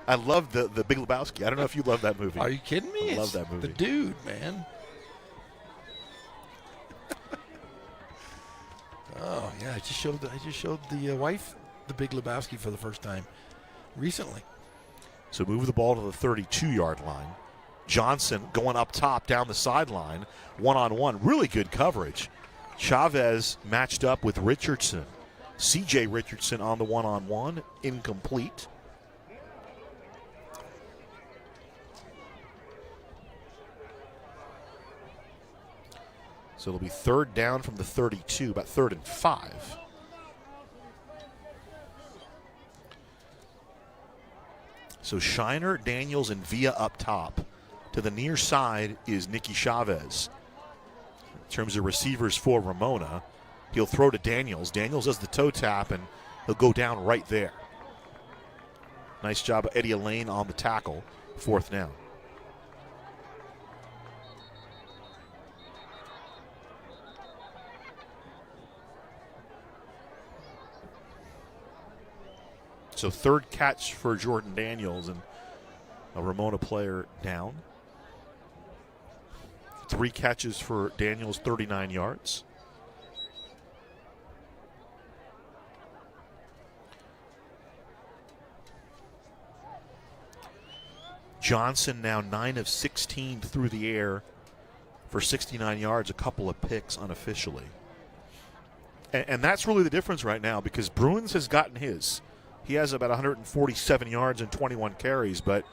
I love the Big Lebowski. I don't know if you love that movie. Are you kidding me? I love that movie. The dude, man. Oh yeah, I just showed the wife the Big Lebowski for the first time recently. So move the ball to the 32-yard line. Johnson going up top down the sideline, one-on-one, really good coverage. Chavez matched up with Richardson. C.J. Richardson on the one-on-one, incomplete. So it'll be 3rd down from the 32, about 3rd and 5. So Shiner, Daniels, and Villa up top. To the near side is Nicky Chavez. In terms of receivers for Ramona, he'll throw to Daniels. Daniels does the toe tap, and he'll go down right there. Nice job of Eddie Elaine on the tackle. 4th down. So 3rd catch for Jordan Daniels, and a Ramona player down. 3 catches for Daniels, 39 yards. Johnson now 9 of 16 through the air for 69 yards, a couple of picks unofficially. And that's really the difference right now, because Bruins has gotten his. He has about 147 yards and 21 carries, but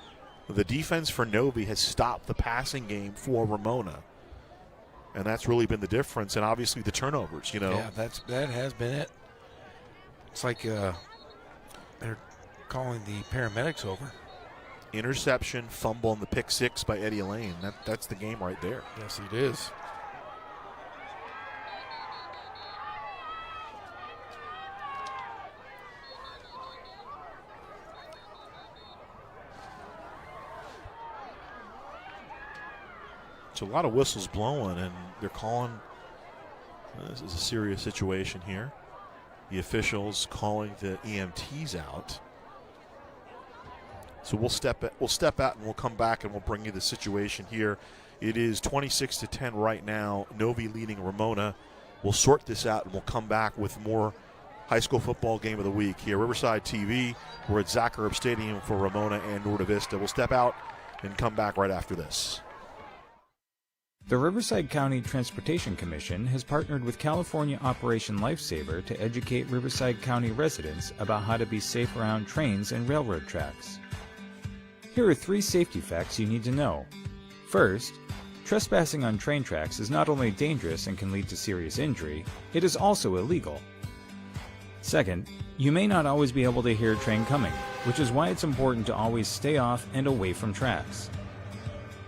the defense for Novi has stopped the passing game for Ramona. And that's really been the difference, and obviously the turnovers, you know. Yeah, that has been it. It's like they're calling the paramedics over. Interception, fumble, and the pick 6 by Eddie Elaine. That's the game right there. Yes, it is. So a lot of whistles blowing, and they're calling, this is a serious situation here. The officials calling the EMTs out. So we'll step out and we'll come back and we'll bring you the situation here. It is 26-10 right now. Novi leading Ramona. We'll sort this out and we'll come back with more high school football game of the week here. Riverside TV. We're at Zach Erb Stadium for Ramona and Norte Vista. We'll step out and come back right after this. The Riverside County Transportation Commission has partnered with California Operation Lifesaver to educate Riverside County residents about how to be safe around trains and railroad tracks. Here are 3 safety facts you need to know. First, trespassing on train tracks is not only dangerous and can lead to serious injury, it is also illegal. Second, you may not always be able to hear a train coming, which is why it's important to always stay off and away from tracks.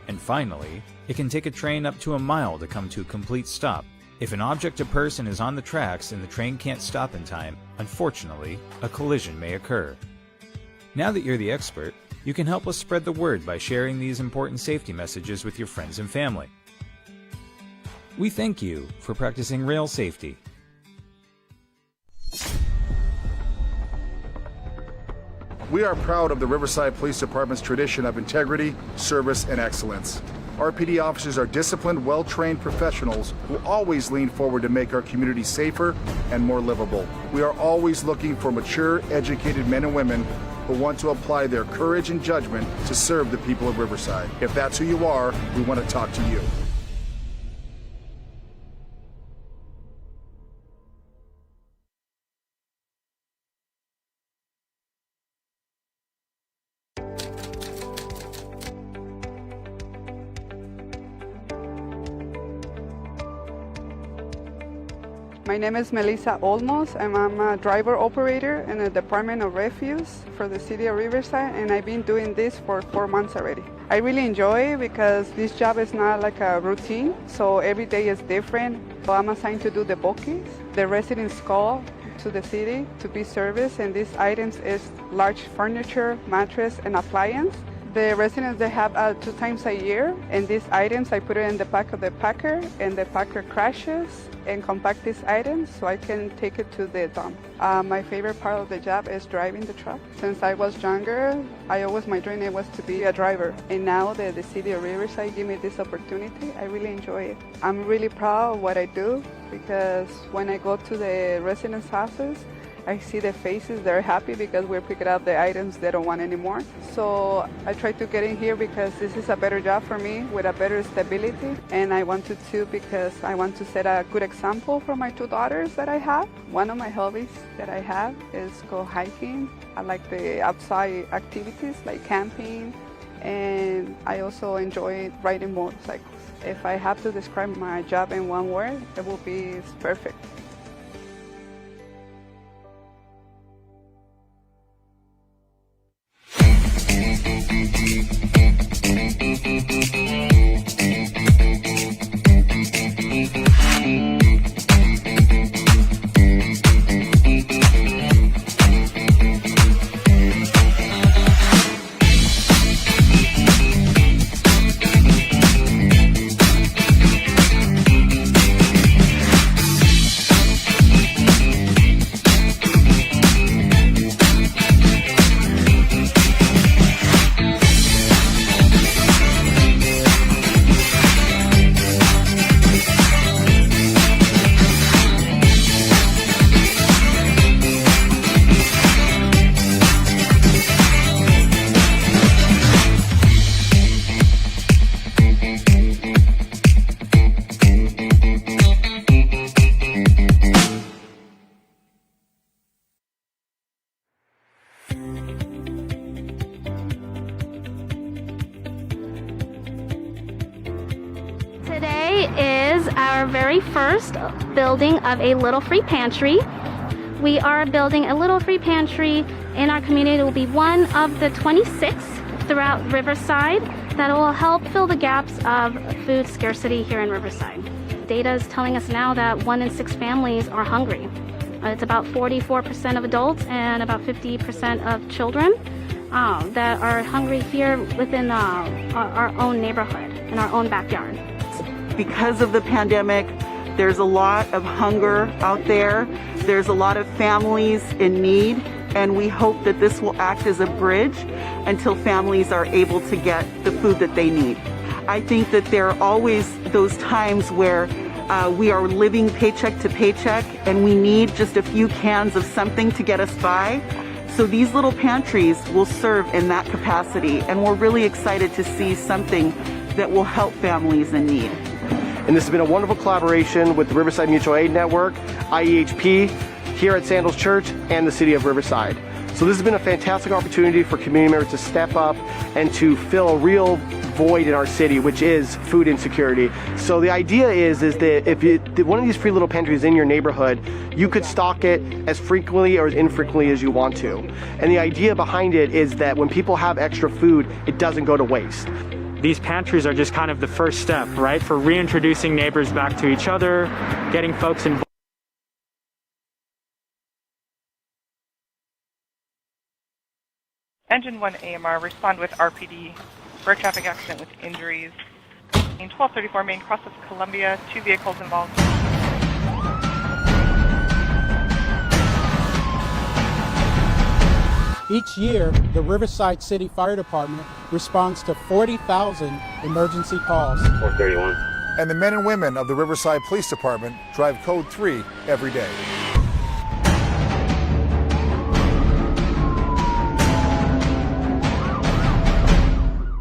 And finally, it can take a train up to a mile to come to a complete stop. If an object or person is on the tracks and the train can't stop in time, unfortunately, a collision may occur. Now that you're the expert, You can help us spread the word by sharing these important safety messages with your friends and family. We thank you for practicing rail safety. We are proud of the Riverside Police Department's tradition of integrity, service, and excellence. RPD officers are disciplined, well-trained professionals who always lean forward to make our community safer and more livable. We are always looking for mature, educated men and women who want to apply their courage and judgment to serve the people of Riverside. If that's who you are, we want to talk to you. My name is Melissa Olmos, and I'm a driver operator in the Department of Refuse for the City of Riverside, and I've been doing this for 4 months already. I really enjoy it because this job is not like a routine, so every day is different. So I'm assigned to do the bookings. The residents call to the city to be serviced, and these items is large furniture, mattress, and appliance. The residents, they have 2 times a year, and these items I put it in the back of the packer, and the packer crashes and compact these items so I can take it to the dump. My favorite part of the job is driving the truck. Since I was younger, my dream was to be a driver. And now that the City of Riverside gave me this opportunity, I really enjoy it. I'm really proud of what I do because when I go to the residents' houses, I see the faces, they're happy because we're picking up the items they don't want anymore. So I try to get in here because this is a better job for me with a better stability. And I wanted to because I want to set a good example for my 2 daughters that I have. One of my hobbies that I have is go hiking. I like the outside activities like camping, and I also enjoy riding motorcycles. If I have to describe my job in one word, it will be it's perfect. Today is our very first building of a little free pantry. We are building a little free pantry in our community. It will be one of the 26 throughout Riverside that will help fill the gaps of food scarcity here in Riverside. Data is telling us now that 1 in 6 families are hungry. It's about 44% of adults and about 50% of children that are hungry here within our own neighborhood, in our own backyard. Because of the pandemic, there's a lot of hunger out there. There's a lot of families in need, and we hope that this will act as a bridge until families are able to get the food that they need. I think that there are always those times where we are living paycheck to paycheck and we need just a few cans of something to get us by. So these little pantries will serve in that capacity, and we're really excited to see something that will help families in need. And this has been a wonderful collaboration with the Riverside Mutual Aid Network, IEHP, here at Sandals Church, and the City of Riverside. So this has been a fantastic opportunity for community members to step up and to fill a real void in our city, which is food insecurity. So the idea is that if one of these free little pantries in your neighborhood, you could stock it as frequently or as infrequently as you want to. And the idea behind it is that when people have extra food, it doesn't go to waste. These pantries are just kind of the first step, right, for reintroducing neighbors back to each other, getting folks involved. Engine 1 AMR, respond with RPD for a traffic accident with injuries. In 1234 Main, cross of Columbia, 2 vehicles involved. Each year, the Riverside City Fire Department responds to 40,000 emergency calls. 431. And the men and women of the Riverside Police Department drive Code 3 every day.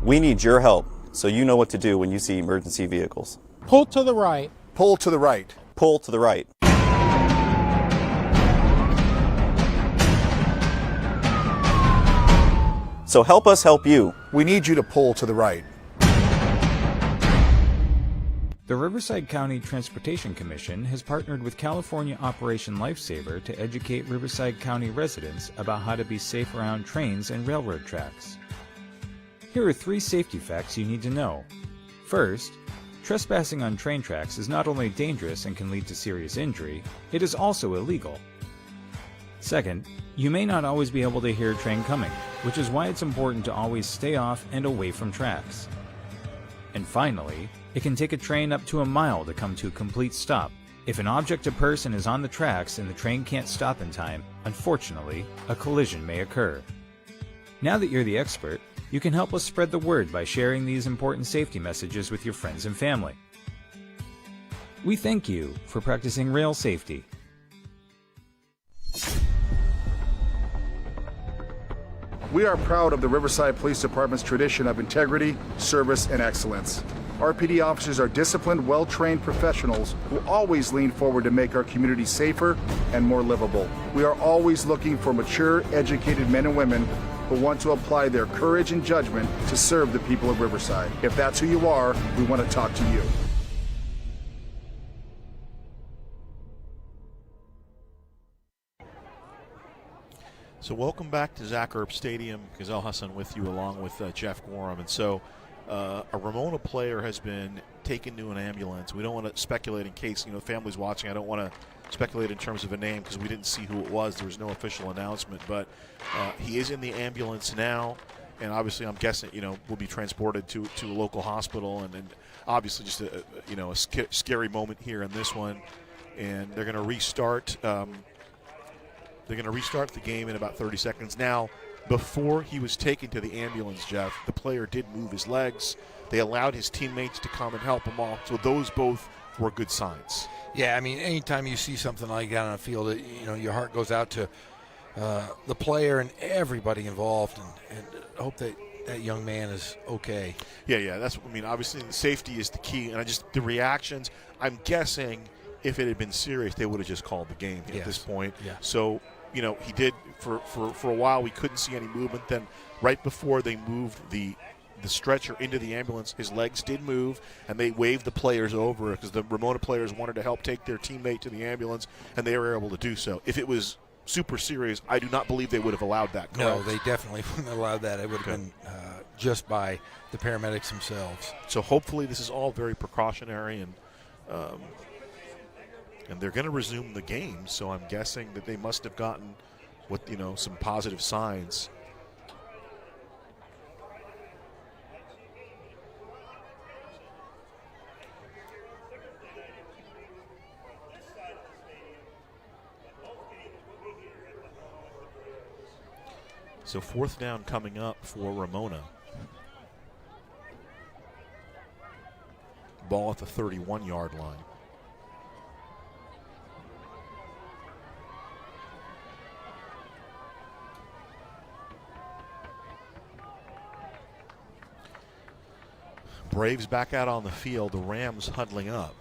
We need your help, so you know what to do when you see emergency vehicles. Pull to the right. Pull to the right. Pull to the right. So help us help you. We need you to pull to the right. The Riverside County Transportation Commission has partnered with California Operation Lifesaver to educate Riverside County residents about how to be safe around trains and railroad tracks. Here are 3 safety facts you need to know. First, trespassing on train tracks is not only dangerous and can lead to serious injury, it is also illegal. Second, you may not always be able to hear a train coming, which is why it's important to always stay off and away from tracks. And finally, it can take a train up to a mile to come to a complete stop. If an object or person is on the tracks and the train can't stop in time, unfortunately, a collision may occur. Now that you're the expert, you can help us spread the word by sharing these important safety messages with your friends and family. We thank you for practicing rail safety. We are proud of the Riverside Police Department's tradition of integrity, service, and excellence. RPD officers are disciplined, well-trained professionals who always lean forward to make our community safer and more livable. We are always looking for mature, educated men and women who want to apply their courage and judgment to serve the people of Riverside. If that's who you are, we want to talk to you. So welcome back to Zach Earp Stadium. Gazelle Hassan with you along with Jeff Gorham. And so a Ramona player has been taken to an ambulance. We don't want to speculate in case, families watching. I don't want to speculate in terms of a name because we didn't see who it was. There was no official announcement. But he is in the ambulance now. And obviously I'm guessing, will be transported to a local hospital. And obviously just a scary moment here in this one. And they're going to restart. They're going to restart the game in about 30 seconds. Now, before he was taken to the ambulance, Jeff, the player did move his legs. They allowed his teammates to come and help him off. So those both were good signs. Yeah, I mean, anytime you see something like that on a field, your heart goes out to the player and everybody involved, and hope that that young man is okay. Yeah. That's what I mean. Obviously, safety is the key, and the reactions. I'm guessing if it had been serious, they would have just called the game at this point. Yeah. So. He did for a while. We couldn't see any movement. Then right before they moved the stretcher into the ambulance, his legs did move, and they waved the players over because the Ramona players wanted to help take their teammate to the ambulance, and they were able to do so. If it was super serious, I do not believe they would have allowed that. Correct? No, they definitely wouldn't have allowed that. It would have been just by the paramedics themselves. So hopefully this is all very precautionary, and they're going to resume the game, so I'm guessing that they must have gotten some positive signs. So 4th down coming up for Ramona. Ball at the 31-yard line. Braves back out on the field, the Rams huddling up.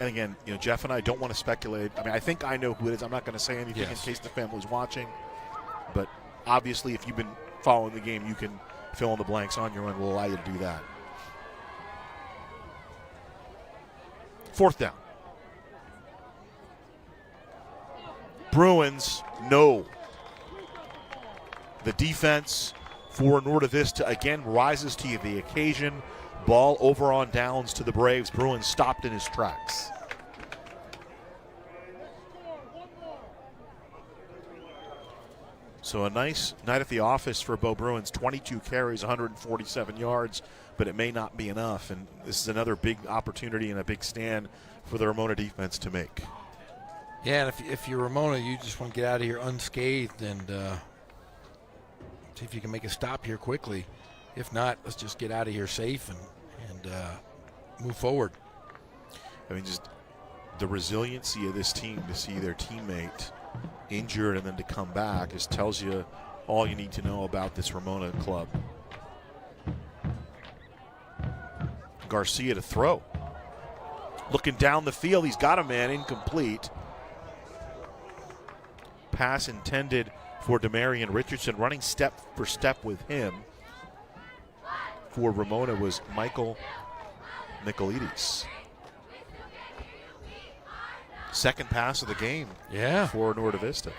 And again, Jeff and I don't want to speculate. I mean, I think I know who it is. I'm not going to say anything in case the family's watching. But obviously, if you've been following the game, you can fill in the blanks on your own. We'll allow you to do that. 4th down. Bruins, no. The defense for Norte Vista again rises to the occasion. Ball over on downs to the Braves. Bruins stopped in his tracks. So a nice night at the office for Bo Bruins. 22 carries, 147 yards, but it may not be enough. And this is another big opportunity and a big stand for the Ramona defense to make. Yeah, and if you're Ramona, you just want to get out of here unscathed and see if you can make a stop here quickly. If not, let's just get out of here safe and move forward. I mean, just the resiliency of this team to see their teammate injured and then to come back just tells you all you need to know about this Ramona club. Garcia to throw. Looking down the field, he's got a man, incomplete. Pass intended for Demarion Richardson. Running step for step with him for Ramona was Michael Michaelides. Second pass of the game for Norte Vista.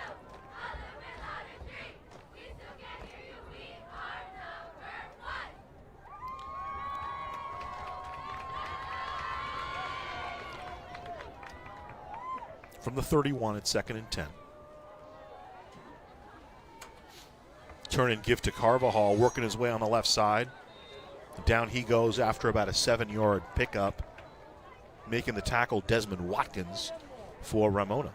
From the 31 at 2nd and 10. Turn and give to Carvajal, working his way on the left side. Down he goes after about a 7-yard pickup. Making the tackle, Desmond Watkins for Ramona.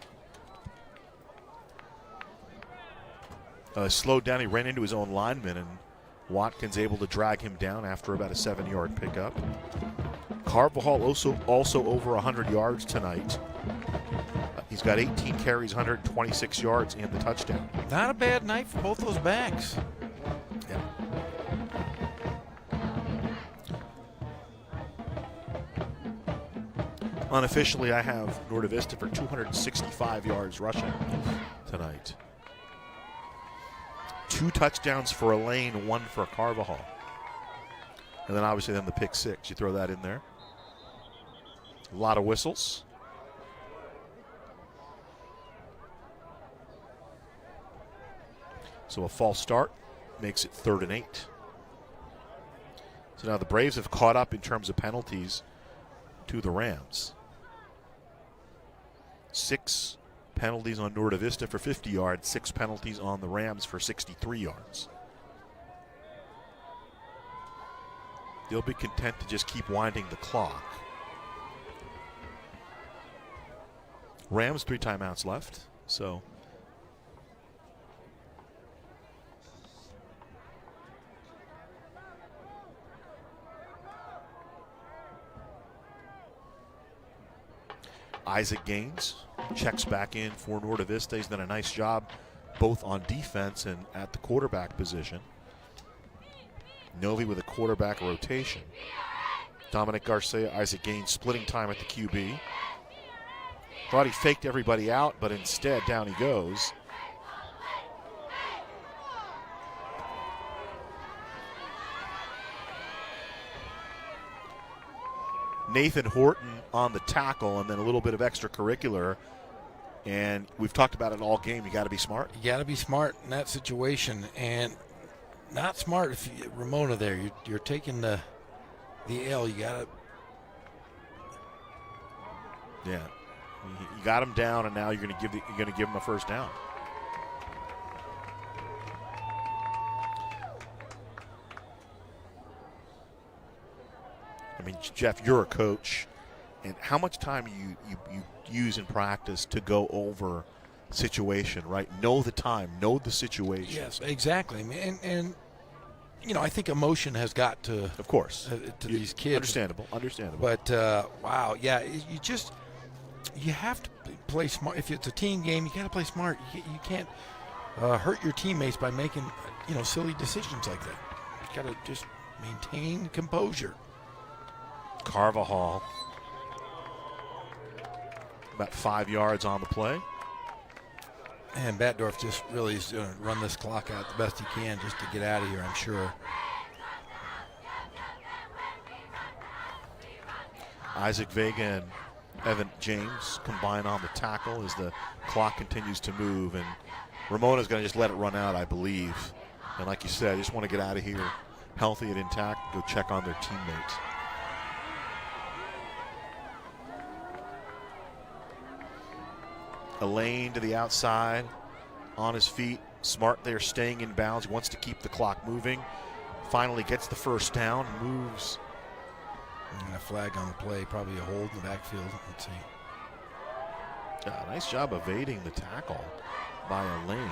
Slowed down, he ran into his own lineman, and Watkins able to drag him down after about a 7-yard pickup. Carvajal also over 100 yards tonight. He's got 18 carries, 126 yards, and the touchdown. Not a bad night for both those backs. Yeah. Unofficially, I have Norte Vista for 265 yards rushing tonight. 2 touchdowns for Elaine, 1 for Carvajal. And then obviously the pick 6. You throw that in there. A lot of whistles. So a false start makes it 3rd and 8. So now the Braves have caught up in terms of penalties to the Rams. 6 penalties on Norte Vista for 50 yards, 6 penalties on the Rams for 63 yards. They'll be content to just keep winding the clock. Rams 3 timeouts left, so Isaac Gaines checks back in for Norte Vista. He's done a nice job both on defense and at the quarterback position. Novi with a quarterback rotation. Dominic Garcia, Isaac Gaines splitting time at the QB. Thought he faked everybody out, but instead down he goes. Nathan Horton on the tackle, and then a little bit of extracurricular. And we've talked about it all game. You got to be smart. You got to be smart in that situation, and not smart if you, Ramona there. You're taking the L. You got to. Yeah, you got him down, and now you're going to give him a first down. I mean, Jeff, you're a coach, and how much time you use in practice to go over situation, right? Know the time, know the situation. Yes, exactly. And you know, I think emotion has got to, of course, to these kids. Understandable. But wow, yeah, you have to play smart. If it's a team game, you got to play smart. You can't hurt your teammates by making silly decisions like that. You got to just maintain composure. Carvajal about 5 yards on the play. And Batdorf just really is going to run this clock out the best he can just to get out of here, I'm sure. Isaac Vega and Evan James combine on the tackle as the clock continues to move, and Ramona's going to just let it run out, I believe. And like you said, just want to get out of here healthy and intact, go check on their teammates. Elaine to the outside, on his feet, Smart there staying in bounds. He wants to keep the clock moving. Finally gets the first down, moves. And a flag on the play, probably a hold in the backfield. Let's see. Yeah, nice job evading the tackle by Elaine.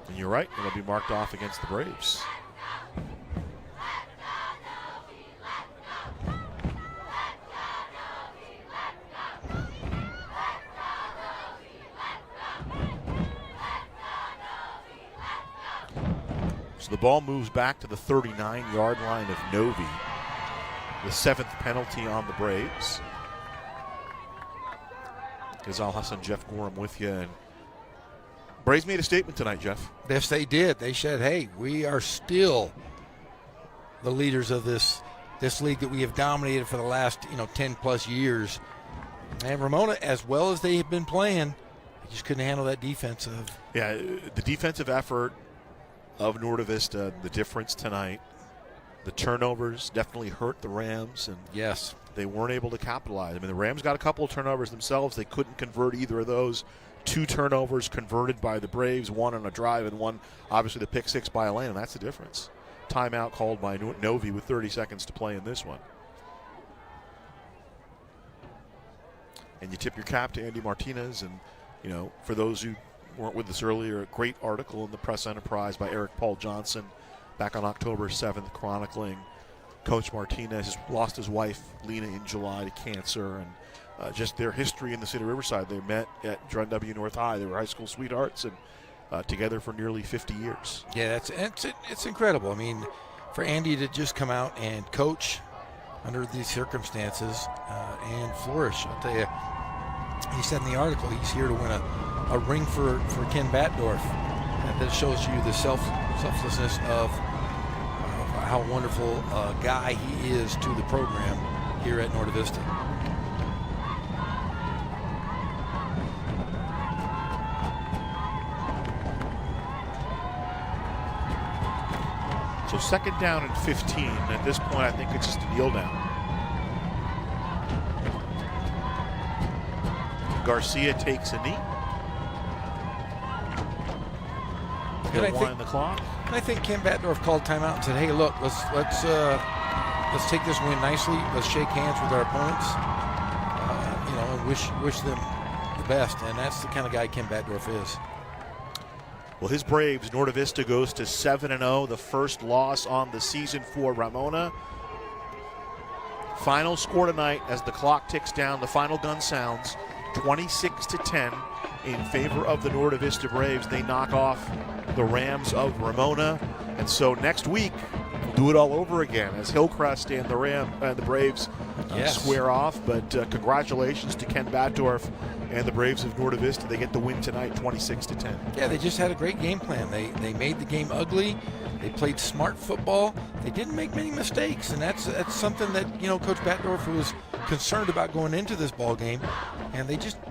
And you're right, it'll be marked off against the Braves. So the ball moves back to the 39-yard line of Novi. The 7th penalty on the Braves. Ghazal Hassan, Jeff Gorham with you. And Braves made a statement tonight, Jeff. Yes, they did. They said, hey, we are still the leaders of this league that we have dominated for the last 10-plus years. And Ramona, as well as they have been playing, they just couldn't handle that defensive. Yeah, the defensive effort of Norte Vista, the difference tonight. The turnovers definitely hurt the Rams, and yes, they weren't able to capitalize. I mean, the Rams got a couple of turnovers themselves. They couldn't convert either of those. 2 turnovers converted by the Braves, 1 on a drive and 1, obviously, the pick 6 by Elaine, and that's the difference. Timeout called by Novi with 30 seconds to play in this one. And you tip your cap to Andy Martinez, and, for those who weren't with us earlier, a great article in the Press Enterprise by Eric Paul Johnson back on October 7th, chronicling Coach Martinez has lost his wife, Lena, in July to cancer, and just their history in the city of Riverside. They met at John W. North High. They were high school sweethearts and together for nearly 50 years. Yeah, it's incredible. I mean, for Andy to just come out and coach under these circumstances and flourish, I'll tell you, he said in the article he's here to win a ring for Ken Batdorf. And that shows you the selflessness of how wonderful a guy he is to the program here at Norte Vista. So 2nd down and 15. At this point, I think it's just a kneel down. Garcia takes a knee. He'll wind the clock. I think Ken Batdorf called timeout and said, "Hey, look, let's take this win nicely. Let's shake hands with our opponents, and wish them the best." And that's the kind of guy Ken Batdorf is. Well, his Braves, Norte Vista, goes to 7-0, the first loss on the season for Ramona. Final score tonight as the clock ticks down, the final gun sounds, 26-10 in favor of the Norte Vista Braves. They knock off the Rams of Ramona. And so next week, we'll do it all over again as Hillcrest and the Braves square off. But congratulations to Ken Batdorf and the Braves of Norte Vista. They get the win tonight, 26-10. Yeah, they just had a great game plan. They made the game ugly. They played smart football. They didn't make many mistakes, and that's something that Coach Batdorf was concerned about going into this ball game, and they just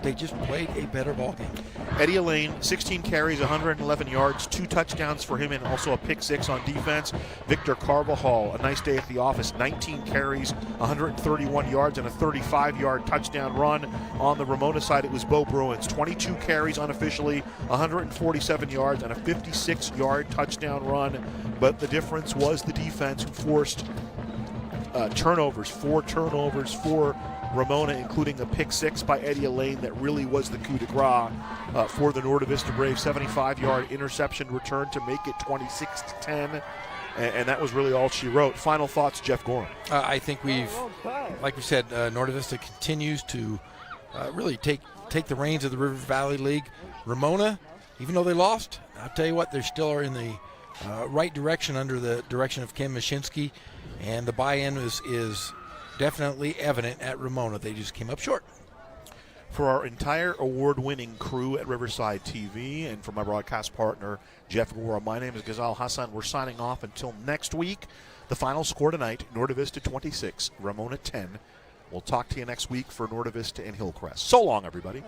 played a better ball game. Eddie Elaine, 16 carries, 111 yards, 2 touchdowns for him, and also a pick 6 on defense. Victor Carvajal, a nice day at the office, 19 carries, 131 yards, and a 35-yard touchdown run. On the Ramona side, it was Bo Bruins, 22 carries unofficially, 147 yards, and a 56-yard touchdown run. But the difference was the defense, who forced turnovers, 4 turnovers for Ramona, including a pick 6 by Eddie Elaine that really was the coup de grace for the Norte Vista Braves. 75-yard interception return to make it 26-10, and that was really all she wrote. Final thoughts, Jeff Gorham. I think like we said, Norte Vista continues to really take the reins of the River Valley League. Ramona, even though they lost, I'll tell you what, they still are in the right direction under the direction of Ken Mashinsky, and the buy-in is definitely evident at Ramona. They just came up short. For our entire award-winning crew at Riverside TV and for my broadcast partner, Jeff Gorham, my name is Ghazal Hassan. We're signing off until next week. The final score tonight, Norte Vista 26, Ramona 10. We'll talk to you next week for Norte Vista and Hillcrest. So long, everybody.